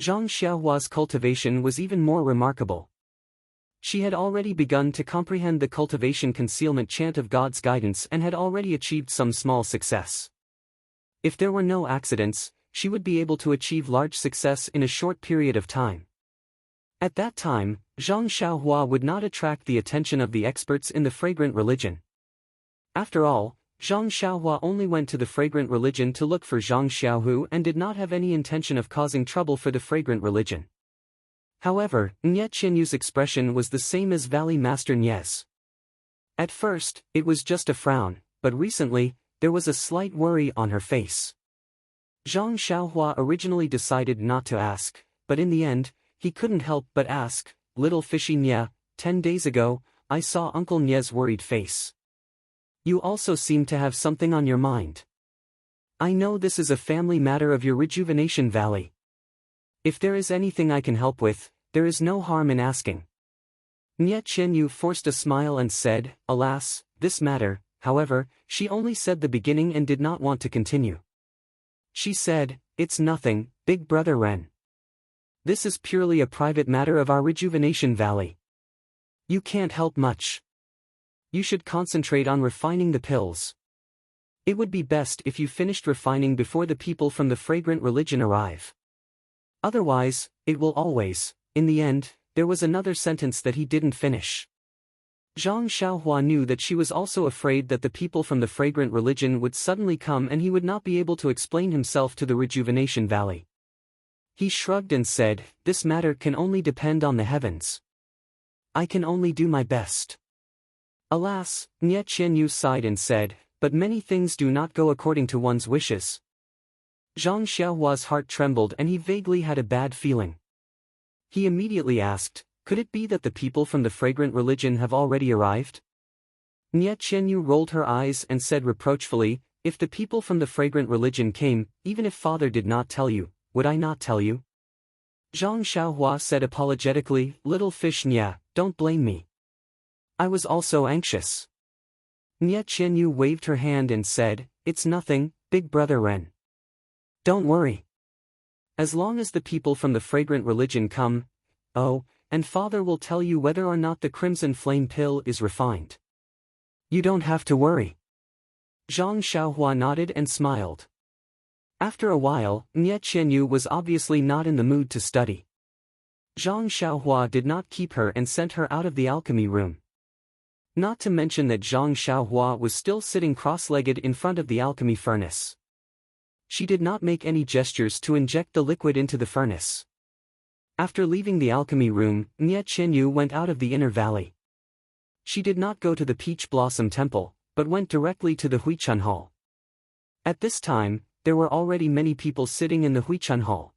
Zhang Xiaohua's cultivation was even more remarkable. She had already begun to comprehend the cultivation concealment chant of God's guidance and had already achieved some small success. If there were no accidents, she would be able to achieve large success in a short period of time. At that time, Zhang Xiaohua would not attract the attention of the experts in the fragrant religion. After all, Zhang Xiaohua only went to the fragrant religion to look for Zhang Xiaohu and did not have any intention of causing trouble for the fragrant religion. However, Nye Qianyu's expression was the same as Valley Master Nye's. At first, it was just a frown, but recently, there was a slight worry on her face. Zhang Xiaohua originally decided not to ask, but in the end, he couldn't help but ask, "Little fishy Nye, 10 days ago, I saw Uncle Nye's worried face. You also seem to have something on your mind. I know this is a family matter of your rejuvenation valley. If there is anything I can help with, there is no harm in asking." Nye Qianyu forced a smile and said, "Alas, this matter," however, she only said the beginning and did not want to continue. She said, "It's nothing, Big Brother Ren. This is purely a private matter of our rejuvenation valley. You can't help much. You should concentrate on refining the pills. It would be best if you finished refining before the people from the fragrant religion arrive. Otherwise, it will always." In the end, there was another sentence that he didn't finish. Zhang Xiaohua knew that she was also afraid that the people from the fragrant religion would suddenly come and he would not be able to explain himself to the rejuvenation valley. He shrugged and said, "This matter can only depend on the heavens. I can only do my best." Alas, Nye Qianyu sighed and said, "But many things do not go according to one's wishes." Zhang Xiaohua's heart trembled and he vaguely had a bad feeling. He immediately asked, "Could it be that the people from the fragrant religion have already arrived?" Nye Qianyu rolled her eyes and said reproachfully, "If the people from the fragrant religion came, even if father did not tell you, would I not tell you?" Zhang Xiaohua said apologetically, "Little fish Nye, don't blame me. I was also anxious." Nye Qianyu waved her hand and said, "It's nothing, Big Brother Ren. Don't worry. As long as the people from the fragrant religion come, and father will tell you whether or not the crimson flame pill is refined. You don't have to worry." Zhang Xiaohua nodded and smiled. After a while, Nye Qianyu was obviously not in the mood to study. Zhang Xiaohua did not keep her and sent her out of the alchemy room. Not to mention that Zhang Xiaohua was still sitting cross-legged in front of the alchemy furnace. She did not make any gestures to inject the liquid into the furnace. After leaving the alchemy room, Nye Qianyu went out of the inner valley. She did not go to the Peach Blossom Temple, but went directly to the Huichun Hall. At this time, there were already many people sitting in the Huichan hall.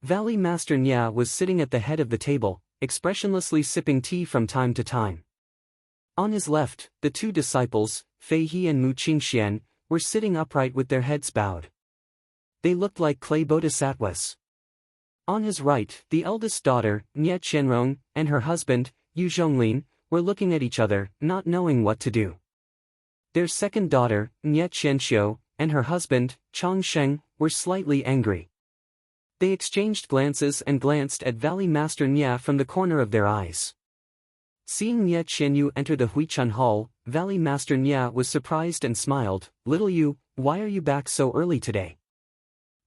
Valley Master Nya was sitting at the head of the table, expressionlessly sipping tea from time to time. On his left, the two disciples, Fei He and Mu Qingxian, were sitting upright with their heads bowed. They looked like clay bodhisattvas. On his right, the eldest daughter, Nye Qianrong, and her husband, Yu Zhonglin, were looking at each other, not knowing what to do. Their second daughter, Nye Qianxiu, and her husband, Chang Sheng, were slightly angry. They exchanged glances and glanced at Valley Master Nya from the corner of their eyes. Seeing Nye Qianyu enter the Huichan hall, Valley Master Nya was surprised and smiled. "Little Yu, why are you back so early today?"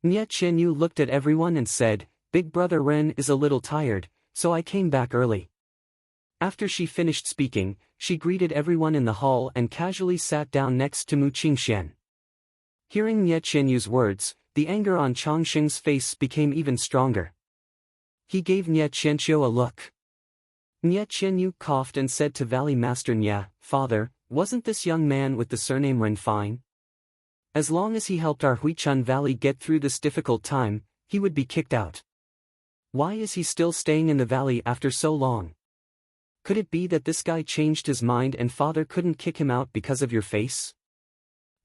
Nye Qianyu looked at everyone and said, "Big brother Ren is a little tired, so I came back early." After she finished speaking, she greeted everyone in the hall and casually sat down next to Mu Qingxian. Hearing Nye Qianyu's words, the anger on Chang Sheng's face became even stronger. He gave Nye Qianxiu a look. Nye Qianyu coughed and said to Valley Master Nya, "Father, wasn't this young man with the surname Ren fine? As long as he helped our Huichan Valley get through this difficult time, he would be kicked out. Why is he still staying in the valley after so long? Could it be that this guy changed his mind and father couldn't kick him out because of your face?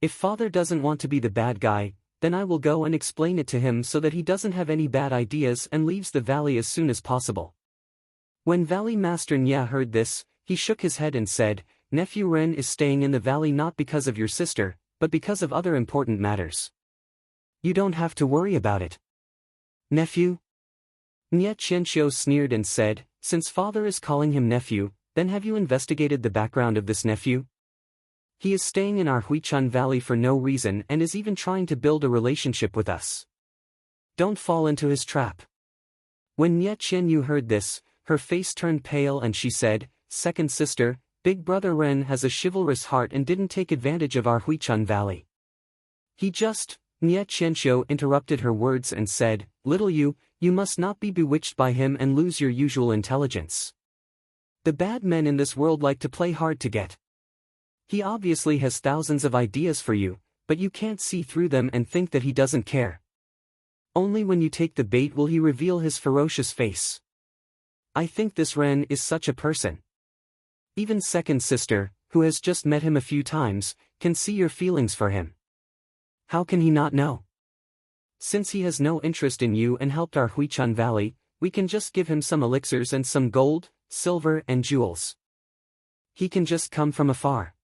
If father doesn't want to be the bad guy, then I will go and explain it to him so that he doesn't have any bad ideas and leaves the valley as soon as possible." When Valley Master Nya heard this, he shook his head and said, "Nephew Ren is staying in the valley not because of your sister, but because of other important matters. You don't have to worry about it." "Nephew?" Nye Qianxiu sneered and said, "Since father is calling him nephew, then have you investigated the background of this nephew? He is staying in our Huichan Valley for no reason and is even trying to build a relationship with us. Don't fall into his trap." When Nye Qianyu heard this, her face turned pale and she said, "Second sister, Big brother Ren has a chivalrous heart and didn't take advantage of our Huichan Valley. He just..." Nye Qianxiu interrupted her words and said, "Little Yu, you must not be bewitched by him and lose your usual intelligence. The bad men in this world like to play hard to get. He obviously has thousands of ideas for you, but you can't see through them and think that he doesn't care. Only when you take the bait will he reveal his ferocious face. I think this Ren is such a person. Even second sister, who has just met him a few times, can see your feelings for him. How can he not know? Since he has no interest in you and helped our Huichan Valley, we can just give him some elixirs and some gold, silver and jewels. He can just come from afar.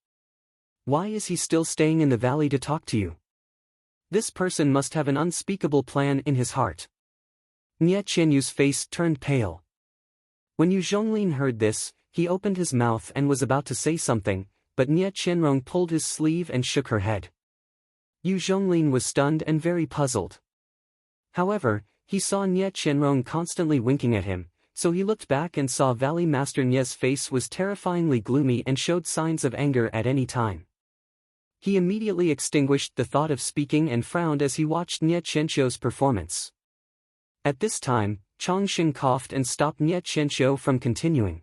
Why is he still staying in the valley to talk to you? This person must have an unspeakable plan in his heart." Nye Qianyu's face turned pale. When Yu Zhonglin heard this, he opened his mouth and was about to say something, but Nye Qianrong pulled his sleeve and shook her head. Yu Zhonglin was stunned and very puzzled. However, he saw Nye Qianrong constantly winking at him, so he looked back and saw Valley Master Nye's face was terrifyingly gloomy and showed signs of anger at any time. He immediately extinguished the thought of speaking and frowned as he watched Nye Qianxiu's performance. At this time, Chang Sheng coughed and stopped Nye Qianxiu from continuing.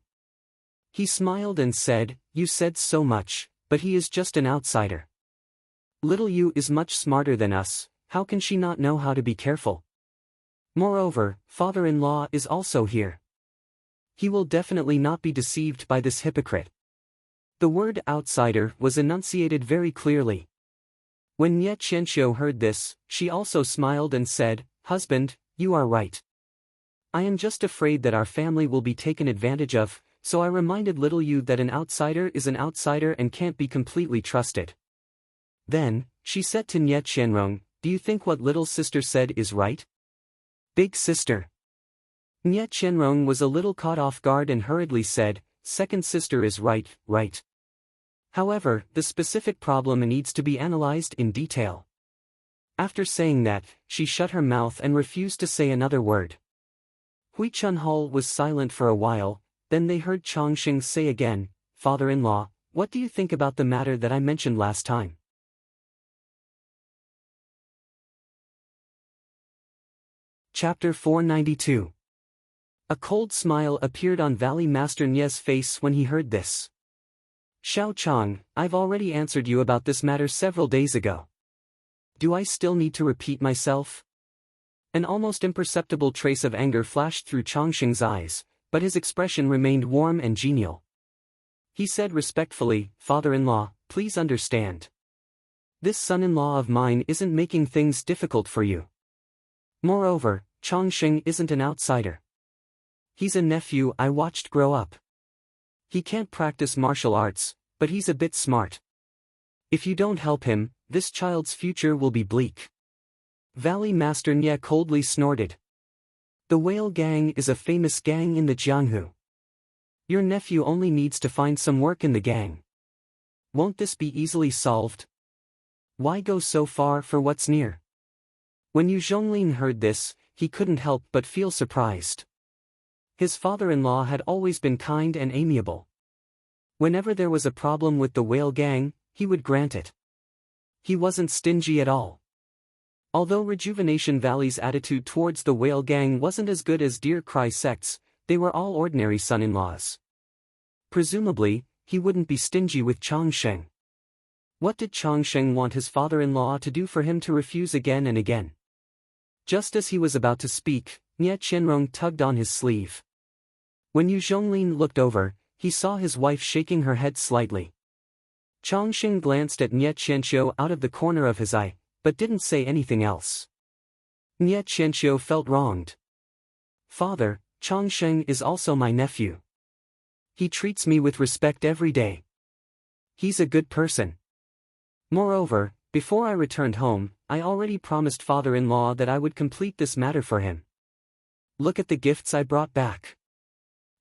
He smiled and said, "You said so much, but he is just an outsider. Little Yu is much smarter than us, how can she not know how to be careful? Moreover, father-in-law is also here. He will definitely not be deceived by this hypocrite." The word outsider was enunciated very clearly. When Nye Qianxiu heard this, she also smiled and said, "Husband, you are right. I am just afraid that our family will be taken advantage of, so I reminded little Yu that an outsider is an outsider and can't be completely trusted." Then, she said to Nye Qianrong, "Do you think what little sister said is right?" "Big sister." Nye Qianrong was a little caught off guard and hurriedly said, "Second sister is right, right. However, the specific problem needs to be analyzed in detail." After saying that, she shut her mouth and refused to say another word. Huichan Hall was silent for a while, then they heard Chang Sheng say again, "Father-in-law, what do you think about the matter that I mentioned last time?" Chapter 492. A cold smile appeared on Valley Master Nye's face when he heard this. "Xiao Chang, I've already answered you about this matter several days ago. Do I still need to repeat myself? An almost imperceptible trace of anger flashed through Chongqing's eyes, but his expression remained warm and genial. He said respectfully, "Father-in-law, please understand. This son-in-law of mine isn't making things difficult for you. Moreover, Chongqing isn't an outsider. He's a nephew I watched grow up. He can't practice martial arts, but he's a bit smart. If you don't help him, this child's future will be bleak." Valley Master Nye coldly snorted. "The Whale Gang is a famous gang in the Jianghu. Your nephew only needs to find some work in the gang. Won't this be easily solved? Why go so far for what's near?" When Yu Zhonglin heard this, he couldn't help but feel surprised. His father-in-law had always been kind and amiable. Whenever there was a problem with the Whale Gang, he would grant it. He wasn't stingy at all. Although Rejuvenation Valley's attitude towards the Whale Gang wasn't as good as Deer Cry sect's, they were all ordinary son-in-laws. Presumably, he wouldn't be stingy with Chongqing. What did Chongqing want his father-in-law to do for him to refuse again and again? Just as he was about to speak, Nye Qianrong tugged on his sleeve. When Yu Zhonglin looked over, he saw his wife shaking her head slightly. Chongqing glanced at Nye Qianqiu out of the corner of his eye, but didn't say anything else. Nye Qianqiu felt wronged. "Father, Chongqing is also my nephew. He treats me with respect every day. He's a good person. Moreover, before I returned home, I already promised father-in-law that I would complete this matter for him. Look at the gifts I brought back.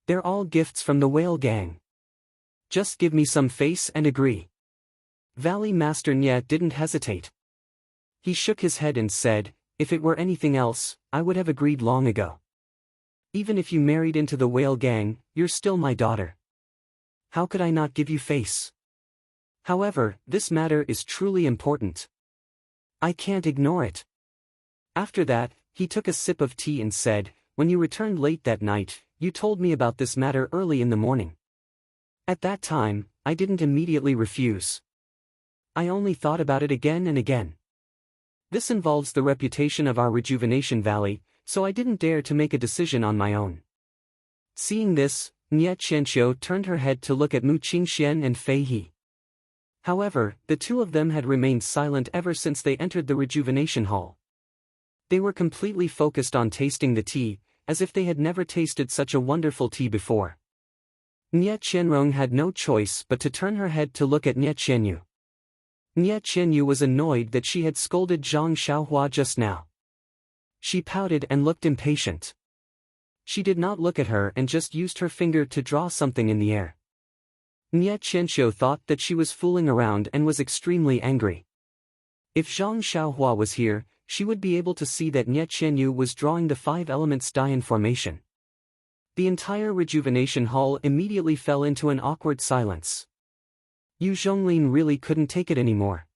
They're all gifts from the Whale Gang. Just give me some face and agree." Valley Master Nye didn't hesitate. He shook his head and said, "If it were anything else, I would have agreed long ago. Even if you married into the Whale Gang, you're still my daughter. How could I not give you face? However, this matter is truly important. I can't ignore it." After that, he took a sip of tea and said, "When you returned late that night, you told me about this matter early in the morning. At that time, I didn't immediately refuse. I only thought about it again and again. This involves the reputation of our Rejuvenation Valley, so I didn't dare to make a decision on my own." Seeing this, Nye Qianqiu turned her head to look at Mu Qingxian and Fei He. However, the two of them had remained silent ever since they entered the Rejuvenation Hall. They were completely focused on tasting the tea, as if they had never tasted such a wonderful tea before. Nye Qianrong had no choice but to turn her head to look at Nye Qianyu. Nye Qianyu was annoyed that she had scolded Zhang Xiaohua just now. She pouted and looked impatient. She did not look at her and just used her finger to draw something in the air. Nye Qianqiu thought that she was fooling around and was extremely angry. If Zhang Xiaohua was here, she would be able to see that Nye Qianyu was drawing the 5 elements Dian formation. The entire Rejuvenation Hall immediately fell into an awkward silence. Yu Zhonglin really couldn't take it anymore.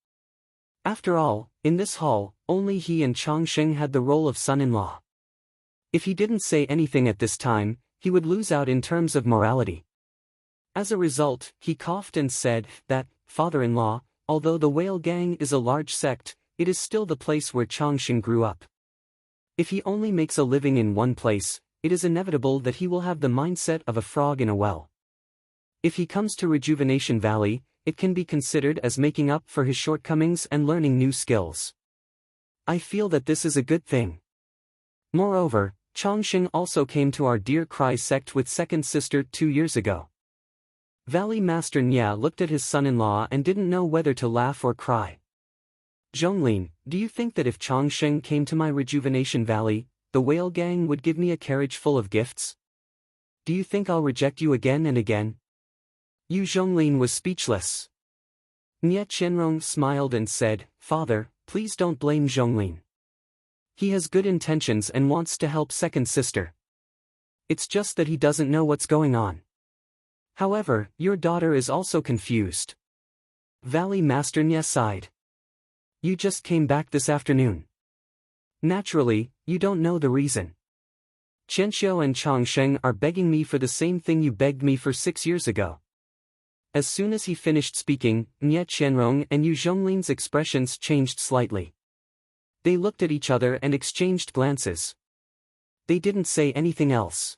After all, in this hall, only he and Chongqing had the role of son-in-law. If he didn't say anything at this time, he would lose out in terms of morality. As a result, he coughed and said that, "Father-in-law, although the Whale Gang is a large sect, it is still the place where Chongqing grew up. If he only makes a living in one place, it is inevitable that he will have the mindset of a frog in a well. If he comes to Rejuvenation Valley, it can be considered as making up for his shortcomings and learning new skills. I feel that this is a good thing. Moreover, Chongqing also came to our Deer Cry sect with second sister 2 years ago." Valley Master Nya looked at his son-in-law and didn't know whether to laugh or cry. "Zhonglin, do you think that if Chongqing came to my Rejuvenation Valley, the Whale Gang would give me a carriage full of gifts? Do you think I'll reject you again and again?" Yu Zhonglin was speechless. Nye Qianrong smiled and said, "Father, please don't blame Zhonglin. He has good intentions and wants to help second sister. It's just that he doesn't know what's going on. However, your daughter is also confused." Valley Master Nye sighed. "You just came back this afternoon. Naturally, you don't know the reason. Qianqiu and Chongqing are begging me for the same thing you begged me for 6 years ago." As soon as he finished speaking, Nye Qianrong and Yu Zhonglin's expressions changed slightly. They looked at each other and exchanged glances. They didn't say anything else.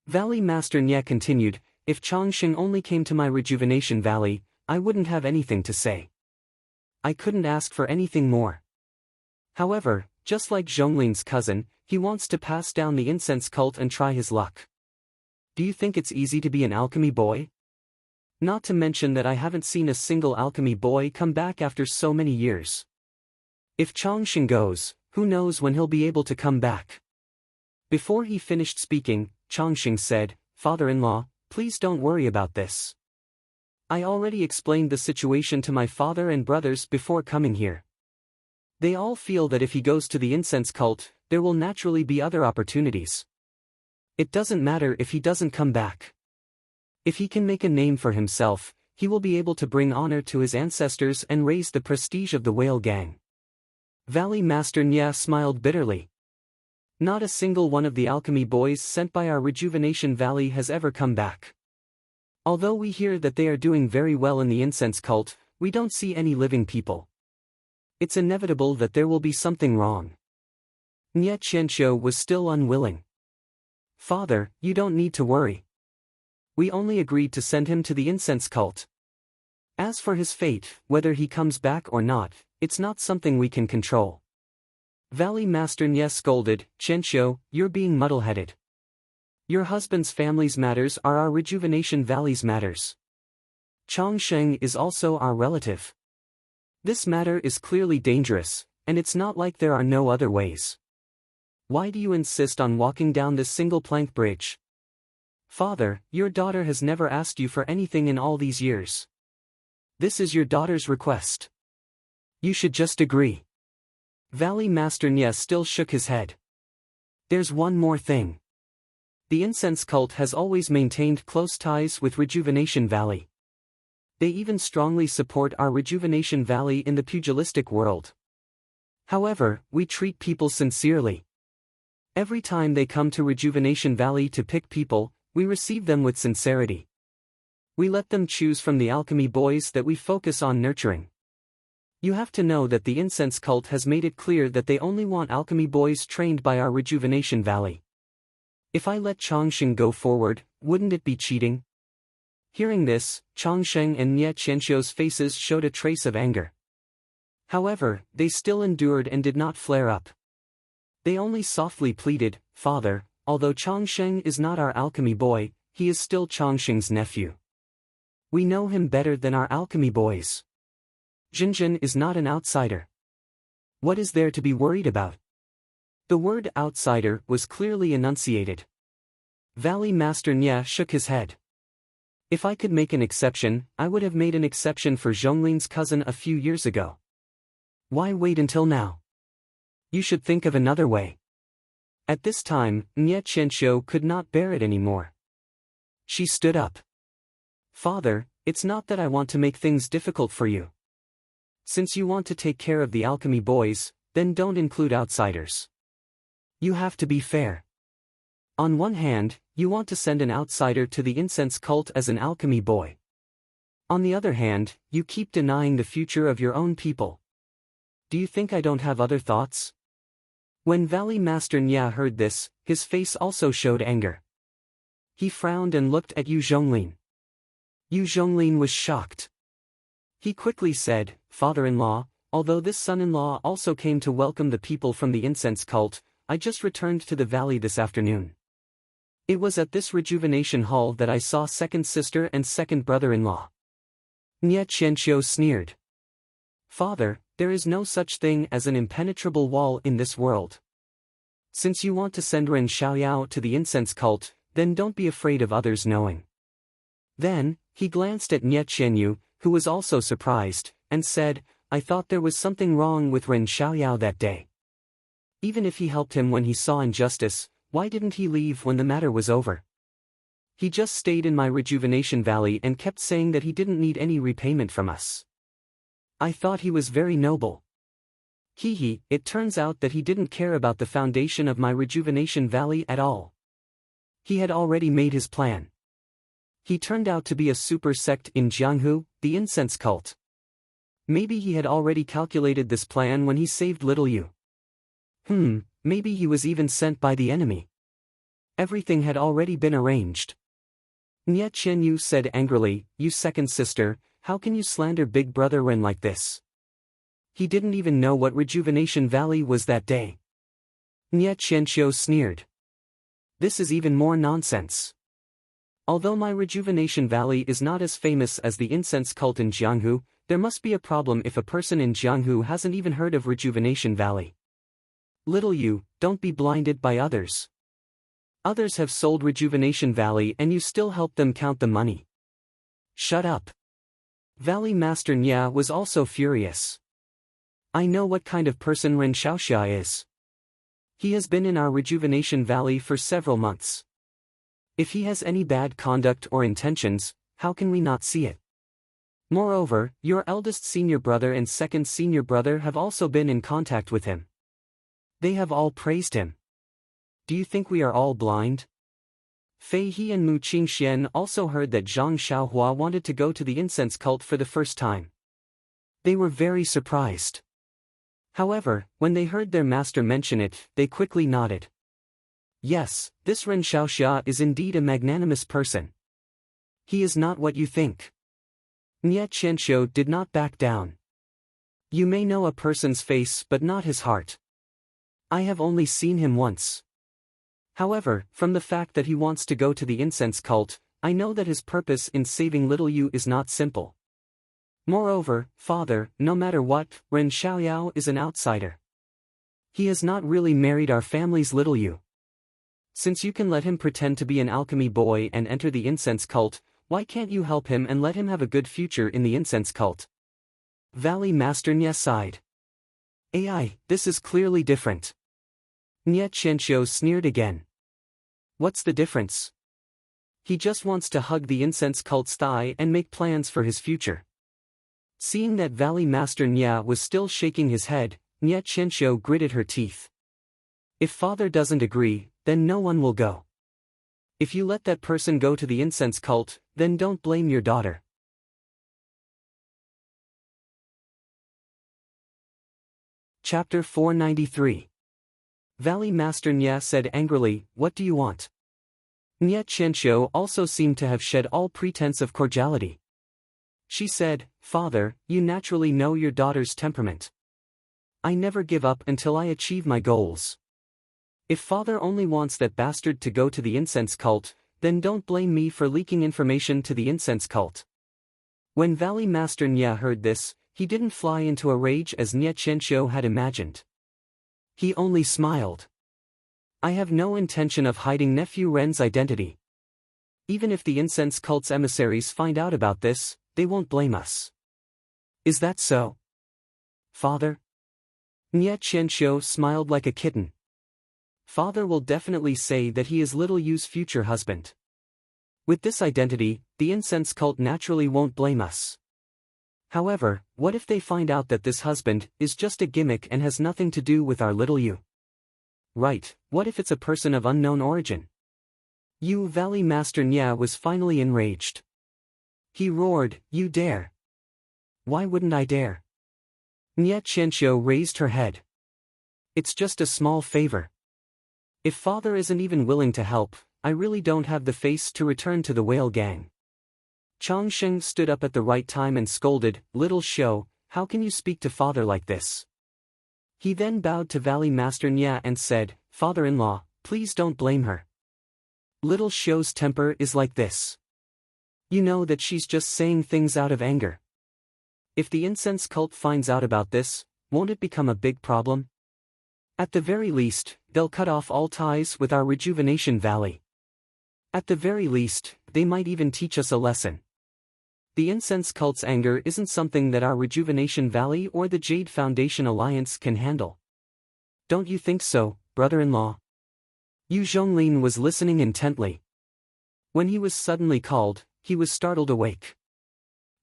Valley Master Nye continued, if Chongqing only came to my rejuvenation valley, I wouldn't have anything to say. I couldn't ask for anything more. However, just like Zhonglin's cousin, he wants to pass down the incense cult and try his luck. Do you think it's easy to be an alchemy boy? Not to mention that I haven't seen a single alchemy boy come back after so many years. If Chongqing goes, who knows when he'll be able to come back? Before he finished speaking, Chongqing said, Father-in-law, please don't worry about this. I already explained the situation to my father and brothers before coming here. They all feel that if he goes to the incense cult, there will naturally be other opportunities. It doesn't matter if he doesn't come back. If he can make a name for himself, he will be able to bring honor to his ancestors and raise the prestige of the Whale Gang. Valley Master Nye smiled bitterly. Not a single one of the alchemy boys sent by our Rejuvenation Valley has ever come back. Although we hear that they are doing very well in the incense cult, we don't see any living people. It's inevitable that there will be something wrong. Nye Qianqiu was still unwilling. Father, you don't need to worry. We only agreed to send him to the incense cult. As for his fate, whether he comes back or not, it's not something we can control. Valley Master Nye scolded, Qianqiu, you're being muddle-headed. Your husband's family's matters are our Rejuvenation Valley's matters. Chongqing is also our relative. This matter is clearly dangerous, and it's not like there are no other ways. Why do you insist on walking down this single-plank bridge? Father, your daughter has never asked you for anything in all these years. This is your daughter's request. You should just agree. Valley Master Nye still shook his head. There's one more thing. The incense cult has always maintained close ties with Rejuvenation Valley. They even strongly support our Rejuvenation Valley in the pugilistic world. However, we treat people sincerely. Every time they come to Rejuvenation Valley to pick people, we receive them with sincerity. We let them choose from the alchemy boys that we focus on nurturing. You have to know that the incense cult has made it clear that they only want alchemy boys trained by our Rejuvenation Valley. If I let Chongqing go forward, wouldn't it be cheating? Hearing this, Chongqing and Nye Qianqiu's faces showed a trace of anger. However, they still endured and did not flare up. They only softly pleaded, Father, although Chongqing is not our alchemy boy, he is still Chongqing's nephew. We know him better than our alchemy boys. Jinjin is not an outsider. What is there to be worried about? The word outsider was clearly enunciated. Valley Master Nye shook his head. If I could make an exception, I would have made an exception for Zhonglin's cousin a few years ago. Why wait until now? You should think of another way. At this time, Nye Qianqiu could not bear it anymore. She stood up. Father, it's not that I want to make things difficult for you. Since you want to take care of the alchemy boys, then don't include outsiders. You have to be fair. On one hand, you want to send an outsider to the incense cult as an alchemy boy. On the other hand, you keep denying the future of your own people. Do you think I don't have other thoughts? When Valley Master Nye heard this, his face also showed anger. He frowned and looked at Yu Zhonglin. Yu Zhonglin was shocked. He quickly said, Father-in-law, although this son-in-law also came to welcome the people from the incense cult, I just returned to the valley this afternoon. It was at this rejuvenation hall that I saw second sister and second brother-in-law. Nye Qianqiu sneered. Father, there is no such thing as an impenetrable wall in this world. Since you want to send Ren Xiaoyao to the incense cult, then don't be afraid of others knowing. Then, he glanced at Nye Qianyu, who was also surprised, and said, I thought there was something wrong with Ren Xiaoyao that day. Even if he helped him when he saw injustice, why didn't he leave when the matter was over? He just stayed in my Rejuvenation Valley and kept saying that he didn't need any repayment from us. I thought he was very noble. It turns out that he didn't care about the foundation of my Rejuvenation Valley at all. He had already made his plan. He turned out to be a super sect in Jianghu, the incense cult. Maybe he had already calculated this plan when he saved little Yu. Maybe he was even sent by the enemy. Everything had already been arranged. Nye Qianyu said angrily, "You second sister, how can you slander Big Brother Ren like this? He didn't even know what Rejuvenation Valley was that day." Nye Qianxiu sneered. "This is even more nonsense. Although my Rejuvenation Valley is not as famous as the incense cult in Jianghu, there must be a problem if a person in Jianghu hasn't even heard of Rejuvenation Valley. Little Yu, don't be blinded by others. Others have sold Rejuvenation Valley and you still help them count the money. Shut up." Valley Master Nya was also furious. "I know what kind of person Ren Xiaoxia is. He has been in our Rejuvenation Valley for several months. If he has any bad conduct or intentions, how can we not see it? Moreover, your eldest senior brother and second senior brother have also been in contact with him. They have all praised him. Do you think we are all blind?" Fei He and Mu Qingxian also heard that Zhang Xiaohua wanted to go to the incense cult for the first time. They were very surprised. However, when they heard their master mention it, they quickly nodded. Yes, this Ren Xiaoxia is indeed a magnanimous person. He is not what you think. Nye Qianxiu did not back down. You may know a person's face but not his heart. I have only seen him once. However, from the fact that he wants to go to the incense cult, I know that his purpose in saving little Yu is not simple. Moreover, father, no matter what, Ren Xiaoyao is an outsider. He has not really married our family's little Yu. Since you can let him pretend to be an alchemy boy and enter the incense cult, why can't you help him and let him have a good future in the incense cult?" Valley Master Nye sighed. "AI, this is clearly different." Nye Qianxiu sneered again. "What's the difference? He just wants to hug the incense cult's thigh and make plans for his future." Seeing that Valley Master Nye was still shaking his head, Nye Qianxiu gritted her teeth. "If father doesn't agree, then no one will go. If you let that person go to the incense cult, then don't blame your daughter." Chapter 493. Valley Master Nye said angrily, "What do you want?" Nye Qianxiu also seemed to have shed all pretense of cordiality. She said, "Father, you naturally know your daughter's temperament. I never give up until I achieve my goals. If father only wants that bastard to go to the incense cult, then don't blame me for leaking information to the incense cult." When Valley Master Nye heard this, he didn't fly into a rage as Nye Qianxiu had imagined. He only smiled. "I have no intention of hiding nephew Ren's identity. Even if the incense cult's emissaries find out about this, they won't blame us. Is that so, father?" Nye Qianxiu smiled like a kitten. "Father will definitely say that he is little Yu's future husband. With this identity, the incense cult naturally won't blame us. However, what if they find out that this husband is just a gimmick and has nothing to do with our little Yu? Right, what if it's a person of unknown origin?" Valley Master Nye was finally enraged. He roared, "You dare? Why wouldn't I dare?" Nye Qianxiu raised her head. "It's just a small favor. If father isn't even willing to help, I really don't have the face to return to the whale gang." Chang Sheng stood up at the right time and scolded, "Little Xiu, how can you speak to father like this?" He then bowed to Valley Master Nye and said, "Father-in-law, please don't blame her. Little Xiu's temper is like this. You know that she's just saying things out of anger. If the incense cult finds out about this, won't it become a big problem? At the very least, they'll cut off all ties with our Rejuvenation Valley. At the very least, they might even teach us a lesson. The incense cult's anger isn't something that our Rejuvenation Valley or the Jade Foundation Alliance can handle. Don't you think so, brother-in-law?" Yu Zhonglin was listening intently. When he was suddenly called, he was startled awake.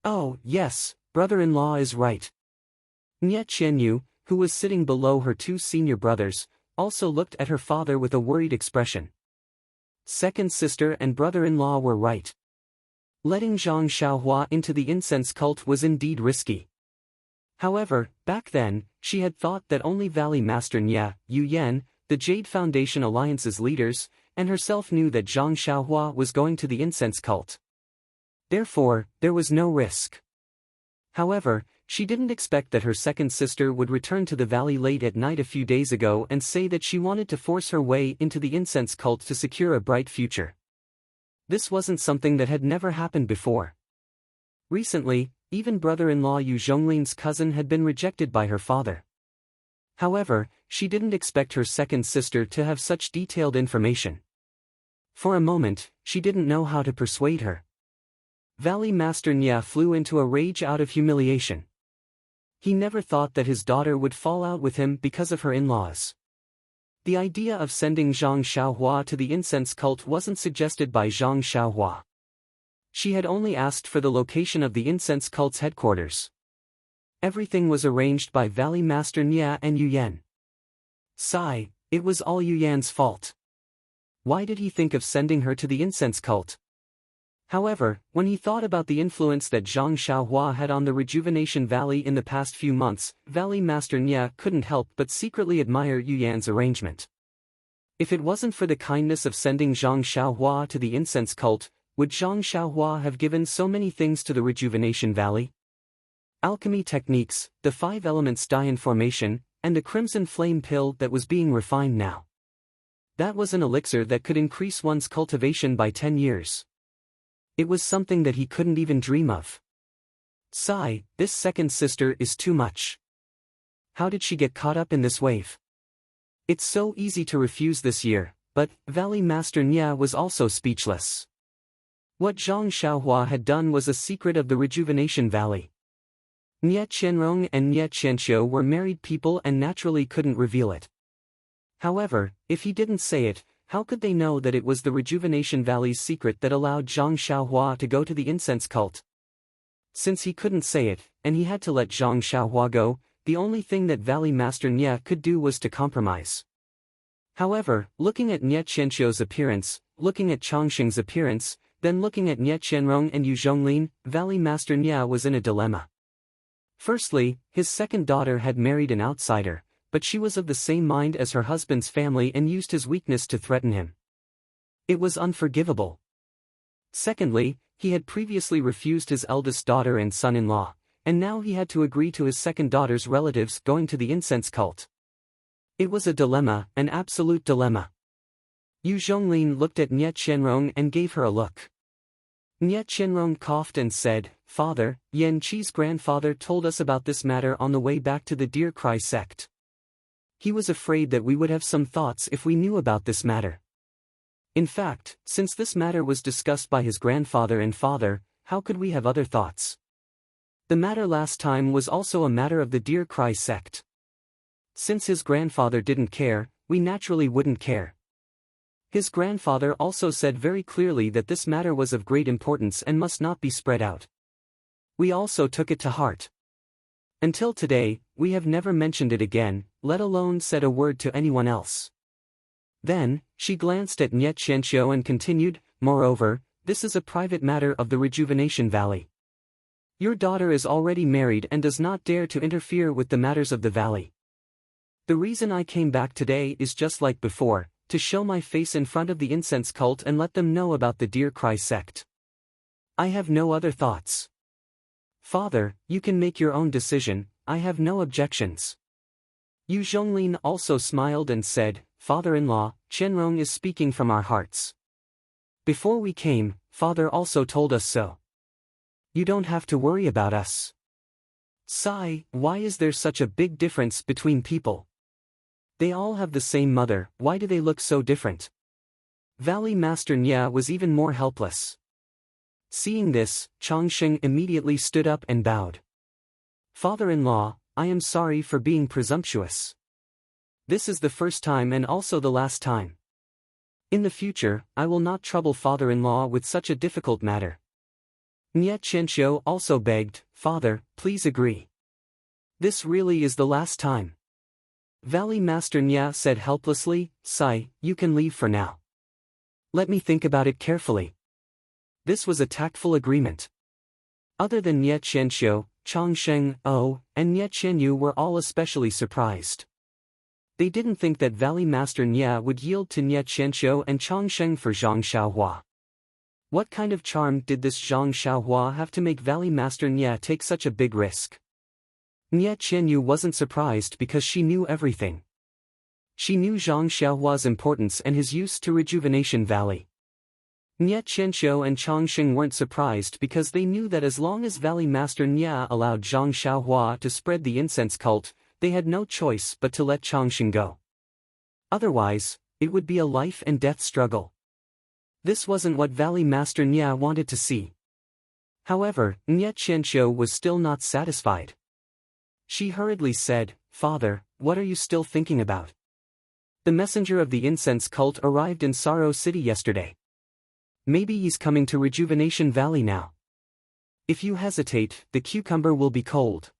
"Oh, yes, brother-in-law is right." Nye Qianyu, who was sitting below her two senior brothers, also looked at her father with a worried expression. Second sister and brother-in-law were right. Letting Zhang Xiaohua into the incense cult was indeed risky. However, back then, she had thought that only Valley Master Nya, Yu Yan, the Jade Foundation Alliance's leaders, and herself knew that Zhang Xiaohua was going to the incense cult. Therefore, there was no risk. However, she didn't expect that her second sister would return to the valley late at night a few days ago and say that she wanted to force her way into the incense cult to secure a bright future. This wasn't something that had never happened before. Recently, even brother-in-law Yu Zhonglin's cousin had been rejected by her father. However, she didn't expect her second sister to have such detailed information. For a moment, she didn't know how to persuade her. Valley Master Nya flew into a rage out of humiliation. He never thought that his daughter would fall out with him because of her in-laws. The idea of sending Zhang Xiaohua to the incense cult wasn't suggested by Zhang Xiaohua. She had only asked for the location of the incense cult's headquarters. Everything was arranged by Valley Master Nya and Yu Yan. Sigh, it was all Yu Yan's fault. Why did he think of sending her to the incense cult? However, when he thought about the influence that Zhang Xiaohua had on the Rejuvenation Valley in the past few months, Valley Master Nya couldn't help but secretly admire Yu Yan's arrangement. If it wasn't for the kindness of sending Zhang Xiaohua to the incense cult, would Zhang Xiaohua have given so many things to the Rejuvenation Valley? Alchemy techniques, the 5 elements dye formation, and the crimson flame pill that was being refined now. That was an elixir that could increase one's cultivation by 10 years. It was something that he couldn't even dream of. Sigh, this second sister is too much. How did she get caught up in this wave? It's so easy to refuse this year, but Valley Master Nya was also speechless. What Zhang Xiaohua had done was a secret of the Rejuvenation Valley. Nye Qianrong and Nye Qianqiu were married people and naturally couldn't reveal it. However, if he didn't say it, how could they know that it was the Rejuvenation Valley's secret that allowed Zhang Xiaohua to go to the incense cult? Since he couldn't say it, and he had to let Zhang Xiaohua go, the only thing that Valley Master Nya could do was to compromise. However, looking at Nye Qianqiu's appearance, looking at Changxing's appearance, then looking at Nye Qianrong and Yu Zhonglin, Valley Master Nya was in a dilemma. Firstly, his second daughter had married an outsider, but she was of the same mind as her husband's family and used his weakness to threaten him. It was unforgivable. Secondly, he had previously refused his eldest daughter and son-in-law, and now he had to agree to his second daughter's relatives going to the incense cult. It was a dilemma, an absolute dilemma. Yu Zhonglin looked at Nye Qianrong and gave her a look. Nye Qianrong coughed and said, "Father, Yan Qi's grandfather told us about this matter on the way back to the Deer Cry sect. He was afraid that we would have some thoughts if we knew about this matter. In fact, since this matter was discussed by his grandfather and father, how could we have other thoughts? The matter last time was also a matter of the Deer Cry sect. Since his grandfather didn't care, we naturally wouldn't care. His grandfather also said very clearly that this matter was of great importance and must not be spread out. We also took it to heart. Until today, we have never mentioned it again, let alone said a word to anyone else." Then, she glanced at Nye Qianqiu and continued, "Moreover, this is a private matter of the Rejuvenation Valley. Your daughter is already married and does not dare to interfere with the matters of the valley. The reason I came back today is just like before, to show my face in front of the incense cult and let them know about the Deer Cry sect. I have no other thoughts. Father, you can make your own decision, I have no objections." Yu Zhonglin also smiled and said, "Father-in-law, Qianrong is speaking from our hearts. Before we came, Father also told us so. You don't have to worry about us." Sigh, why is there such a big difference between people? They all have the same mother, why do they look so different? Valley Master Nya was even more helpless. Seeing this, Changxing immediately stood up and bowed. "Father-in-law, I am sorry for being presumptuous. This is the first time and also the last time. In the future, I will not trouble father-in-law with such a difficult matter." Nye Qianqiu also begged, "Father, please agree. This really is the last time." Valley Master Nya said helplessly, "Sigh, you can leave for now. Let me think about it carefully." This was a tactful agreement. Other than Nye Qianqiu, Changsheng, Oh, and Nye Qianyu were all especially surprised. They didn't think that Valley Master Nye would yield to Nye Qianxiu and Changsheng for Zhang Xiaohua. What kind of charm did this Zhang Xiaohua have to make Valley Master Nye take such a big risk? Nye Qianyu wasn't surprised because she knew everything. She knew Zhang Xiaohua's importance and his use to Rejuvenation Valley. Nye Qianxiu and Changsheng weren't surprised because they knew that as long as Valley Master Nye allowed Zhang Xiaohua to spread the incense cult, they had no choice but to let Changsheng go. Otherwise, it would be a life and death struggle. This wasn't what Valley Master Nye wanted to see. However, Nye Qianxiu was still not satisfied. She hurriedly said, "Father, what are you still thinking about? The messenger of the incense cult arrived in Sorrow City yesterday. Maybe he's coming to Rejuvenation Valley now. If you hesitate, the cucumber will be cold."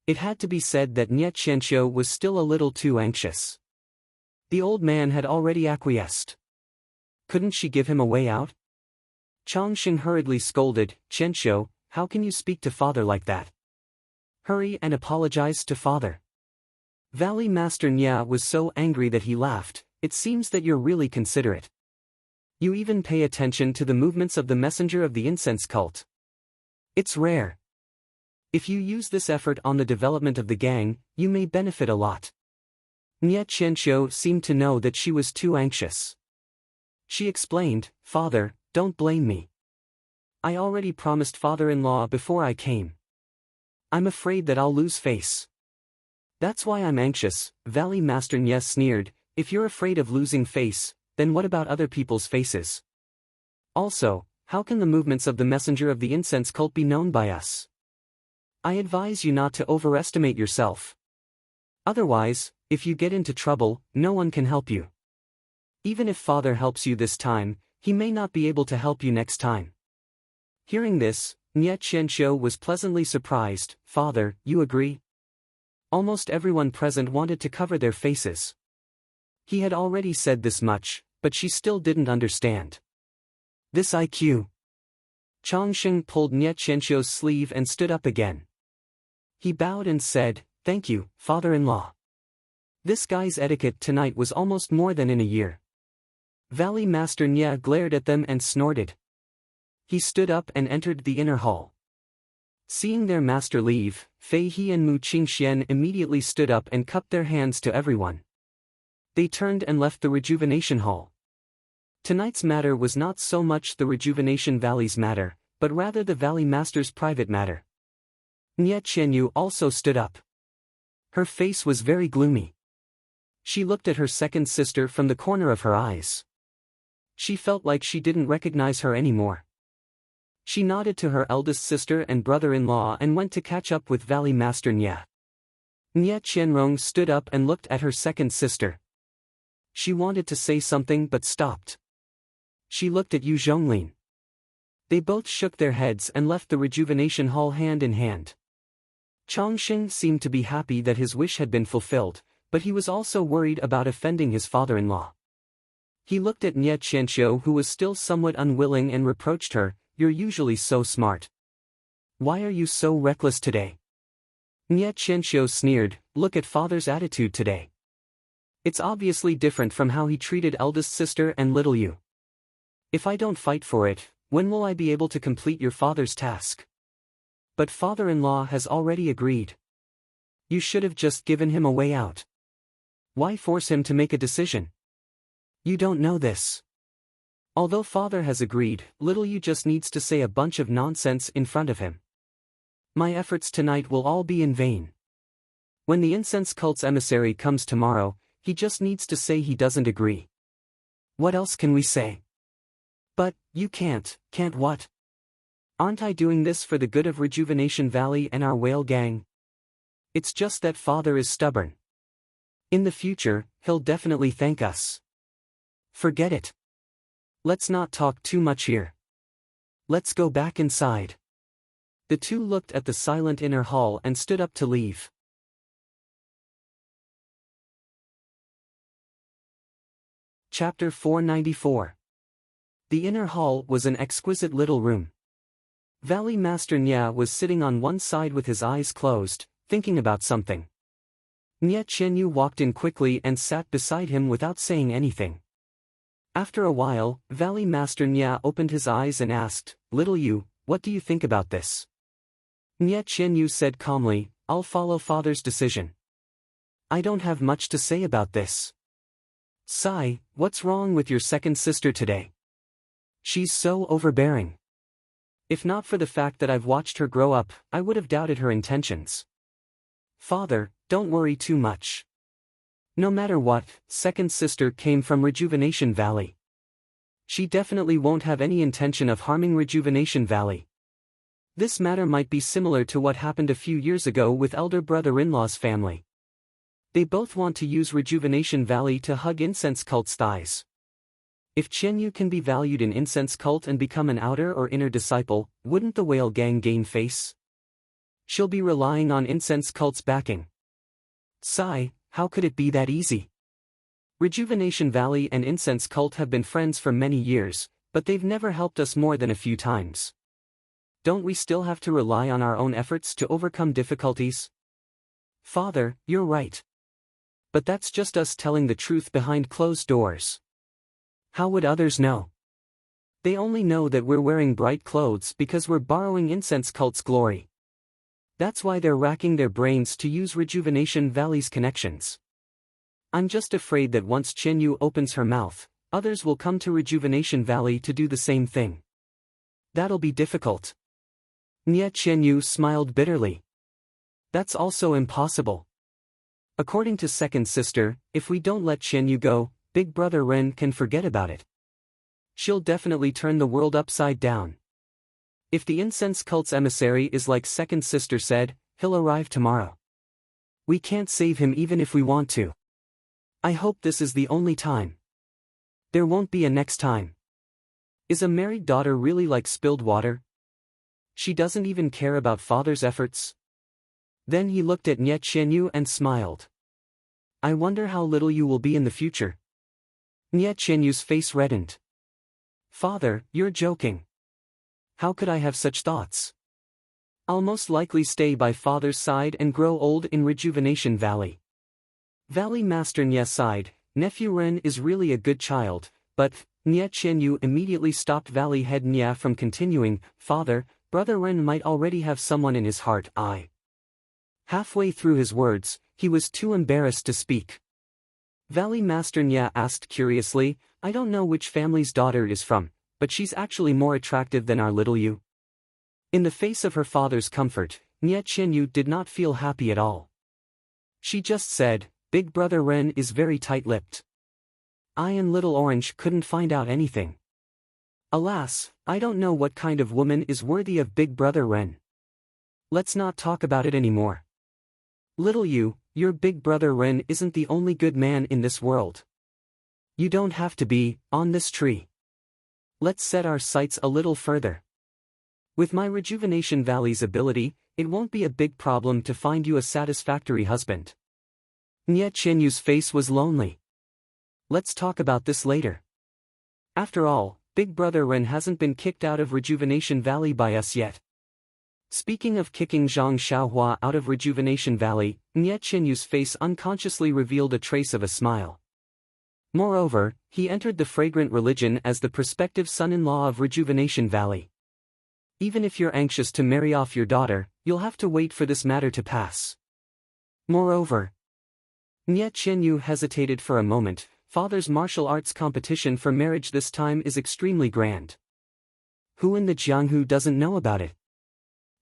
It had to be said that Nye Qianxiu was still a little too anxious. The old man had already acquiesced. Couldn't she give him a way out? Changsheng hurriedly scolded, "Qianxiu, how can you speak to father like that? Hurry and apologize to father." Valley Master Nye was so angry that he laughed. "It seems that you're really considerate. You even pay attention to the movements of the messenger of the incense cult. It's rare. If you use this effort on the development of the gang, you may benefit a lot." Nye Qianxiu seemed to know that she was too anxious. She explained, "Father, don't blame me. I already promised father-in-law before I came. I'm afraid that I'll lose face. That's why I'm anxious." Valley Master Nye sneered, "If you're afraid of losing face, then what about other people's faces? Also, how can the movements of the messenger of the incense cult be known by us? I advise you not to overestimate yourself. Otherwise, if you get into trouble, no one can help you. Even if father helps you this time, he may not be able to help you next time." Hearing this, Nye Qianxiu was pleasantly surprised. "Father, you agree?" Almost everyone present wanted to cover their faces. He had already said this much, but she still didn't understand. "This IQ." Changsheng pulled Nye Qianxiu's sleeve and stood up again. He bowed and said, "Thank you, father-in-law. This guy's etiquette tonight was almost more than in a year." Valley Master Nye glared at them and snorted. He stood up and entered the inner hall. Seeing their master leave, Fei He and Mu Qingxian immediately stood up and cupped their hands to everyone. They turned and left the Rejuvenation Hall. Tonight's matter was not so much the Rejuvenation Valley's matter, but rather the Valley Master's private matter. Nye Qianyu also stood up. Her face was very gloomy. She looked at her second sister from the corner of her eyes. She felt like she didn't recognize her anymore. She nodded to her eldest sister and brother-in-law and went to catch up with Valley Master Nye. Nye Qianrong stood up and looked at her second sister. She wanted to say something but stopped. She looked at Yu Zhonglin. They both shook their heads and left the Rejuvenation Hall hand in hand. Changsheng seemed to be happy that his wish had been fulfilled, but he was also worried about offending his father-in-law. He looked at Nye Qianxiu, who was still somewhat unwilling, and reproached her, "You're usually so smart. Why are you so reckless today?" Nye Qianxiu sneered, "Look at father's attitude today. It's obviously different from how he treated eldest sister and little you. If I don't fight for it, when will I be able to complete your father's task? But father-in-law has already agreed. You should have just given him a way out. Why force him to make a decision? You don't know this. Although father has agreed, little you just needs to say a bunch of nonsense in front of him. My efforts tonight will all be in vain. When the incense cult's emissary comes tomorrow, he just needs to say he doesn't agree. What else can we say?" "But, you can't what? Aren't I doing this for the good of Rejuvenation Valley and our whale gang? It's just that father is stubborn. In the future, he'll definitely thank us. Forget it. Let's not talk too much here. Let's go back inside." The two looked at the silent inner hall and stood up to leave. Chapter 494. The inner hall was an exquisite little room. Valley Master Nya was sitting on one side with his eyes closed, thinking about something. Nye Qianyu walked in quickly and sat beside him without saying anything. After a while, Valley Master Nya opened his eyes and asked, "Little Yu, what do you think about this?" Nye Qianyu said calmly, "I'll follow father's decision. I don't have much to say about this." "Sai, what's wrong with your second sister today? She's so overbearing. If not for the fact that I've watched her grow up, I would have doubted her intentions." "Father, don't worry too much. No matter what, second sister came from Rejuvenation Valley. She definitely won't have any intention of harming Rejuvenation Valley. This matter might be similar to what happened a few years ago with elder brother-in-law's family. They both want to use Rejuvenation Valley to hug incense cult's thighs. If Qianyu can be valued in incense cult and become an outer or inner disciple, wouldn't the whale gang gain face? She'll be relying on incense cult's backing. Sai, how could it be that easy? Rejuvenation Valley and incense cult have been friends for many years, but they've never helped us more than a few times. Don't we still have to rely on our own efforts to overcome difficulties?" "Father, you're right. But that's just us telling the truth behind closed doors. How would others know? They only know that we're wearing bright clothes because we're borrowing incense cult's glory. That's why they're racking their brains to use Rejuvenation Valley's connections. I'm just afraid that once Qianyu opens her mouth, others will come to Rejuvenation Valley to do the same thing. That'll be difficult." Nye Qianyu smiled bitterly. "That's also impossible. According to second sister, if we don't let Qianyu go, Big Brother Ren can forget about it. She'll definitely turn the world upside down. If the incense cult's emissary is like second sister said, he'll arrive tomorrow. We can't save him even if we want to. I hope this is the only time. There won't be a next time. Is a married daughter really like spilled water? She doesn't even care about father's efforts?" Then he looked at Nye Qianyu and smiled. "I wonder how little you will be in the future." Nye Qianyu's face reddened. "Father, you're joking. How could I have such thoughts? I'll most likely stay by father's side and grow old in Rejuvenation Valley." Valley Master Nye sighed. Nephew Ren is really a good child, but Nye Qianyu immediately stopped Valley head Nye from continuing. "Father, Brother Ren might already have someone in his heart." Halfway through his words, he was too embarrassed to speak. Valley Master Nye asked curiously, "I don't know which family's daughter is from, but she's actually more attractive than our little Yu." In the face of her father's comfort, Nye Qianyu did not feel happy at all. She just said, "Big Brother Ren is very tight-lipped. I and Little Orange couldn't find out anything. Alas, I don't know what kind of woman is worthy of Big Brother Ren. Let's not talk about it anymore. Little Yu, your Big Brother Ren isn't the only good man in this world. You don't have to be on this tree. Let's set our sights a little further. With my Rejuvenation Valley's ability, it won't be a big problem to find you a satisfactory husband." Nye Qianyu's face was lonely. "Let's talk about this later. After all, Big Brother Ren hasn't been kicked out of Rejuvenation Valley by us yet." Speaking of kicking Zhang Xiaohua out of Rejuvenation Valley, Nye Qianyu's face unconsciously revealed a trace of a smile. Moreover, he entered the fragrant religion as the prospective son-in-law of Rejuvenation Valley. Even if you're anxious to marry off your daughter, you'll have to wait for this matter to pass. Moreover, Nye Qianyu hesitated for a moment. Father's martial arts competition for marriage this time is extremely grand. Who in the Jianghu doesn't know about it?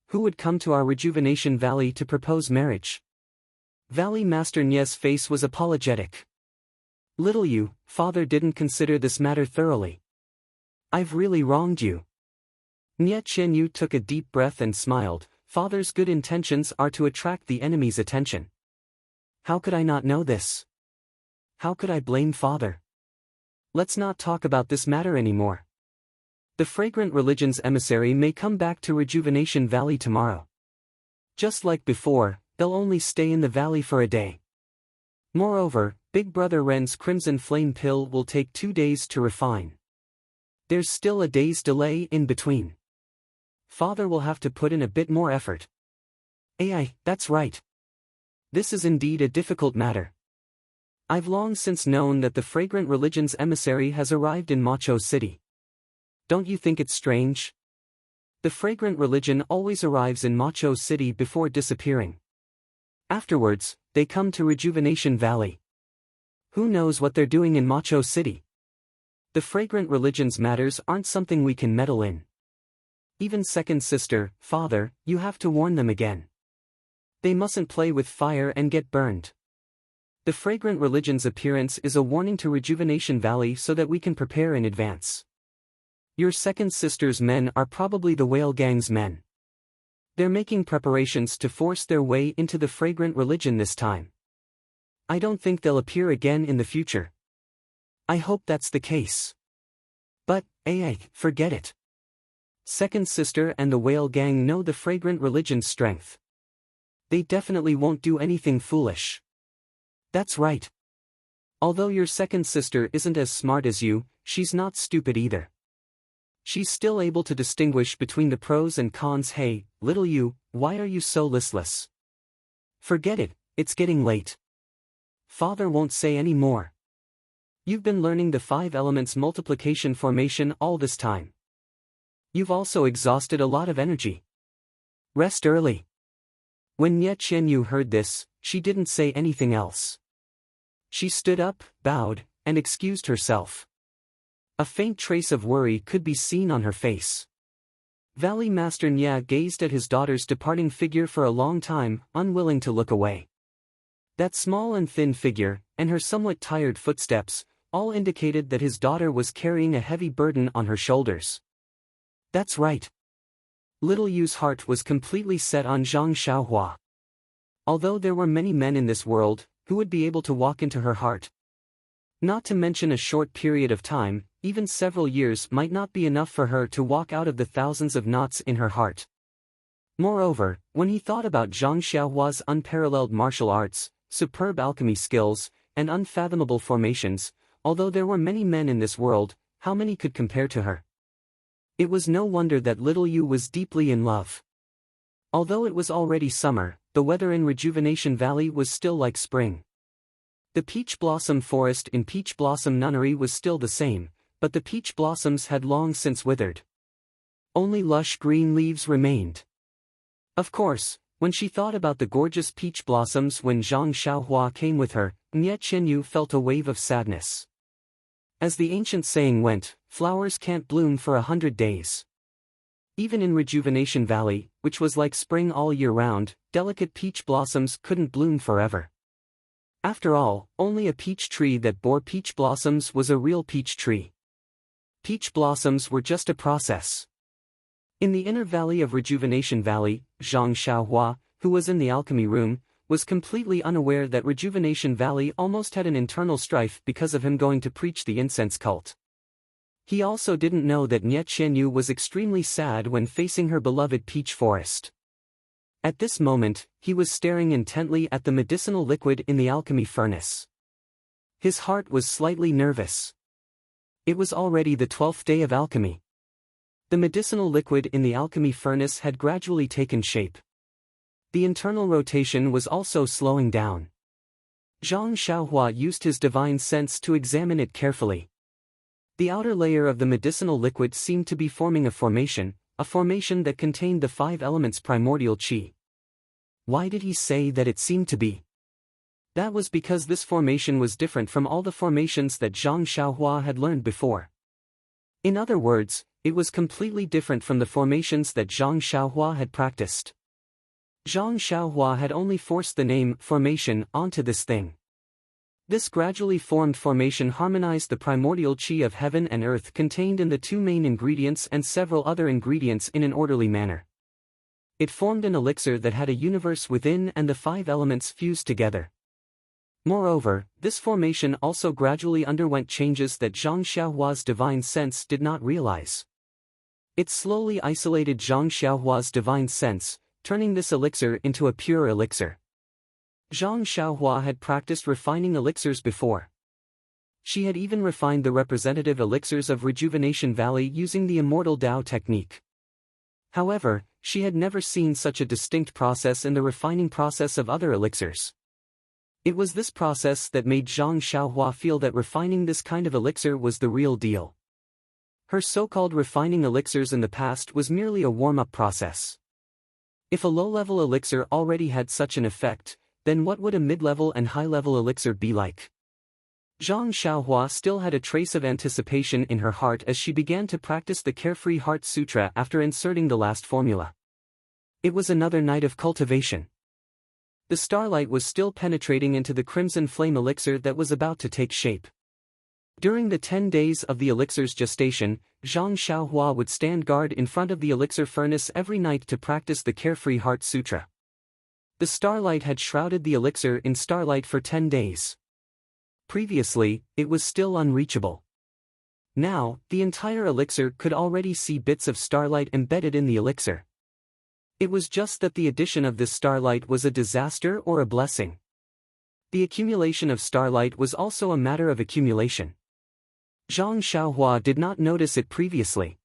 Who would come to our Rejuvenation Valley to propose marriage? Valley Master Nye's face was apologetic. "Little Yu, father didn't consider this matter thoroughly. I've really wronged you." Nye Qianyu took a deep breath and smiled. "Father's good intentions are to attract the enemy's attention. How could I not know this? How could I blame father? Let's not talk about this matter anymore. The fragrant religion's emissary may come back to Rejuvenation Valley tomorrow. Just like before, they'll only stay in the valley for a day. Moreover, Big Brother Ren's Crimson Flame pill will take 2 days to refine. There's still a day's delay in between. Father will have to put in a bit more effort. AI, that's right. This is indeed a difficult matter. I've long since known that the fragrant religion's emissary has arrived in Macho City. Don't you think it's strange? The fragrant religion always arrives in Macho City before disappearing. Afterwards, they come to Rejuvenation Valley. Who knows what they're doing in Macho City? The fragrant religion's matters aren't something we can meddle in. Even second sister, father, you have to warn them again. They mustn't play with fire and get burned. The fragrant religion's appearance is a warning to Rejuvenation Valley so that we can prepare in advance. Your second sister's men are probably the whale gang's men. They're making preparations to force their way into the fragrant religion this time. I don't think they'll appear again in the future. I hope that's the case. But, forget it. Second sister and the whale gang know the fragrant religion's strength. They definitely won't do anything foolish. That's right. Although your second sister isn't as smart as you, she's not stupid either. She's still able to distinguish between the pros and cons. Hey, little you, why are you so listless? Forget it, it's getting late. Father won't say any more. You've been learning the 5 elements multiplication formation all this time. You've also exhausted a lot of energy. Rest early. When Nie Qianyu heard this, she didn't say anything else. She stood up, bowed, and excused herself. A faint trace of worry could be seen on her face. Valley Master Nya gazed at his daughter's departing figure for a long time, unwilling to look away. That small and thin figure, and her somewhat tired footsteps, all indicated that his daughter was carrying a heavy burden on her shoulders. That's right. Little Yu's heart was completely set on Zhang Xiaohua. Although there were many men in this world who would be able to walk into her heart. Not to mention a short period of time, even several years might not be enough for her to walk out of the thousands of knots in her heart. Moreover, when he thought about Zhang Xiaohua's unparalleled martial arts, superb alchemy skills, and unfathomable formations, although there were many men in this world, how many could compare to her? It was no wonder that little Yu was deeply in love. Although it was already summer, the weather in Rejuvenation Valley was still like spring. The peach blossom forest in Peach Blossom Nunnery was still the same, but the peach blossoms had long since withered. Only lush green leaves remained. Of course, when she thought about the gorgeous peach blossoms when Zhang Xiaohua came with her, Nie Qianyu felt a wave of sadness. As the ancient saying went, flowers can't bloom for 100 days. Even in Rejuvenation Valley, which was like spring all year round, delicate peach blossoms couldn't bloom forever. After all, only a peach tree that bore peach blossoms was a real peach tree. Peach blossoms were just a process. In the inner valley of Rejuvenation Valley, Zhang Xiaohua, who was in the alchemy room, was completely unaware that Rejuvenation Valley almost had an internal strife because of him going to preach the incense cult. He also didn't know that Nie Qianyu was extremely sad when facing her beloved peach forest. At this moment, he was staring intently at the medicinal liquid in the alchemy furnace. His heart was slightly nervous. It was already the 12th day of alchemy. The medicinal liquid in the alchemy furnace had gradually taken shape. The internal rotation was also slowing down. Zhang Xiaohua used his divine sense to examine it carefully. The outer layer of the medicinal liquid seemed to be forming a formation that contained the 5 elements primordial qi. Why did he say that it seemed to be? That was because this formation was different from all the formations that Zhang Xiaohua had learned before. In other words, it was completely different from the formations that Zhang Xiaohua had practiced. Zhang Xiaohua had only forced the name formation onto this thing. This gradually formed formation harmonized the primordial qi of heaven and earth contained in the 2 main ingredients and several other ingredients in an orderly manner. It formed an elixir that had a universe within and the 5 elements fused together. Moreover, this formation also gradually underwent changes that Zhang Xiaohua's divine sense did not realize. It slowly isolated Zhang Xiaohua's divine sense, turning this elixir into a pure elixir. Zhang Xiaohua had practiced refining elixirs before. She had even refined the representative elixirs of Rejuvenation Valley using the Immortal Tao technique. However, she had never seen such a distinct process in the refining process of other elixirs. It was this process that made Zhang Xiaohua feel that refining this kind of elixir was the real deal. Her so-called refining elixirs in the past was merely a warm-up process. If a low-level elixir already had such an effect, then what would a mid-level and high-level elixir be like? Zhang Xiaohua still had a trace of anticipation in her heart as she began to practice the Carefree Heart Sutra after inserting the last formula. It was another night of cultivation. The starlight was still penetrating into the crimson flame elixir that was about to take shape. During the 10 days of the elixir's gestation, Zhang Xiaohua would stand guard in front of the elixir furnace every night to practice the Carefree Heart Sutra. The starlight had shrouded the elixir in starlight for 10 days. Previously, it was still unreachable. Now, the entire elixir could already see bits of starlight embedded in the elixir. It was just that the addition of this starlight was a disaster or a blessing. The accumulation of starlight was also a matter of accumulation. Zhang Xiaohua did not notice it previously.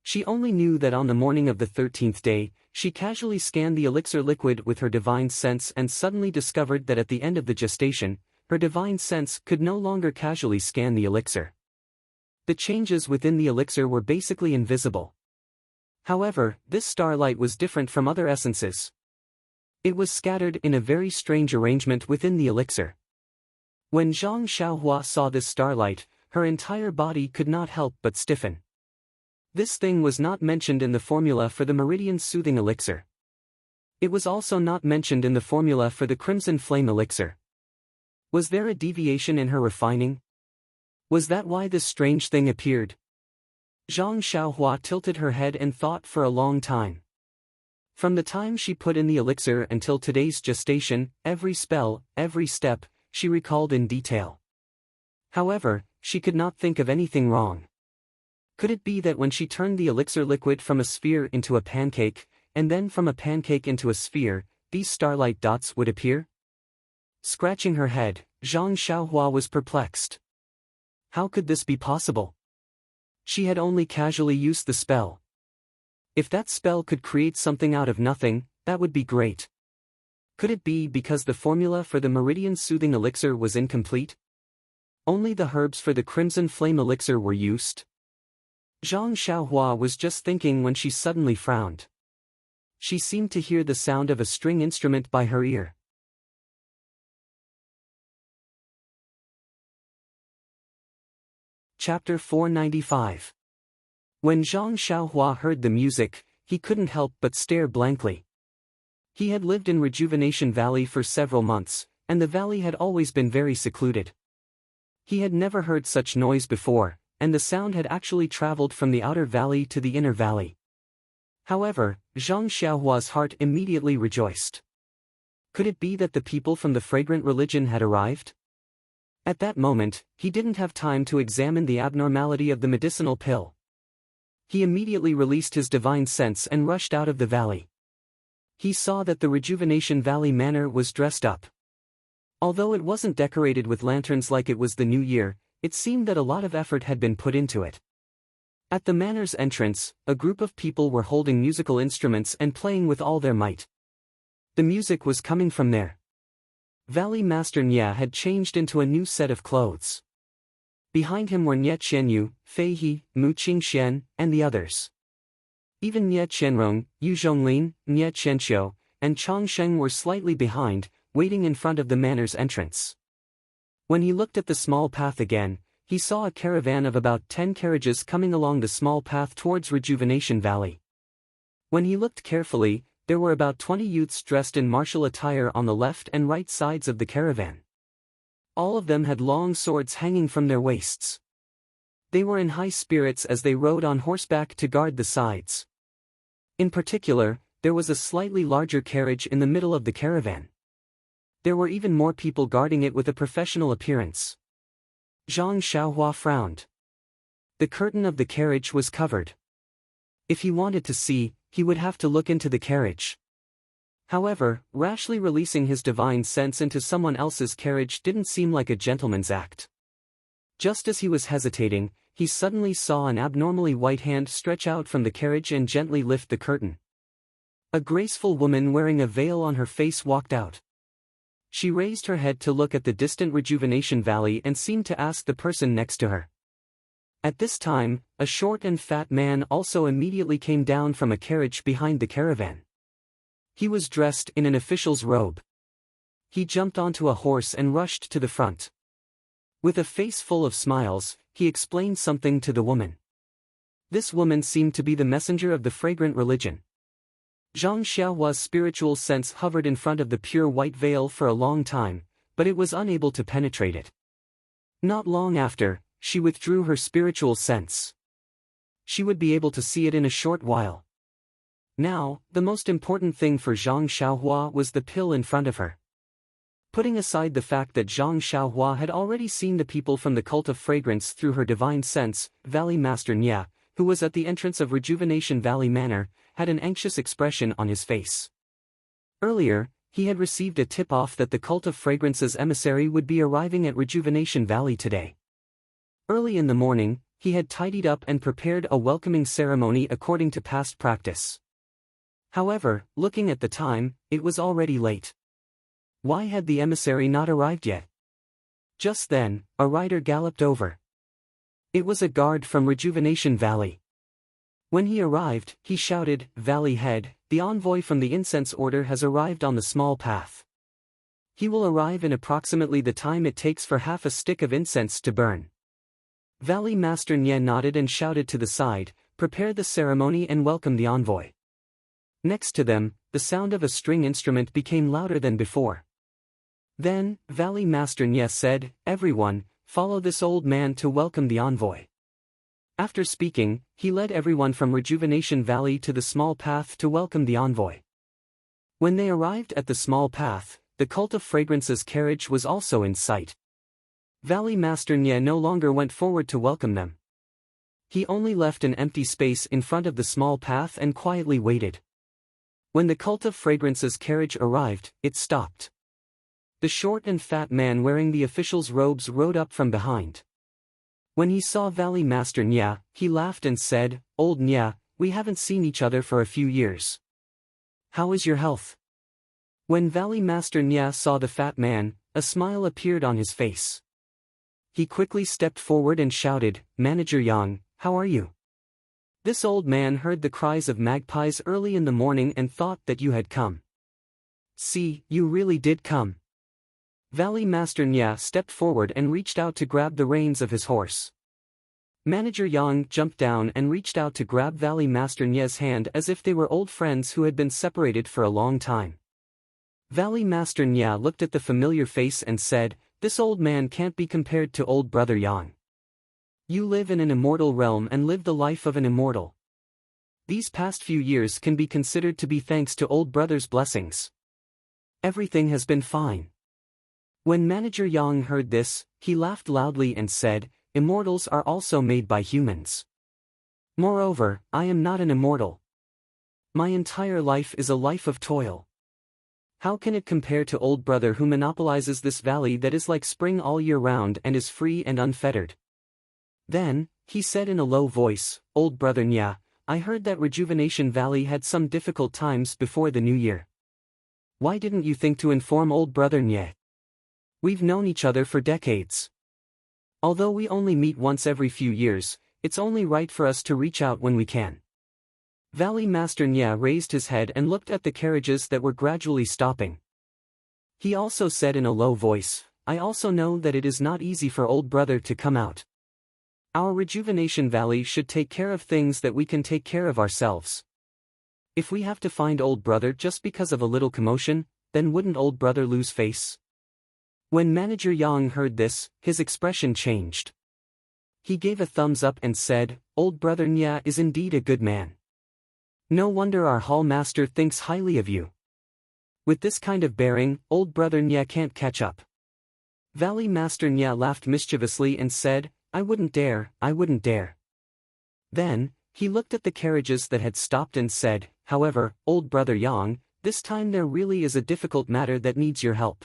She only knew that on the morning of the 13th day, she casually scanned the elixir liquid with her divine sense and suddenly discovered that at the end of the gestation, her divine sense could no longer casually scan the elixir. The changes within the elixir were basically invisible. However, this starlight was different from other essences. It was scattered in a very strange arrangement within the elixir. When Zhang Xiaohua saw this starlight, her entire body could not help but stiffen. This thing was not mentioned in the formula for the Meridian Soothing Elixir. It was also not mentioned in the formula for the Crimson Flame Elixir. Was there a deviation in her refining? Was that why this strange thing appeared? Zhang Xiaohua tilted her head and thought for a long time. From the time she put in the elixir until today's gestation, every spell, every step, she recalled in detail. However, she could not think of anything wrong. Could it be that when she turned the elixir liquid from a sphere into a pancake, and then from a pancake into a sphere, these starlight dots would appear? Scratching her head, Zhang Xiaohua was perplexed. How could this be possible? She had only casually used the spell. If that spell could create something out of nothing, that would be great. Could it be because the formula for the Meridian Soothing Elixir was incomplete? Only the herbs for the Crimson Flame Elixir were used? Zhang Xiaohua was just thinking when she suddenly frowned. She seemed to hear the sound of a string instrument by her ear. Chapter 495. When Zhang Xiaohua heard the music, he couldn't help but stare blankly. He had lived in Rejuvenation Valley for several months, and the valley had always been very secluded. He had never heard such noise before, and the sound had actually traveled from the outer valley to the inner valley. However, Zhang Xiaohua's heart immediately rejoiced. Could it be that the people from the fragrant religion had arrived? At that moment, he didn't have time to examine the abnormality of the medicinal pill. He immediately released his divine sense and rushed out of the valley. He saw that the Rejuvenation Valley Manor was dressed up. Although it wasn't decorated with lanterns like it was the new year, it seemed that a lot of effort had been put into it. At the manor's entrance, a group of people were holding musical instruments and playing with all their might. The music was coming from there. Valley Master Nya had changed into a new set of clothes. Behind him were Nye Qianyu, Fei He, Mu Qingxian, and the others. Even Nye Qianrong, Yu Zhonglin, Nye Qianxiu, and Chang Sheng were slightly behind, waiting in front of the manor's entrance. When he looked at the small path again, he saw a caravan of about 10 carriages coming along the small path towards Rejuvenation Valley. When he looked carefully, there were about 20 youths dressed in martial attire on the left and right sides of the caravan. All of them had long swords hanging from their waists. They were in high spirits as they rode on horseback to guard the sides. In particular, there was a slightly larger carriage in the middle of the caravan. There were even more people guarding it with a professional appearance. Zhang Xiaohua frowned. The curtain of the carriage was covered. If he wanted to see, he would have to look into the carriage. However, rashly releasing his divine sense into someone else's carriage didn't seem like a gentleman's act. Just as he was hesitating, he suddenly saw an abnormally white hand stretch out from the carriage and gently lift the curtain. A graceful woman wearing a veil on her face walked out. She raised her head to look at the distant Rejuvenation Valley and seemed to ask the person next to her. At this time, a short and fat man also immediately came down from a carriage behind the caravan. He was dressed in an official's robe. He jumped onto a horse and rushed to the front. With a face full of smiles, he explained something to the woman. This woman seemed to be the messenger of the fragrant religion. Zhang Xiaohua's spiritual sense hovered in front of the pure white veil for a long time, but it was unable to penetrate it. Not long after, she withdrew her spiritual sense. She would be able to see it in a short while. Now, the most important thing for Zhang Xiaohua was the pill in front of her. Putting aside the fact that Zhang Xiaohua had already seen the people from the cult of fragrance through her divine sense, Valley Master Nya, who was at the entrance of Rejuvenation Valley Manor, had an anxious expression on his face. Earlier, he had received a tip-off that the cult of fragrance's emissary would be arriving at Rejuvenation Valley today. Early in the morning, he had tidied up and prepared a welcoming ceremony according to past practice. However, looking at the time, it was already late. Why had the emissary not arrived yet? Just then, a rider galloped over. It was a guard from Rejuvenation Valley. When he arrived, he shouted, "Valley Head, the envoy from the incense order has arrived on the small path. He will arrive in approximately the time it takes for half a stick of incense to burn." Valley Master Nye nodded and shouted to the side, "Prepare the ceremony and welcome the envoy." Next to them, the sound of a string instrument became louder than before. Then, Valley Master Nye said, "Everyone, follow this old man to welcome the envoy." After speaking, he led everyone from Rejuvenation Valley to the small path to welcome the envoy. When they arrived at the small path, the cult of fragrance's carriage was also in sight. Valley Master Nye no longer went forward to welcome them. He only left an empty space in front of the small path and quietly waited. When the cult of fragrance's carriage arrived, it stopped. The short and fat man wearing the official's robes rode up from behind. When he saw Valley Master Nya, he laughed and said, "Old Nya, we haven't seen each other for a few years. How is your health?" When Valley Master Nya saw the fat man, a smile appeared on his face. He quickly stepped forward and shouted, "Manager Yang, how are you?" This old man heard the cries of magpies early in the morning and thought that you had come. "See, you really did come." Valley Master Nya stepped forward and reached out to grab the reins of his horse. Manager Yang jumped down and reached out to grab Valley Master Nya's hand as if they were old friends who had been separated for a long time. Valley Master Nya looked at the familiar face and said, "This old man can't be compared to old brother Yang. You live in an immortal realm and live the life of an immortal. These past few years can be considered to be thanks to old brother's blessings. Everything has been fine." When Manager Yang heard this, he laughed loudly and said, "Immortals are also made by humans. Moreover, I am not an immortal. My entire life is a life of toil. How can it compare to old brother who monopolizes this valley that is like spring all year round and is free and unfettered?" Then, he said in a low voice, "Old brother Nya, I heard that Rejuvenation Valley had some difficult times before the new year. Why didn't you think to inform old brother Nya? We've known each other for decades. Although we only meet once every few years, it's only right for us to reach out when we can." Valley Master Nya raised his head and looked at the carriages that were gradually stopping. He also said in a low voice, "I also know that it is not easy for old brother to come out. Our Rejuvenation Valley should take care of things that we can take care of ourselves. If we have to find old brother just because of a little commotion, then wouldn't old brother lose face?" When Manager Yang heard this, his expression changed. He gave a thumbs up and said, "Old brother Nya is indeed a good man. No wonder our hall master thinks highly of you. With this kind of bearing, old brother Nya can't catch up." Valley Master Nya laughed mischievously and said, I wouldn't dare." Then, he looked at the carriages that had stopped and said, "However, old brother Yang, this time there really is a difficult matter that needs your help."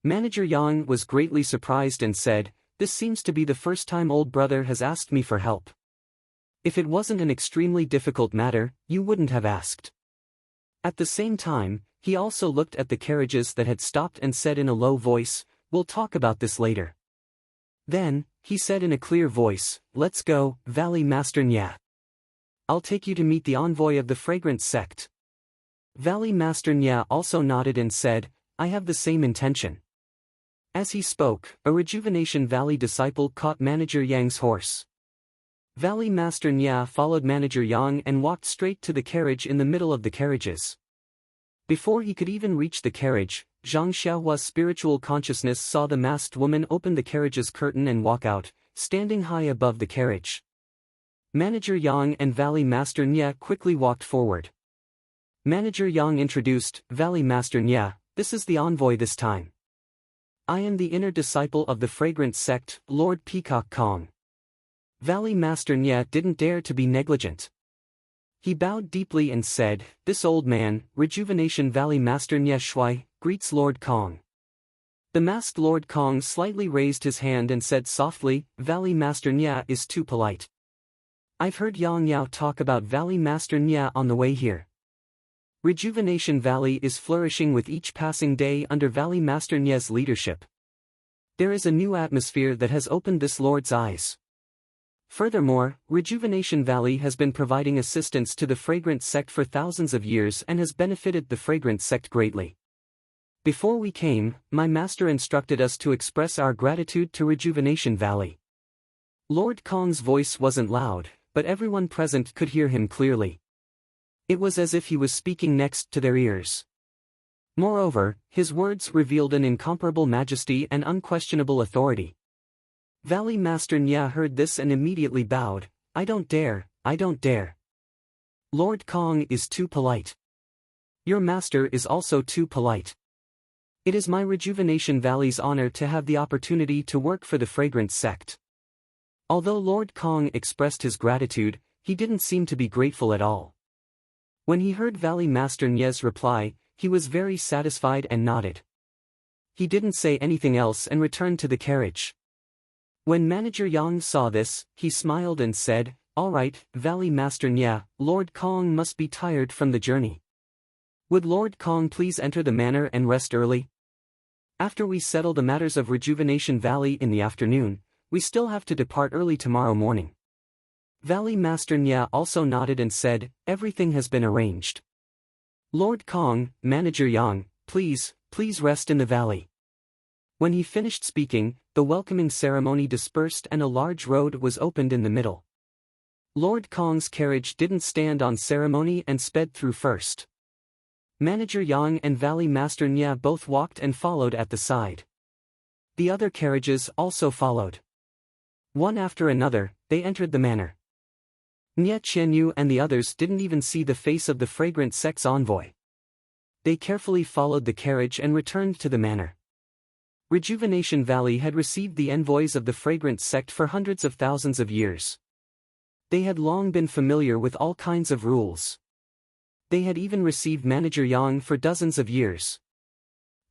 Manager Yang was greatly surprised and said, this seems to be the first time old brother has asked me for help. If it wasn't an extremely difficult matter, you wouldn't have asked. At the same time, he also looked at the carriages that had stopped and said in a low voice, "We'll talk about this later." Then, he said in a clear voice, "Let's go, Valley Master Nya. I'll take you to meet the envoy of the Fragrance sect." Valley Master Nya also nodded and said, "I have the same intention." As he spoke, a Rejuvenation Valley disciple caught Manager Yang's horse. Valley Master Nya followed Manager Yang and walked straight to the carriage in the middle of the carriages. Before he could even reach the carriage, Zhang Xiaohua's spiritual consciousness saw the masked woman open the carriage's curtain and walk out, standing high above the carriage. Manager Yang and Valley Master Nya quickly walked forward. Manager Yang introduced, "Valley Master Nya, this is the envoy this time. I am the inner disciple of the Fragrance sect, Lord Peacock Kong." Valley Master Nya didn't dare to be negligent. He bowed deeply and said, "This old man, Rejuvenation Valley Master Nya Shui, greets Lord Kong." The masked Lord Kong slightly raised his hand and said softly, "Valley Master Nya is too polite. I've heard Yang Yao talk about Valley Master Nya on the way here. Rejuvenation Valley is flourishing with each passing day under Valley Master Nya's leadership. There is a new atmosphere that has opened this lord's eyes. Furthermore, Rejuvenation Valley has been providing assistance to the Fragrance sect for thousands of years and has benefited the Fragrance sect greatly. Before we came, my master instructed us to express our gratitude to Rejuvenation Valley." Lord Kong's voice wasn't loud, but everyone present could hear him clearly. It was as if he was speaking next to their ears. Moreover, his words revealed an incomparable majesty and unquestionable authority. Valley Master Nya heard this and immediately bowed, I don't dare. Lord Kong is too polite. Your master is also too polite. It is my Rejuvenation Valley's honor to have the opportunity to work for the Fragrance sect." Although Lord Kong expressed his gratitude, he didn't seem to be grateful at all. When he heard Valley Master Nya's reply, he was very satisfied and nodded. He didn't say anything else and returned to the carriage. When Manager Yang saw this, he smiled and said, "All right, Valley Master Nya, Lord Kong must be tired from the journey. Would Lord Kong please enter the manor and rest early? After we settle the matters of Rejuvenation Valley in the afternoon, we still have to depart early tomorrow morning." Valley Master Nya also nodded and said, "Everything has been arranged. Lord Kong, Manager Yang, please rest in the valley." When he finished speaking, the welcoming ceremony dispersed and a large road was opened in the middle. Lord Kong's carriage didn't stand on ceremony and sped through first. Manager Yang and Valley Master Nya both walked and followed at the side. The other carriages also followed. One after another, they entered the manor. Nya Qianyu and the others didn't even see the face of the Fragrant sect's envoy. They carefully followed the carriage and returned to the manor. Rejuvenation Valley had received the envoys of the Fragrant sect for hundreds of thousands of years. They had long been familiar with all kinds of rules. They had even received Manager Yang for dozens of years.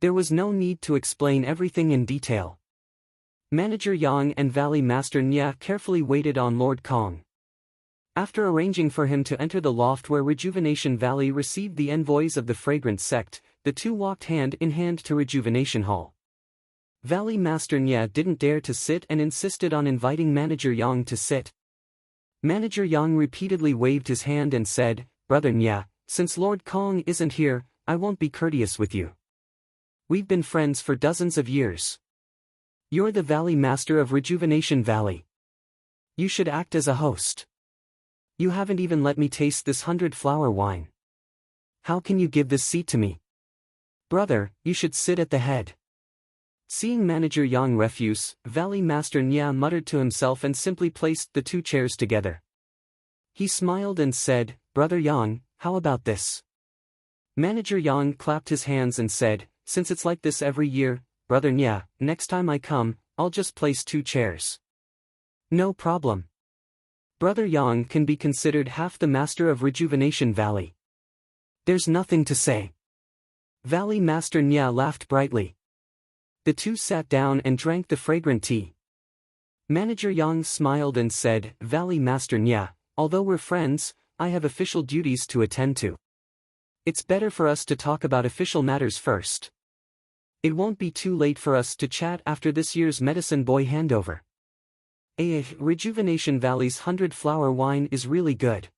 There was no need to explain everything in detail. Manager Yang and Valley Master Nya carefully waited on Lord Kong. After arranging for him to enter the loft where Rejuvenation Valley received the envoys of the Fragrant sect, the two walked hand in hand to Rejuvenation Hall. Valley Master Nya didn't dare to sit and insisted on inviting Manager Yang to sit. Manager Yang repeatedly waved his hand and said, "Brother Nya, since Lord Kong isn't here, I won't be courteous with you. We've been friends for dozens of years. You're the Valley Master of Rejuvenation Valley. You should act as a host. You haven't even let me taste this 100-flower wine. How can you give this seat to me? Brother, you should sit at the head." Seeing Manager Yang refuse, Valley Master Nya muttered to himself and simply placed the two chairs together. He smiled and said, "Brother Yang, how about this?" Manager Yang clapped his hands and said, "Since it's like this every year, Brother Nya, next time I come, I'll just place two chairs." "No problem. Brother Yang can be considered half the master of Rejuvenation Valley. There's nothing to say." Valley Master Nya laughed brightly. The two sat down and drank the fragrant tea. Manager Yang smiled and said, Valley Master Nya, although we're friends, I have official duties to attend to. It's better for us to talk about official matters first. It won't be too late for us to chat after this year's Medicine Boy handover. Rejuvenation Valley's 100-flower wine is really good.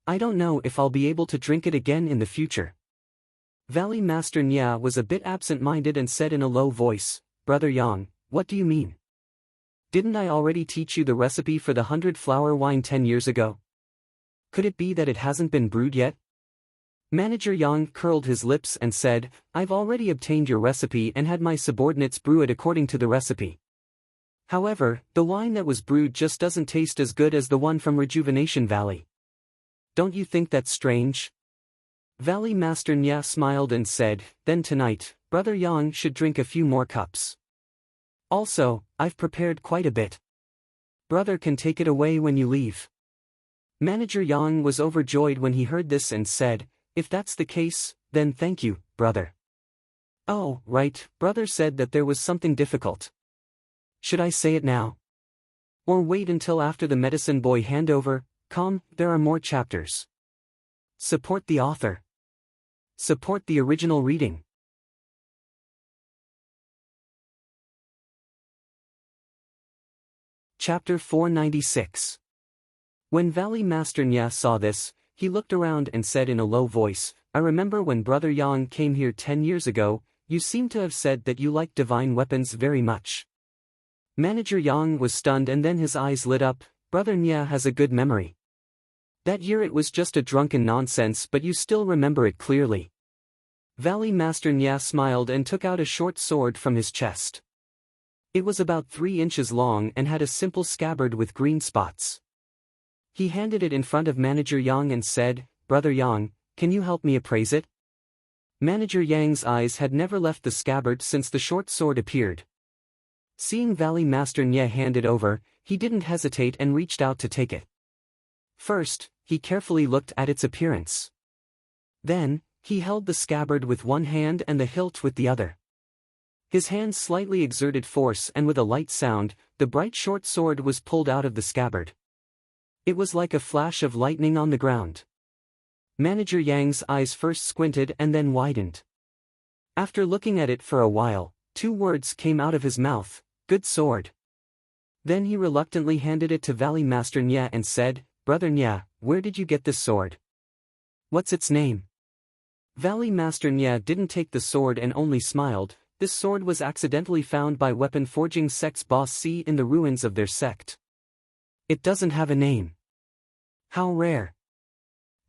I don't know if I'll be able to drink it again in the future. Valley Master Nya was a bit absent-minded and said in a low voice, Brother Yang, what do you mean? Didn't I already teach you the recipe for the 100-flower wine 10 years ago? Could it be that it hasn't been brewed yet? Manager Yang curled his lips and said, I've already obtained your recipe and had my subordinates brew it according to the recipe. However, the wine that was brewed just doesn't taste as good as the one from Rejuvenation Valley. Don't you think that's strange? Valley Master Nya smiled and said, then tonight, Brother Yang should drink a few more cups. Also, I've prepared quite a bit. Brother can take it away when you leave. Manager Yang was overjoyed when he heard this and said, if that's the case, then thank you, brother. Oh, right, brother said that there was something difficult. Should I say it now? Or wait until after the Medicine Boy handover? Come, there are more chapters. Support the author. Support the original reading. Chapter 496. When Valley Master Nya saw this, he looked around and said in a low voice, I remember when Brother Yang came here 10 years ago, you seem to have said that you liked divine weapons very much. Manager Yang was stunned and then his eyes lit up, Brother Nya has a good memory. That year it was just a drunken nonsense but you still remember it clearly. Valley Master Nya smiled and took out a short sword from his chest. It was about 3 inches long and had a simple scabbard with green spots. He handed it in front of Manager Yang and said, Brother Yang, can you help me appraise it? Manager Yang's eyes had never left the scabbard since the short sword appeared. Seeing Valley Master Nya hand it over, he didn't hesitate and reached out to take it. First, he carefully looked at its appearance. Then, he held the scabbard with one hand and the hilt with the other. His hand slightly exerted force and with a light sound, the bright short sword was pulled out of the scabbard. It was like a flash of lightning on the ground. Manager Yang's eyes first squinted and then widened. After looking at it for a while, 2 words came out of his mouth, good sword. Then he reluctantly handed it to Valley Master Nya and said, Brother Nya, where did you get this sword? What's its name? Valley Master Nya didn't take the sword and only smiled. This sword was accidentally found by weapon forging sect's boss C in the ruins of their sect. It doesn't have a name. How rare.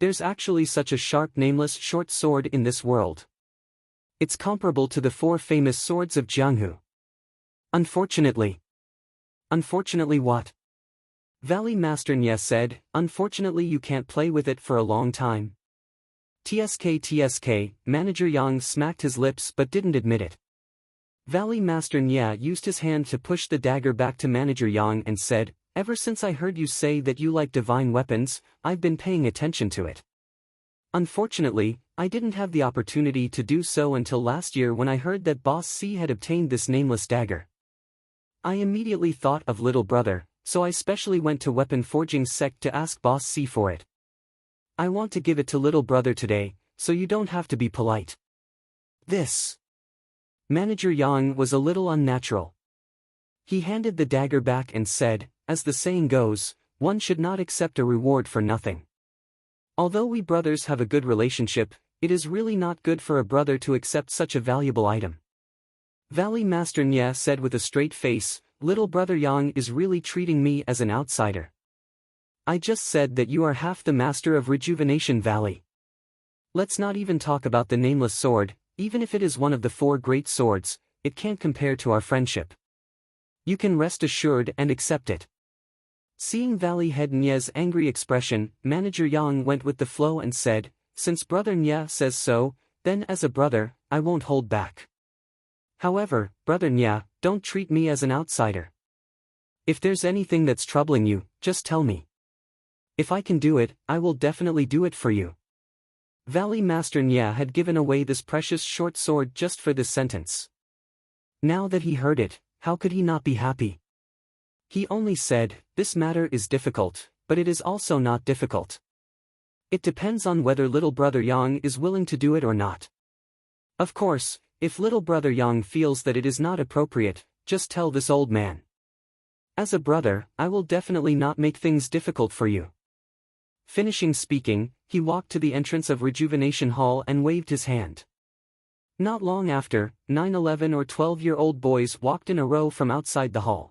There's actually such a sharp nameless short sword in this world. It's comparable to the 4 famous swords of Jianghu. Unfortunately. Unfortunately what? Valley Master Nya said, unfortunately you can't play with it for a long time. TSK, Manager Yang smacked his lips but didn't admit it. Valley Master Nya used his hand to push the dagger back to Manager Yang and said, ever since I heard you say that you like divine weapons, I've been paying attention to it. Unfortunately, I didn't have the opportunity to do so until last year when I heard that Boss C had obtained this nameless dagger. I immediately thought of little brother, so I specially went to weapon forging sect to ask Boss C for it. I want to give it to little brother today, so you don't have to be polite. This. Manager Yang was a little unnatural. He handed the dagger back and said, as the saying goes, one should not accept a reward for nothing. Although we brothers have a good relationship, it is really not good for a brother to accept such a valuable item. Valley Master Nya said with a straight face, little brother Yang is really treating me as an outsider. I just said that you are half the master of Rejuvenation Valley. Let's not even talk about the nameless sword, even if it is one of the 4 great swords, it can't compare to our friendship. You can rest assured and accept it. Seeing Valley Head Nya's angry expression, Manager Yang went with the flow and said, since Brother Nya says so, then as a brother, I won't hold back. However, Brother Nya, don't treat me as an outsider. If there's anything that's troubling you, just tell me. If I can do it, I will definitely do it for you. Valley Master Nya had given away this precious short sword just for this sentence. Now that he heard it, how could he not be happy? He only said, "This matter is difficult, but it is also not difficult. It depends on whether little brother Yang is willing to do it or not. Of course, if little brother Yang feels that it is not appropriate, just tell this old man. As a brother, I will definitely not make things difficult for you." Finishing speaking, he walked to the entrance of Rejuvenation Hall and waved his hand. Not long after, 9, 11 or 12-year-old boys walked in a row from outside the hall.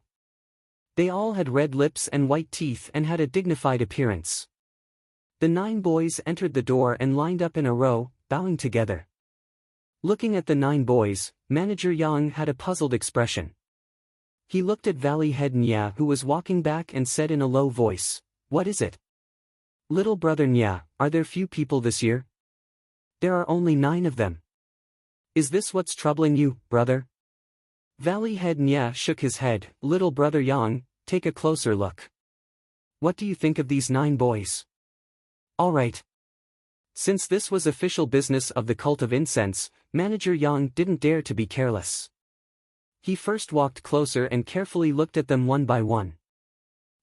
They all had red lips and white teeth and had a dignified appearance. The 9 boys entered the door and lined up in a row, bowing together. Looking at the 9 boys, Manager Yang had a puzzled expression. He looked at Valley Head Nya, who was walking back, and said in a low voice, "What is it? Little brother Nya, are there few people this year? There are only 9 of them. Is this what's troubling you, brother?" Valley Head Nya shook his head. "Little brother Yang, take a closer look. What do you think of these 9 boys?" "All right." Since this was official business of the cult of incense, Manager Yang didn't dare to be careless. He first walked closer and carefully looked at them one by one.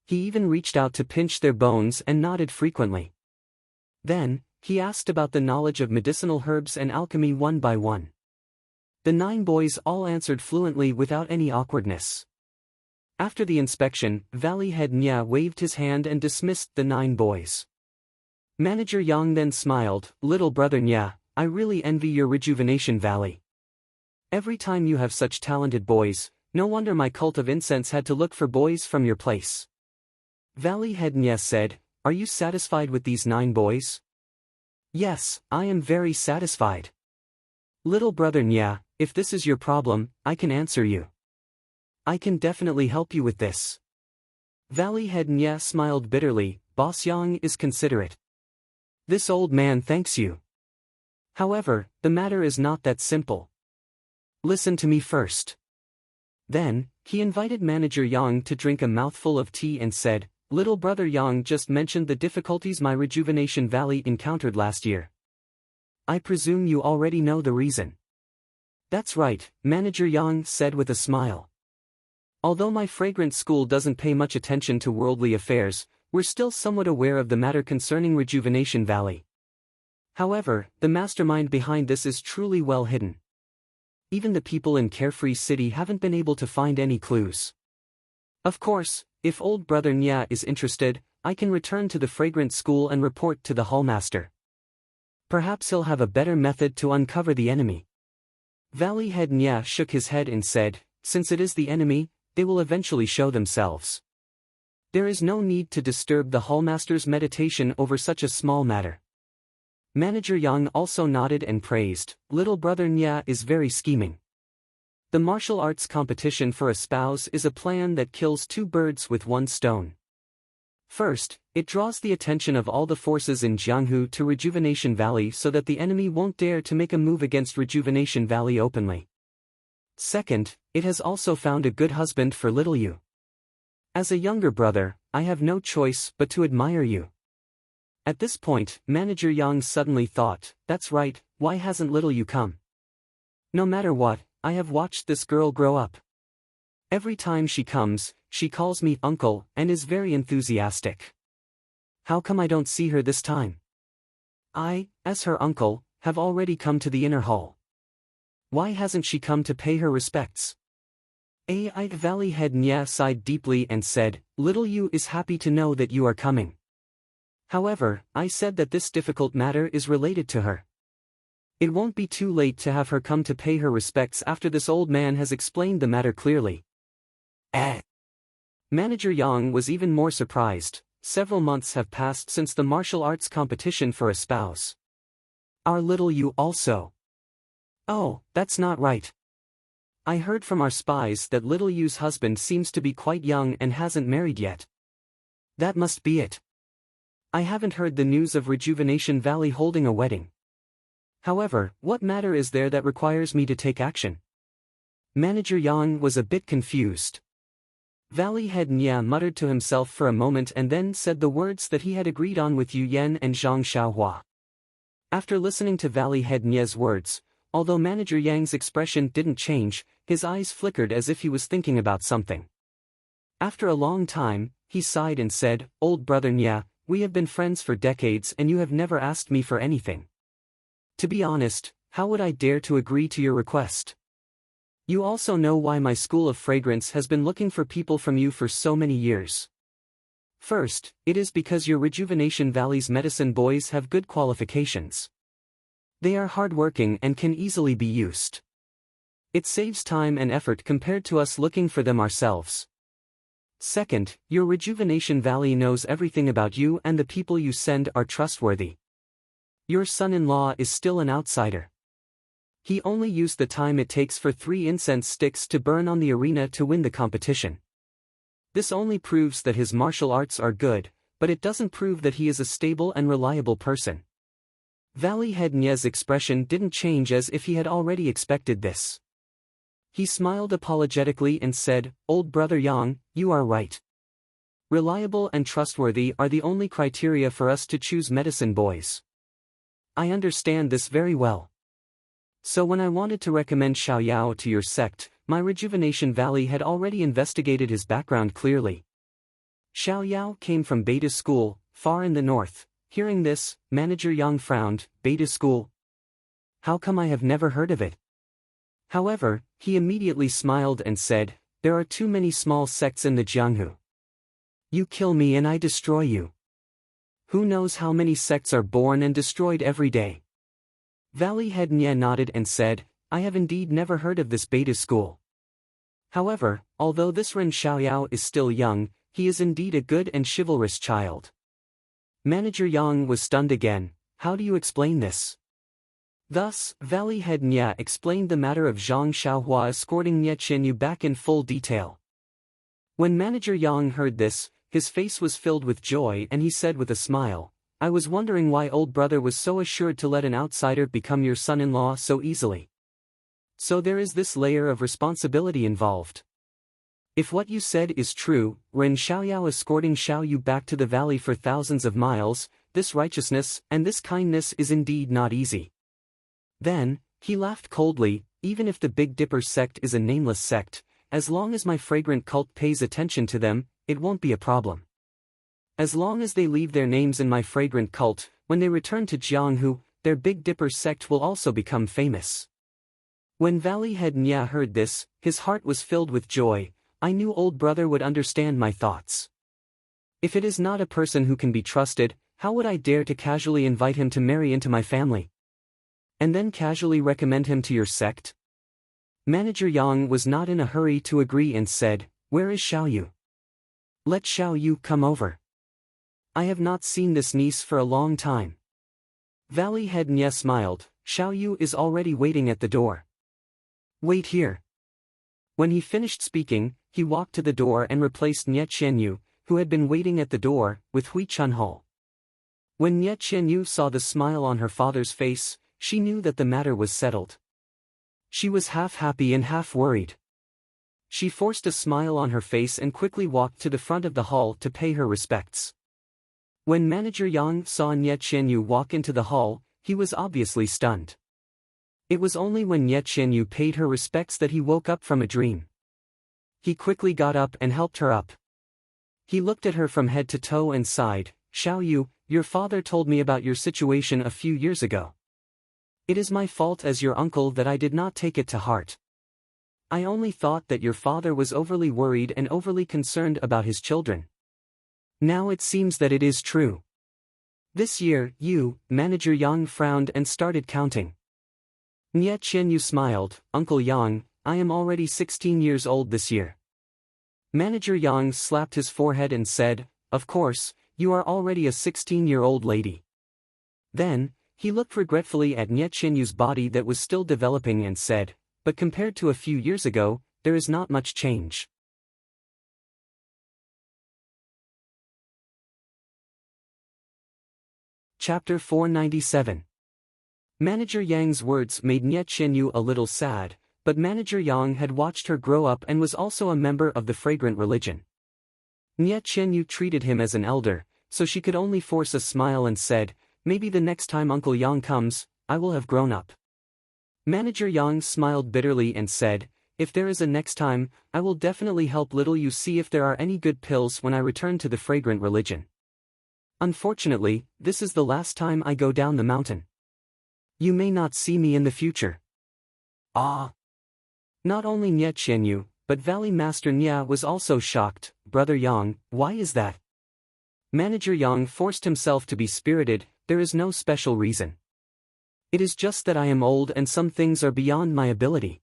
He even reached out to pinch their bones and nodded frequently. Then, he asked about the knowledge of medicinal herbs and alchemy one by one. The 9 boys all answered fluently without any awkwardness. After the inspection, Valley Head Nya waved his hand and dismissed the 9 boys. Manager Yang then smiled. "Little brother Nya, I really envy your Rejuvenation Valley. Every time you have such talented boys, no wonder my cult of incense had to look for boys from your place." Valley Head Nya said, "Are you satisfied with these 9 boys?" "Yes, I am very satisfied. Little brother Nya, if this is your problem, I can answer you. I can definitely help you with this." Valley Head Nya smiled bitterly. "Boss Yang is considerate. This old man thanks you. However, the matter is not that simple. Listen to me first." Then, he invited Manager Yang to drink a mouthful of tea and said, "Little brother Yang just mentioned the difficulties my Rejuvenation Valley encountered last year. I presume you already know the reason." "That's right," Manager Yang said with a smile. "Although my fragrant school doesn't pay much attention to worldly affairs, we're still somewhat aware of the matter concerning Rejuvenation Valley. However, the mastermind behind this is truly well hidden. Even the people in Carefree City haven't been able to find any clues. Of course, if old brother Nya is interested, I can return to the fragrant school and report to the hallmaster. Perhaps he'll have a better method to uncover the enemy." Valley Head Nya shook his head and said, "Since it is the enemy, they will eventually show themselves. There is no need to disturb the hallmaster's meditation over such a small matter." Manager Yang also nodded and praised, "Little brother Nya is very scheming. The martial arts competition for a spouse is a plan that kills 2 birds with 1 stone. First, it draws the attention of all the forces in Jianghu to Rejuvenation Valley so that the enemy won't dare to make a move against Rejuvenation Valley openly. Second, it has also found a good husband for little you. As a younger brother, I have no choice but to admire you." At this point, Manager Yang suddenly thought, "That's right, why hasn't little you come? No matter what, I have watched this girl grow up. Every time she comes, she calls me uncle and is very enthusiastic. How come I don't see her this time? I, as her uncle, have already come to the inner hall. Why hasn't she come to pay her respects?" Valley Head Nya sighed deeply and said, "Little you is happy to know that you are coming. However, I said that this difficult matter is related to her. It won't be too late to have her come to pay her respects after this old man has explained the matter clearly." Manager Yang was even more surprised. Several months have passed since the martial arts competition for a spouse. "Our little you also?" "Oh, that's not right. I heard from our spies that little you's husband seems to be quite young and hasn't married yet. That must be it. I haven't heard the news of Rejuvenation Valley holding a wedding. However, what matter is there that requires me to take action?" Manager Yang was a bit confused. Valley Head Nya muttered to himself for a moment and then said the words that he had agreed on with Yu Yen and Zhang Xiaohua. After listening to Valley Head Nya's words, although Manager Yang's expression didn't change, his eyes flickered as if he was thinking about something. After a long time, he sighed and said, "Old brother Nya, we have been friends for decades and you have never asked me for anything. To be honest, how would I dare to agree to your request? You also know why my school of fragrance has been looking for people from you for so many years. First, it is because your Rejuvenation Valley's medicine boys have good qualifications. They are hardworking and can easily be used. It saves time and effort compared to us looking for them ourselves. Second, your Rejuvenation Valley knows everything about you and the people you send are trustworthy. Your son-in-law is still an outsider. He only used the time it takes for 3 incense sticks to burn on the arena to win the competition. This only proves that his martial arts are good, but it doesn't prove that he is a stable and reliable person." Valley Head Nye's expression didn't change as if he had already expected this. He smiled apologetically and said, "Old brother Yang, you are right. Reliable and trustworthy are the only criteria for us to choose medicine boys. I understand this very well. So when I wanted to recommend Xiao Yao to your sect, my Rejuvenation Valley had already investigated his background clearly. Xiao Yao came from Beta School, far in the north." Hearing this, Manager Yang frowned. "Beta School? How come I have never heard of it?" However, he immediately smiled and said, "There are too many small sects in the Jianghu. You kill me and I destroy you. Who knows how many sects are born and destroyed every day?" Valley Head Nye nodded and said, "I have indeed never heard of this Beta School. However, although this Ren Xiaoyao is still young, he is indeed a good and chivalrous child." Manager Yang was stunned again. "How do you explain this?" Thus, Valley Head Nye explained the matter of Zhang Xiaohua escorting Nye Qianyu back in full detail. When Manager Yang heard this, his face was filled with joy and he said with a smile, "I was wondering why old brother was so assured to let an outsider become your son-in-law so easily. So there is this layer of responsibility involved. If what you said is true, Ren Xiaoyao escorting Xiao Yu back to the valley for thousands of miles, this righteousness and this kindness is indeed not easy." Then, he laughed coldly, "Even if the Big Dipper sect is a nameless sect, as long as my fragrant cult pays attention to them, it won't be a problem. As long as they leave their names in my fragrant cult, when they return to Jianghu, their Big Dipper sect will also become famous." When Valley Head Nye heard this, his heart was filled with joy. "I knew old brother would understand my thoughts. If it is not a person who can be trusted, how would I dare to casually invite him to marry into my family? And then casually recommend him to your sect?" Manager Yang was not in a hurry to agree and said, "Where is Xiao Yu? Let Xiao Yu come over. I have not seen this niece for a long time." Valley Head Nye smiled. "Xiao Yu is already waiting at the door. Wait here." When he finished speaking, he walked to the door and replaced Nye Qianyu, who had been waiting at the door, with Hui Chunho. When Nye Qianyu saw the smile on her father's face, she knew that the matter was settled. She was half happy and half worried. She forced a smile on her face and quickly walked to the front of the hall to pay her respects. When Manager Yang saw Nye Qianyu walk into the hall, he was obviously stunned. It was only when Nye Qianyu paid her respects that he woke up from a dream. He quickly got up and helped her up. He looked at her from head to toe and sighed, "Xiao Yu, your father told me about your situation a few years ago. It is my fault as your uncle that I did not take it to heart. I only thought that your father was overly worried and overly concerned about his children. Now it seems that it is true. This year, Manager Yang frowned and started counting. Nye Qianyu smiled, "Uncle Yang, I am already 16 years old this year." Manager Yang slapped his forehead and said, "Of course, you are already a 16-year-old lady." Then, he looked regretfully at Nye Qianyu's body that was still developing and said, "But compared to a few years ago, there is not much change." Chapter 497. Manager Yang's words made Nye Qianyu a little sad, but Manager Yang had watched her grow up and was also a member of the fragrant religion. Nye Qianyu treated him as an elder, so she could only force a smile and said, "Maybe the next time Uncle Yang comes, I will have grown up." Manager Yang smiled bitterly and said, if there is a next time, I will definitely help little you see if there are any good pills when I return to the fragrant religion. Unfortunately, this is the last time I go down the mountain. You may not see me in the future. Ah! Not only Nye Qianyu, but Valley Master Nya was also shocked. Brother Yang, why is that? Manager Yang forced himself to be spirited. There is no special reason. It is just that I am old and some things are beyond my ability.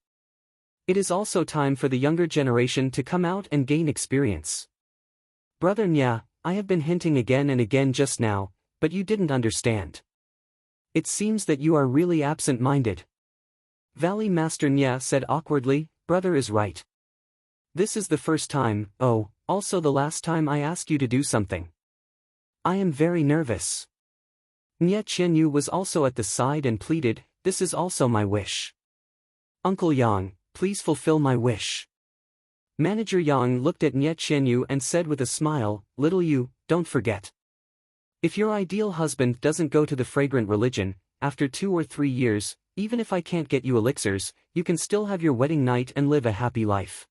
It is also time for the younger generation to come out and gain experience. Brother Nya, I have been hinting again and again just now, but you didn't understand. It seems that you are really absent-minded. Valley Master Nya said awkwardly, brother is right. This is the first time, oh, also the last time I ask you to do something. I am very nervous. Nye Qianyu was also at the side and pleaded, this is also my wish. Uncle Yang, please fulfill my wish. Manager Yang looked at Nye Qianyu and said with a smile, little you, don't forget. If your ideal husband doesn't go to the fragrant religion, after 2 or 3 years, even if I can't get you elixirs, you can still have your wedding night and live a happy life.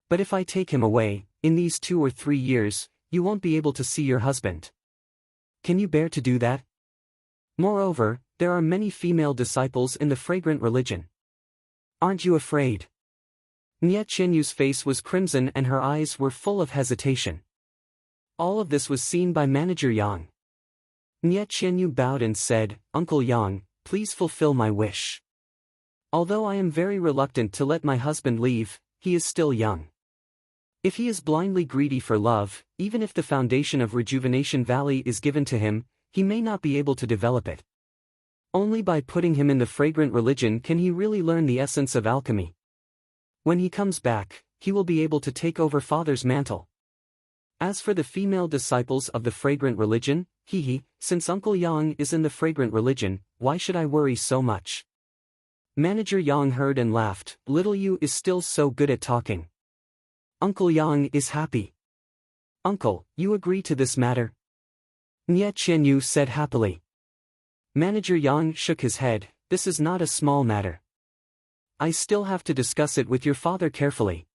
But if I take him away, in these 2 or 3 years, you won't be able to see your husband. Can you bear to do that? Moreover, there are many female disciples in the fragrant religion. Aren't you afraid? Nye Qianyu's face was crimson and her eyes were full of hesitation. All of this was seen by Manager Yang. Nye Qianyu bowed and said, Uncle Yang, please fulfill my wish. Although I am very reluctant to let my husband leave, he is still young. If he is blindly greedy for love, even if the foundation of Rejuvenation Valley is given to him, he may not be able to develop it. Only by putting him in the fragrant religion can he really learn the essence of alchemy. When he comes back, he will be able to take over father's mantle. As for the female disciples of the fragrant religion, since Uncle Yang is in the fragrant religion, why should I worry so much? Manager Yang heard and laughed, little you is still so good at talking. Uncle Yang is happy. Uncle, you agree to this matter? Nye Qianyu said happily. Manager Yang shook his head, this is not a small matter. I still have to discuss it with your father carefully.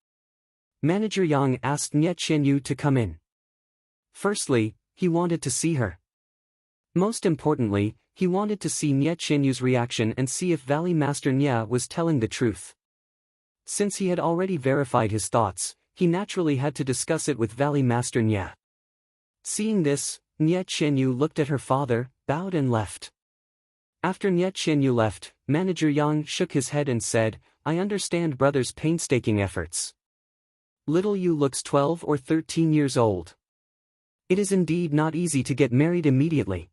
Manager Yang asked Nye Qianyu to come in. Firstly, he wanted to see her. Most importantly, he wanted to see Nye Qianyu's reaction and see if Valley Master Nya was telling the truth. Since he had already verified his thoughts, he naturally had to discuss it with Valley Master Nya. Seeing this, Nye Qianyu looked at her father, bowed and left. After Nye Qianyu left, Manager Yang shook his head and said, I understand brother's painstaking efforts. Little you looks 12 or 13 years old. It is indeed not easy to get married immediately.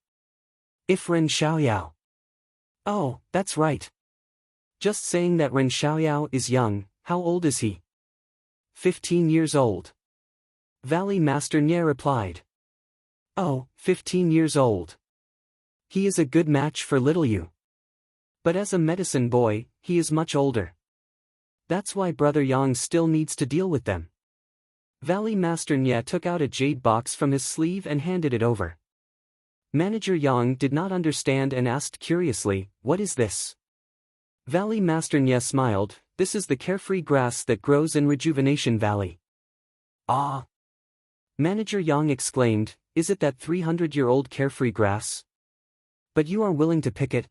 If Ren Xiaoyao. Oh, that's right. Just saying that Ren Xiaoyao is young, how old is he? 15 years old. Valley Master Nye replied. Oh, 15 years old. He is a good match for little you. But as a medicine boy, he is much older. That's why Brother Yang still needs to deal with them. Valley Master Nye took out a jade box from his sleeve and handed it over. Manager Yang did not understand and asked curiously, what is this? Valley Master Nye smiled, this is the carefree grass that grows in Rejuvenation Valley. Ah! Manager Yang exclaimed, is it that 300-year-old carefree grass? But you are willing to pick it?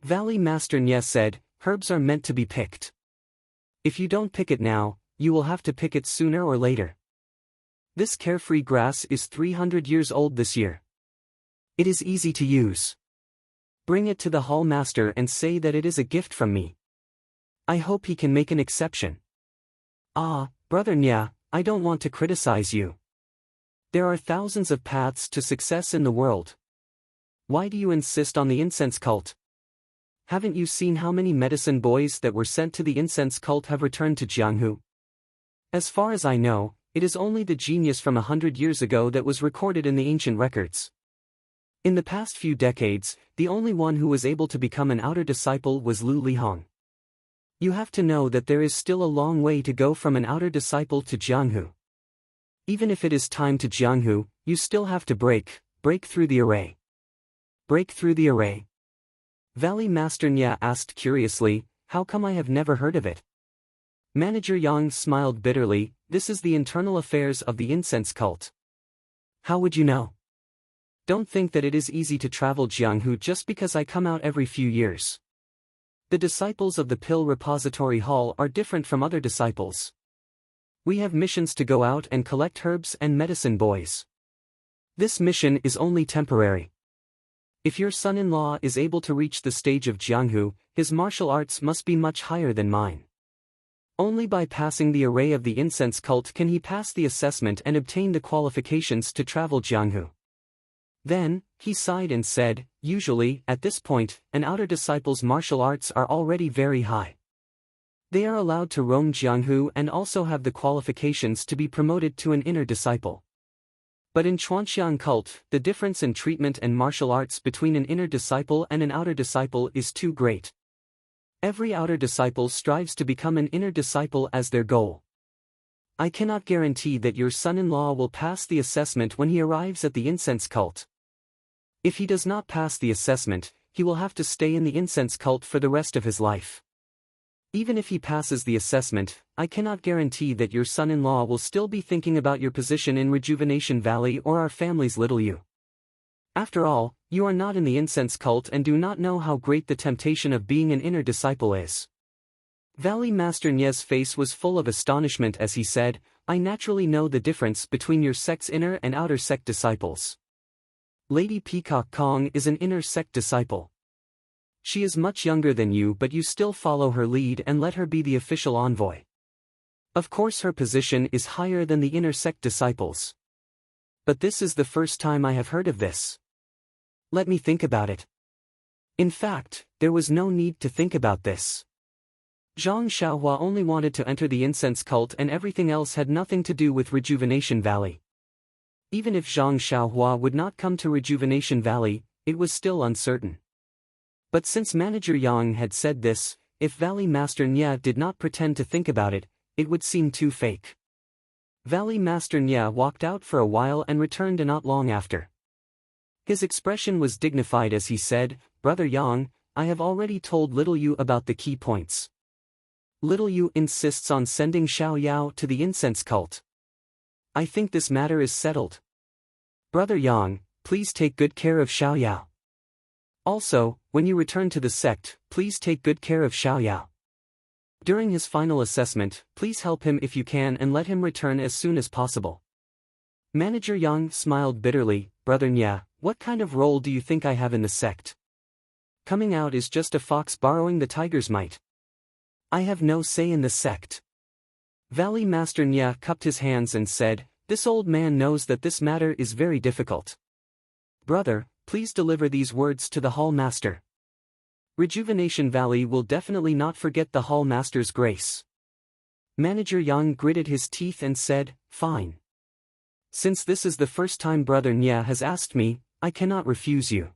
Valley Master Nye said, herbs are meant to be picked. If you don't pick it now, you will have to pick it sooner or later. This carefree grass is 300 years old this year. It is easy to use. Bring it to the hall master and say that it is a gift from me. I hope he can make an exception. Ah, Brother Nya, I don't want to criticize you. There are thousands of paths to success in the world. Why do you insist on the incense cult? Haven't you seen how many medicine boys that were sent to the incense cult have returned to Jianghu? As far as I know, it is only the genius from 100 years ago that was recorded in the ancient records. In the past few decades, the only one who was able to become an outer disciple was Lu Lihong. You have to know that there is still a long way to go from an outer disciple to Jianghu. Even if it is time to Jianghu, you still have to break through the array. Break through the array? Valley Master Nya asked curiously, how come I have never heard of it? Manager Yang smiled bitterly. This is the internal affairs of the incense cult. How would you know? Don't think that it is easy to travel Jianghu just because I come out every few years. The disciples of the Pill Repository Hall are different from other disciples. We have missions to go out and collect herbs and medicine boys. This mission is only temporary. If your son-in-law is able to reach the stage of Jianghu, his martial arts must be much higher than mine. Only by passing the array of the incense cult can he pass the assessment and obtain the qualifications to travel Jianghu. Then, he sighed and said, usually, at this point, an outer disciple's martial arts are already very high. They are allowed to roam Jianghu and also have the qualifications to be promoted to an inner disciple. But in Chuanxiang cult, the difference in treatment and martial arts between an inner disciple and an outer disciple is too great. Every outer disciple strives to become an inner disciple as their goal. I cannot guarantee that your son-in-law will pass the assessment when he arrives at the incense cult. If he does not pass the assessment, he will have to stay in the incense cult for the rest of his life. Even if he passes the assessment, I cannot guarantee that your son-in-law will still be thinking about your position in Rejuvenation Valley or our family's little you. After all, you are not in the incense cult and do not know how great the temptation of being an inner disciple is. Valley Master Nye's face was full of astonishment as he said, I naturally know the difference between your sect's inner and outer sect disciples. Lady Peacock Kong is an inner sect disciple. She is much younger than you, but you still follow her lead and let her be the official envoy. Of course her position is higher than the inner sect disciples. But this is the first time I have heard of this. Let me think about it. In fact, there was no need to think about this. Zhang Xiaohua only wanted to enter the incense cult and everything else had nothing to do with Rejuvenation Valley. Even if Zhang Xiaohua would not come to Rejuvenation Valley, it was still uncertain. But since Manager Yang had said this, if Valley Master Nye did not pretend to think about it, it would seem too fake. Valley Master Nye walked out for a while and returned not long after. His expression was dignified as he said, Brother Yang, I have already told Little Yu about the key points. Little Yu insists on sending Xiao Yao to the incense cult. I think this matter is settled. Brother Yang, please take good care of Xiao Yao. Also, when you return to the sect, please take good care of Xiao Yao. During his final assessment, please help him if you can and let him return as soon as possible. Manager Yang smiled bitterly, Brother Nye, what kind of role do you think I have in the sect? Coming out is just a fox borrowing the tiger's mite. I have no say in the sect. Valley Master Nye cupped his hands and said, this old man knows that this matter is very difficult. Brother, please deliver these words to the Hall Master. Rejuvenation Valley will definitely not forget the Hall Master's grace. Manager Yang gritted his teeth and said, fine. Since this is the first time Brother Nye has asked me, I cannot refuse you.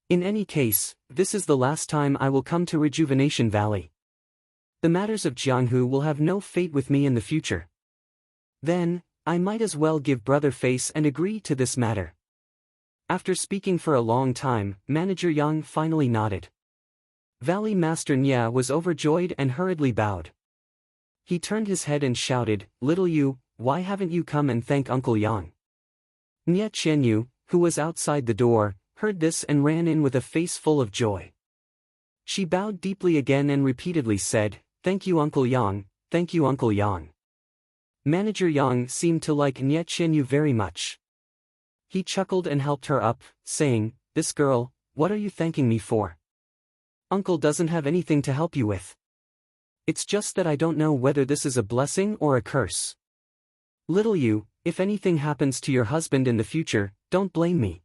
In any case, this is the last time I will come to Rejuvenation Valley. The matters of Jianghu will have no fate with me in the future. Then, I might as well give brother face and agree to this matter. After speaking for a long time, Manager Yang finally nodded. Valley Master Nye was overjoyed and hurriedly bowed. He turned his head and shouted, Little Yu, why haven't you come and thank Uncle Yang? Nye Qianyu, who was outside the door, heard this and ran in with a face full of joy. She bowed deeply again and repeatedly said, Thank you Uncle Yang, thank you Uncle Yang. Manager Yang seemed to like Nye Qianyu very much. He chuckled and helped her up, saying, This girl, what are you thanking me for? Uncle doesn't have anything to help you with. It's just that I don't know whether this is a blessing or a curse. Little Yu, if anything happens to your husband in the future, don't blame me.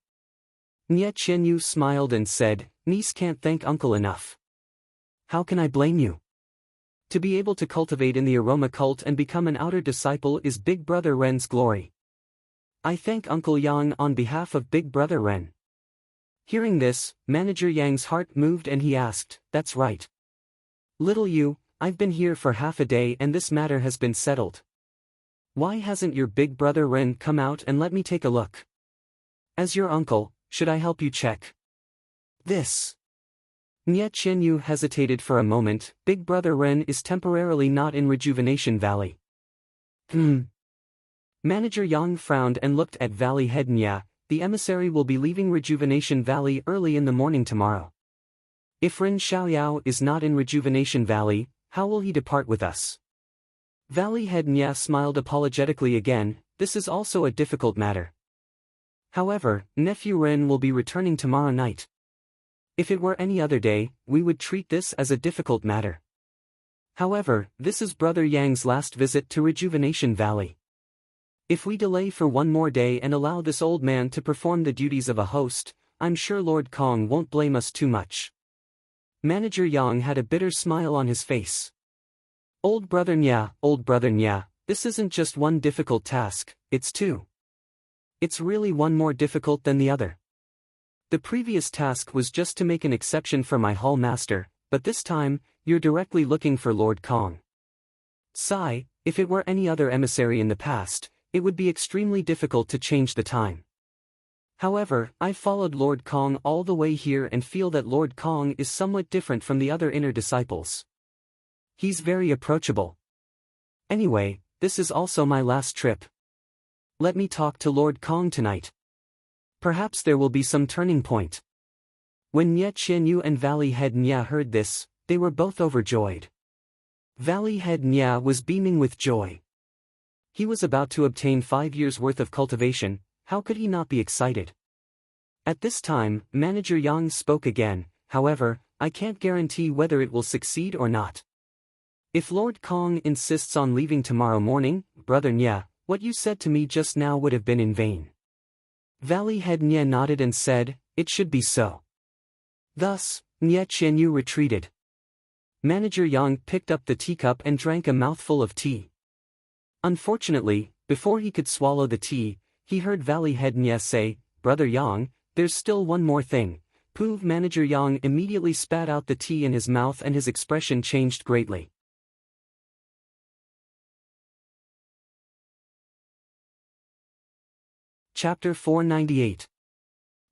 Nye Qianyu smiled and said, Niece can't thank Uncle enough. How can I blame you? To be able to cultivate in the aroma cult and become an outer disciple is Big Brother Ren's glory. I thank Uncle Yang on behalf of Big Brother Ren. Hearing this, Manager Yang's heart moved and he asked, That's right. Little Yu, I've been here for half a day and this matter has been settled. Why hasn't your Big Brother Ren come out and let me take a look? As your uncle, should I help you check this? Nye Qianyu hesitated for a moment. Big Brother Ren is temporarily not in Rejuvenation Valley. Manager Yang frowned and looked at Valley Head Nya. The emissary will be leaving Rejuvenation Valley early in the morning tomorrow. If Ren Xiaoyao is not in Rejuvenation Valley, how will he depart with us? Valley Head Nya smiled apologetically again. This is also a difficult matter. However, nephew Ren will be returning tomorrow night. If it were any other day, we would treat this as a difficult matter. However, this is Brother Yang's last visit to Rejuvenation Valley. If we delay for one more day and allow this old man to perform the duties of a host, I'm sure Lord Kong won't blame us too much. Manager Yang had a bitter smile on his face. Old Brother Nya, this isn't just one difficult task, it's two. It's really one more difficult than the other. The previous task was just to make an exception for my hall master, but this time, you're directly looking for Lord Kong. Sigh, if it were any other emissary in the past, it would be extremely difficult to change the time. However, I followed Lord Kong all the way here and feel that Lord Kong is somewhat different from the other inner disciples. He's very approachable. Anyway, this is also my last trip. Let me talk to Lord Kong tonight. Perhaps there will be some turning point. When Nye Qianyu and Valley Head Nya heard this, they were both overjoyed. Valley Head Nya was beaming with joy. He was about to obtain 5 years' worth of cultivation. How could he not be excited? At this time, Manager Yang spoke again. However, I can't guarantee whether it will succeed or not. If Lord Kong insists on leaving tomorrow morning, Brother Nya, what you said to me just now would have been in vain. Valley Head Nya nodded and said, it should be so. Thus, Nye Qianyu retreated. Manager Yang picked up the teacup and drank a mouthful of tea. Unfortunately, before he could swallow the tea, he heard Valley Head Nya say, Brother Yang, there's still one more thing. Pooh. Manager Yang immediately spat out the tea in his mouth and his expression changed greatly. Chapter 498.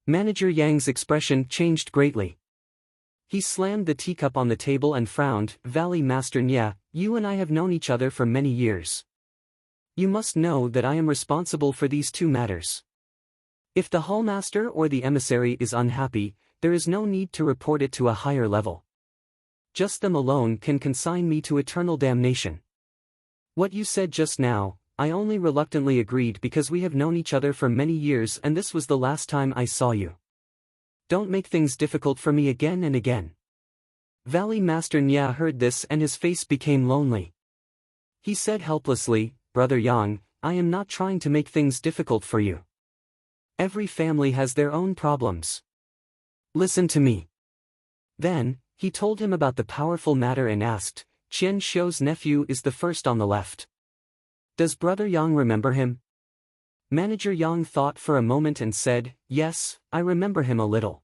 Manager Yang's expression changed greatly. He slammed the teacup on the table and frowned. Valley Master Nya, you and I have known each other for many years. You must know that I am responsible for these two matters. If the hallmaster or the emissary is unhappy, there is no need to report it to a higher level. Just them alone can consign me to eternal damnation. What you said just now, I only reluctantly agreed because we have known each other for many years and this was the last time I saw you. Don't make things difficult for me again and again. Valley Master Nya heard this and his face became lonely. He said helplessly, Brother Yang, I am not trying to make things difficult for you. Every family has their own problems. Listen to me. Then, he told him about the powerful matter and asked, Qian Xiu's nephew is the first on the left. Does Brother Yang remember him? Manager Yang thought for a moment and said, yes, I remember him a little.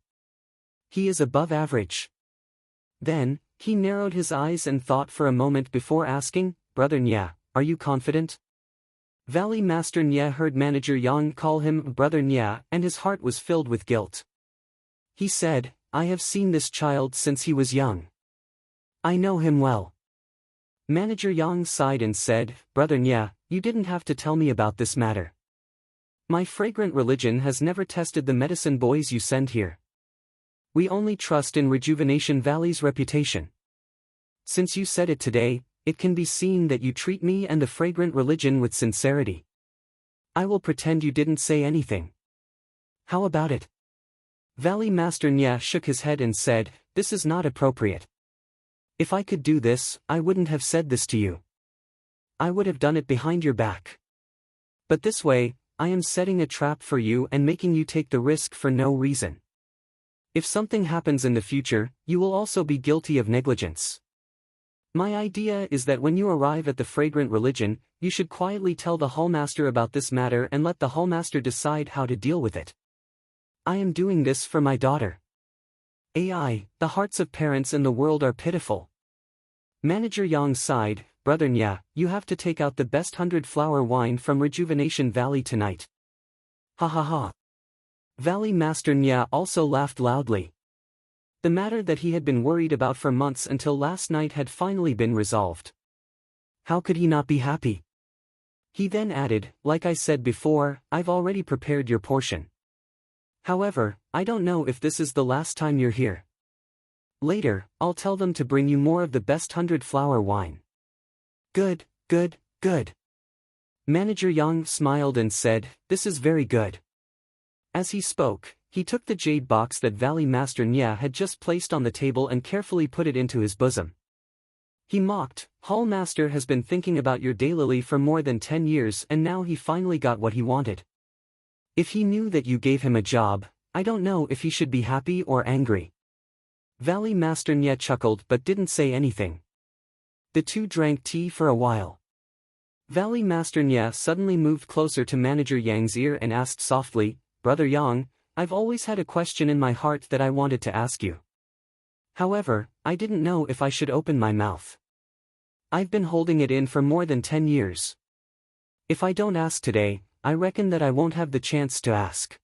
He is above average. Then, he narrowed his eyes and thought for a moment before asking, Brother Nya, are you confident? Valley Master Nya heard Manager Yang call him Brother Nya and his heart was filled with guilt. He said, I have seen this child since he was young. I know him well. Manager Yang sighed and said, Brother Nya, you didn't have to tell me about this matter. My fragrant religion has never tested the medicine boys you send here. We only trust in Rejuvenation Valley's reputation. Since you said it today, it can be seen that you treat me and the fragrant religion with sincerity. I will pretend you didn't say anything. How about it? Valley Master Nya shook his head and said, this is not appropriate. If I could do this, I wouldn't have said this to you. I would have done it behind your back. But this way, I am setting a trap for you and making you take the risk for no reason. If something happens in the future, you will also be guilty of negligence. My idea is that when you arrive at the fragrant religion, you should quietly tell the hallmaster about this matter and let the hallmaster decide how to deal with it. I am doing this for my daughter. AI, the hearts of parents in the world are pitiful. Manager Yang sighed, Brother Nya, you have to take out the best 100-flower wine from Rejuvenation Valley tonight. Ha ha ha. Valley Master Nya also laughed loudly. The matter that he had been worried about for months until last night had finally been resolved. How could he not be happy? He then added, like I said before, I've already prepared your portion. However, I don't know if this is the last time you're here. Later, I'll tell them to bring you more of the best 100-flower wine. Good, good, good. Manager Yang smiled and said, this is very good. As he spoke, he took the jade box that Valley Master Nya had just placed on the table and carefully put it into his bosom. He mocked, Hall Master has been thinking about your daylily for more than 10 years and now he finally got what he wanted. If he knew that you gave him a job, I don't know if he should be happy or angry. Valley Master Nya chuckled but didn't say anything. The two drank tea for a while. Valley Master Nya suddenly moved closer to Manager Yang's ear and asked softly, Brother Yang, I've always had a question in my heart that I wanted to ask you. However, I didn't know if I should open my mouth. I've been holding it in for more than 10 years. If I don't ask today, I reckon that I won't have the chance to ask.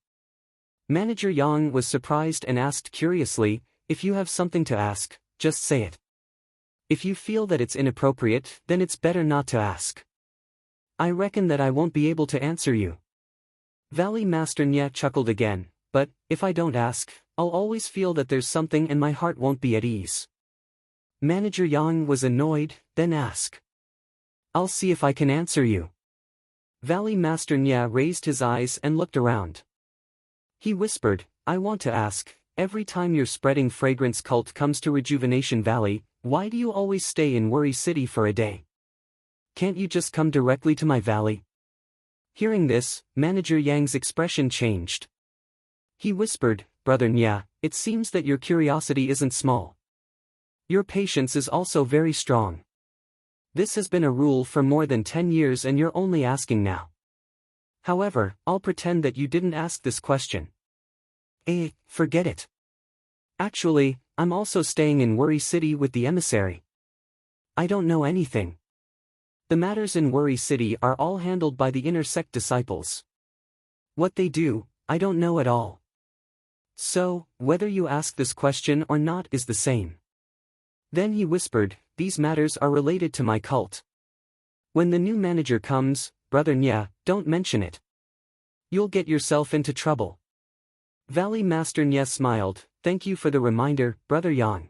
Manager Yang was surprised and asked curiously, if you have something to ask, just say it. If you feel that it's inappropriate, then it's better not to ask. I reckon that I won't be able to answer you. Valley Master Nya chuckled again, but, if I don't ask, I'll always feel that there's something and my heart won't be at ease. Manager Yang was annoyed, then asked. I'll see if I can answer you. Valley Master Nya raised his eyes and looked around. He whispered, I want to ask, every time your spreading fragrance cult comes to Rejuvenation Valley, why do you always stay in Worry City for a day? Can't you just come directly to my valley? Hearing this, Manager Yang's expression changed. He whispered, Brother Nya, it seems that your curiosity isn't small. Your patience is also very strong. This has been a rule for more than 10 years and you're only asking now. However, I'll pretend that you didn't ask this question. Forget it. Actually, I'm also staying in Worry City with the emissary. I don't know anything. The matters in Worry City are all handled by the inner sect disciples. What they do, I don't know at all. So, whether you ask this question or not is the same. Then he whispered, these matters are related to my cult. When the new manager comes, Brother Nya, don't mention it. You'll get yourself into trouble. Valley Master Nya smiled, thank you for the reminder, Brother Yang.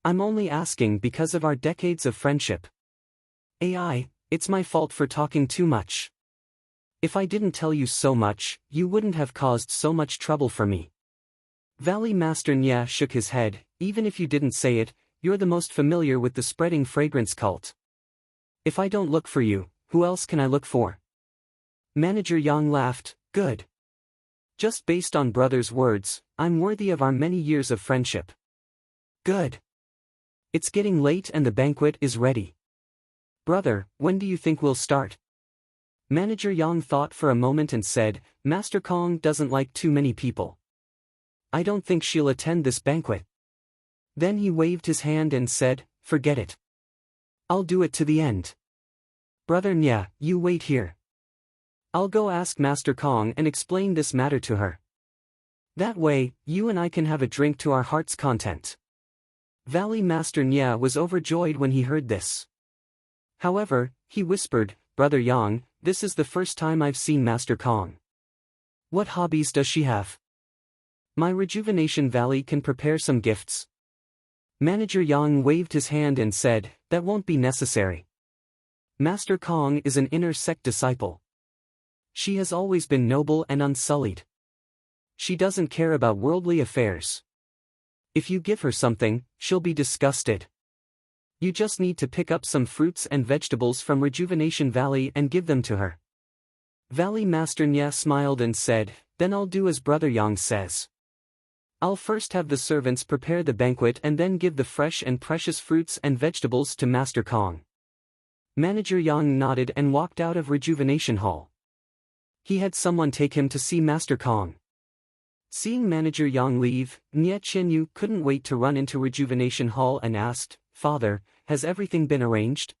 I'm only asking because of our decades of friendship. It's my fault for talking too much. If I didn't tell you so much, you wouldn't have caused so much trouble for me. Valley Master Nya shook his head, even if you didn't say it, you're the most familiar with the spreading fragrance cult. If I don't look for you, who else can I look for? Manager Yang laughed, good. Just based on brother's words, I'm worthy of our many years of friendship. Good. It's getting late and the banquet is ready. Brother, when do you think we'll start? Manager Yang thought for a moment and said, Master Kong doesn't like too many people. I don't think she'll attend this banquet. Then he waved his hand and said, forget it. I'll do it to the end. Brother Nya, you wait here. I'll go ask Master Kong and explain this matter to her. That way, you and I can have a drink to our heart's content. Valley Master Nya was overjoyed when he heard this. However, he whispered, Brother Yang, this is the first time I've seen Master Kong. What hobbies does she have? My Rejuvenation Valley can prepare some gifts. Manager Yang waved his hand and said, that won't be necessary. Master Kong is an inner sect disciple. She has always been noble and unsullied. She doesn't care about worldly affairs. If you give her something, she'll be disgusted. You just need to pick up some fruits and vegetables from Rejuvenation Valley and give them to her. Valley Master Nya smiled and said, then I'll do as Brother Yang says. I'll first have the servants prepare the banquet and then give the fresh and precious fruits and vegetables to Master Kong. Manager Yang nodded and walked out of Rejuvenation Hall. He had someone take him to see Master Kong. Seeing Manager Yang leave, Nye Qianyu couldn't wait to run into Rejuvenation Hall and asked, Father, has everything been arranged?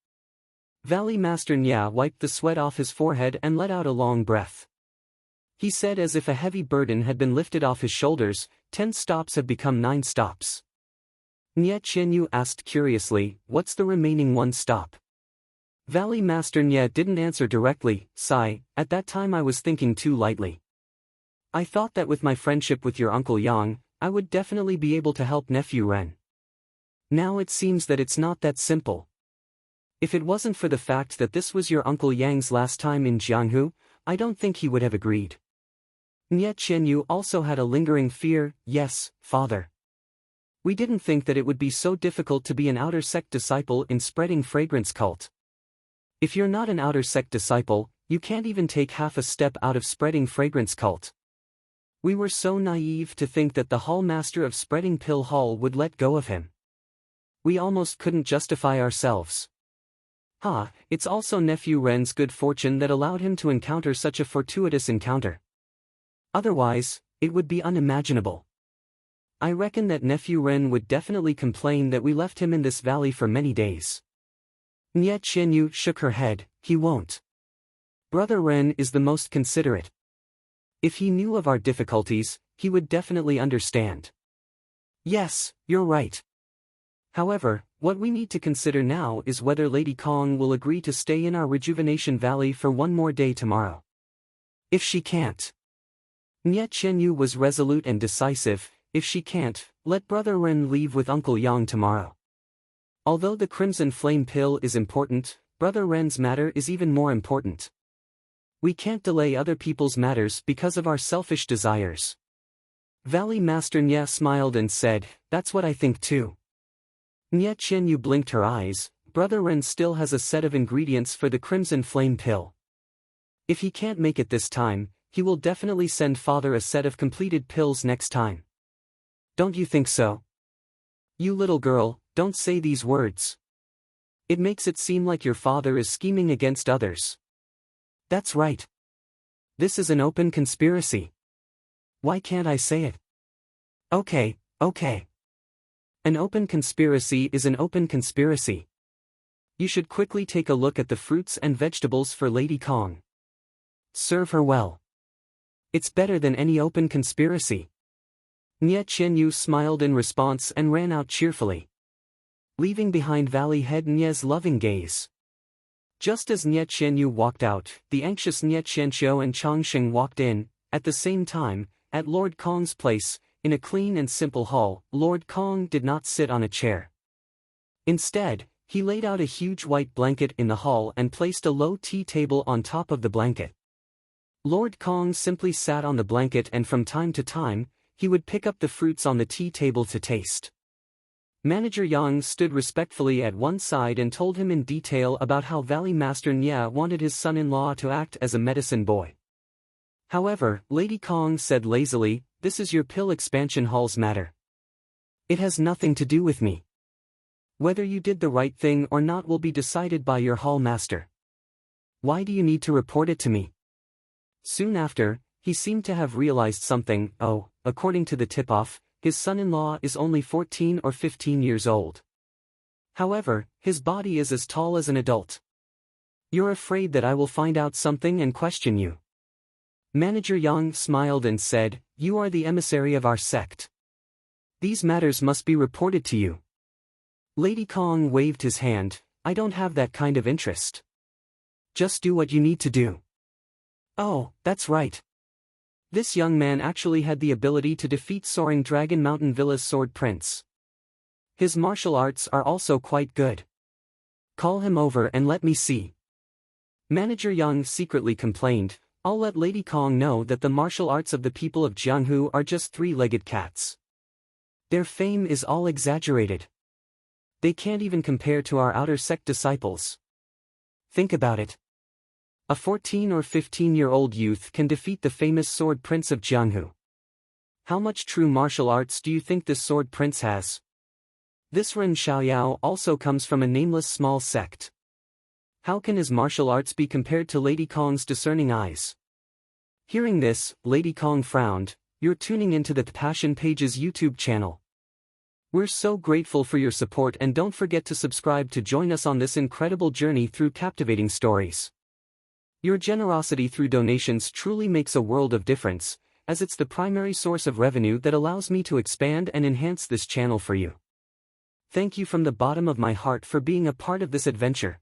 Valley Master Nya wiped the sweat off his forehead and let out a long breath. he said as if a heavy burden had been lifted off his shoulders. 10 stops have become 9 stops. Nye Qianyu asked curiously, what's the remaining 1 stop? Valley Master Nye didn't answer directly. Sigh, at that time I was thinking too lightly. I thought that with my friendship with your Uncle Yang, I would definitely be able to help Nephew Ren. Now it seems that it's not that simple. If it wasn't for the fact that this was your Uncle Yang's last time in Jianghu, I don't think he would have agreed. Nye Qianyu also had a lingering fear. Yes, father. We didn't think that it would be so difficult to be an outer sect disciple in spreading fragrance cult. If you're not an outer sect disciple, you can't even take half a step out of spreading fragrance cult. We were so naive to think that the hall master of spreading pill hall would let go of him. We almost couldn't justify ourselves. It's also Nephew Ren's good fortune that allowed him to encounter such a fortuitous encounter. Otherwise, it would be unimaginable. I reckon that Nephew Ren would definitely complain that we left him in this valley for many days. Nye Qianyu shook her head. He won't. Brother Ren is the most considerate. If he knew of our difficulties, he would definitely understand. Yes, you're right. However, what we need to consider now is whether Lady Kong will agree to stay in our Rejuvenation Valley for 1 more day tomorrow. If she can't. Nye Qianyu was resolute and decisive. If she can't, let Brother Ren leave with Uncle Yang tomorrow. Although the Crimson Flame Pill is important, Brother Ren's matter is even more important. We can't delay other people's matters because of our selfish desires. Valley Master Nye smiled and said, that's what I think too. Nye Qianyu blinked her eyes. Brother Ren still has a set of ingredients for the Crimson Flame Pill. If he can't make it this time, he will definitely send father a set of completed pills next time. Don't you think so? You little girl, don't say these words. It makes it seem like your father is scheming against others. That's right. This is an open conspiracy. Why can't I say it? Okay. An open conspiracy is an open conspiracy. You should quickly take a look at the fruits and vegetables for Lady Kong. Serve her well. It's better than any open conspiracy. Nye Qianyu smiled in response and ran out cheerfully, leaving behind Valley Head Nye's loving gaze. Just as Nye Qianyu walked out, the anxious Nye Qianqiu and Changsheng walked in. At the same time, at Lord Kong's place, in a clean and simple hall, Lord Kong did not sit on a chair. Instead, he laid out a huge white blanket in the hall and placed a low tea table on top of the blanket. Lord Kong simply sat on the blanket and from time to time, he would pick up the fruits on the tea table to taste. Manager Yang stood respectfully at one side and told him in detail about how Valley Master Nye wanted his son-in-law to act as a medicine boy. However, Lady Kong said lazily, this is your pill expansion hall's matter. It has nothing to do with me. Whether you did the right thing or not will be decided by your hall master. Why do you need to report it to me? Soon after, he seemed to have realized something. According to the tip-off, his son-in-law is only 14 or 15 years old. However, his body is as tall as an adult. You're afraid that I will find out something and question you. Manager Yang smiled and said, you are the emissary of our sect. These matters must be reported to you. Lady Kong waved his hand. I don't have that kind of interest. Just do what you need to do. Oh, that's right. This young man actually had the ability to defeat Soaring Dragon Mountain Villa's Sword Prince. His martial arts are also quite good. Call him over and let me see. Manager Yang secretly complained, I'll let Lady Kong know that the martial arts of the people of Jianghu are just 3-legged cats. Their fame is all exaggerated. They can't even compare to our outer sect disciples. Think about it. A 14 or 15-year-old youth can defeat the famous Sword Prince of Jianghu. How much true martial arts do you think this Sword Prince has? This Ren Xiaoyao also comes from a nameless small sect. How can his martial arts be compared to Lady Kong's discerning eyes? Hearing this, Lady Kong frowned. You're tuning into the Passion Page's YouTube channel. We're so grateful for your support and don't forget to subscribe to join us on this incredible journey through captivating stories. Your generosity through donations truly makes a world of difference, as it's the primary source of revenue that allows me to expand and enhance this channel for you. Thank you from the bottom of my heart for being a part of this adventure.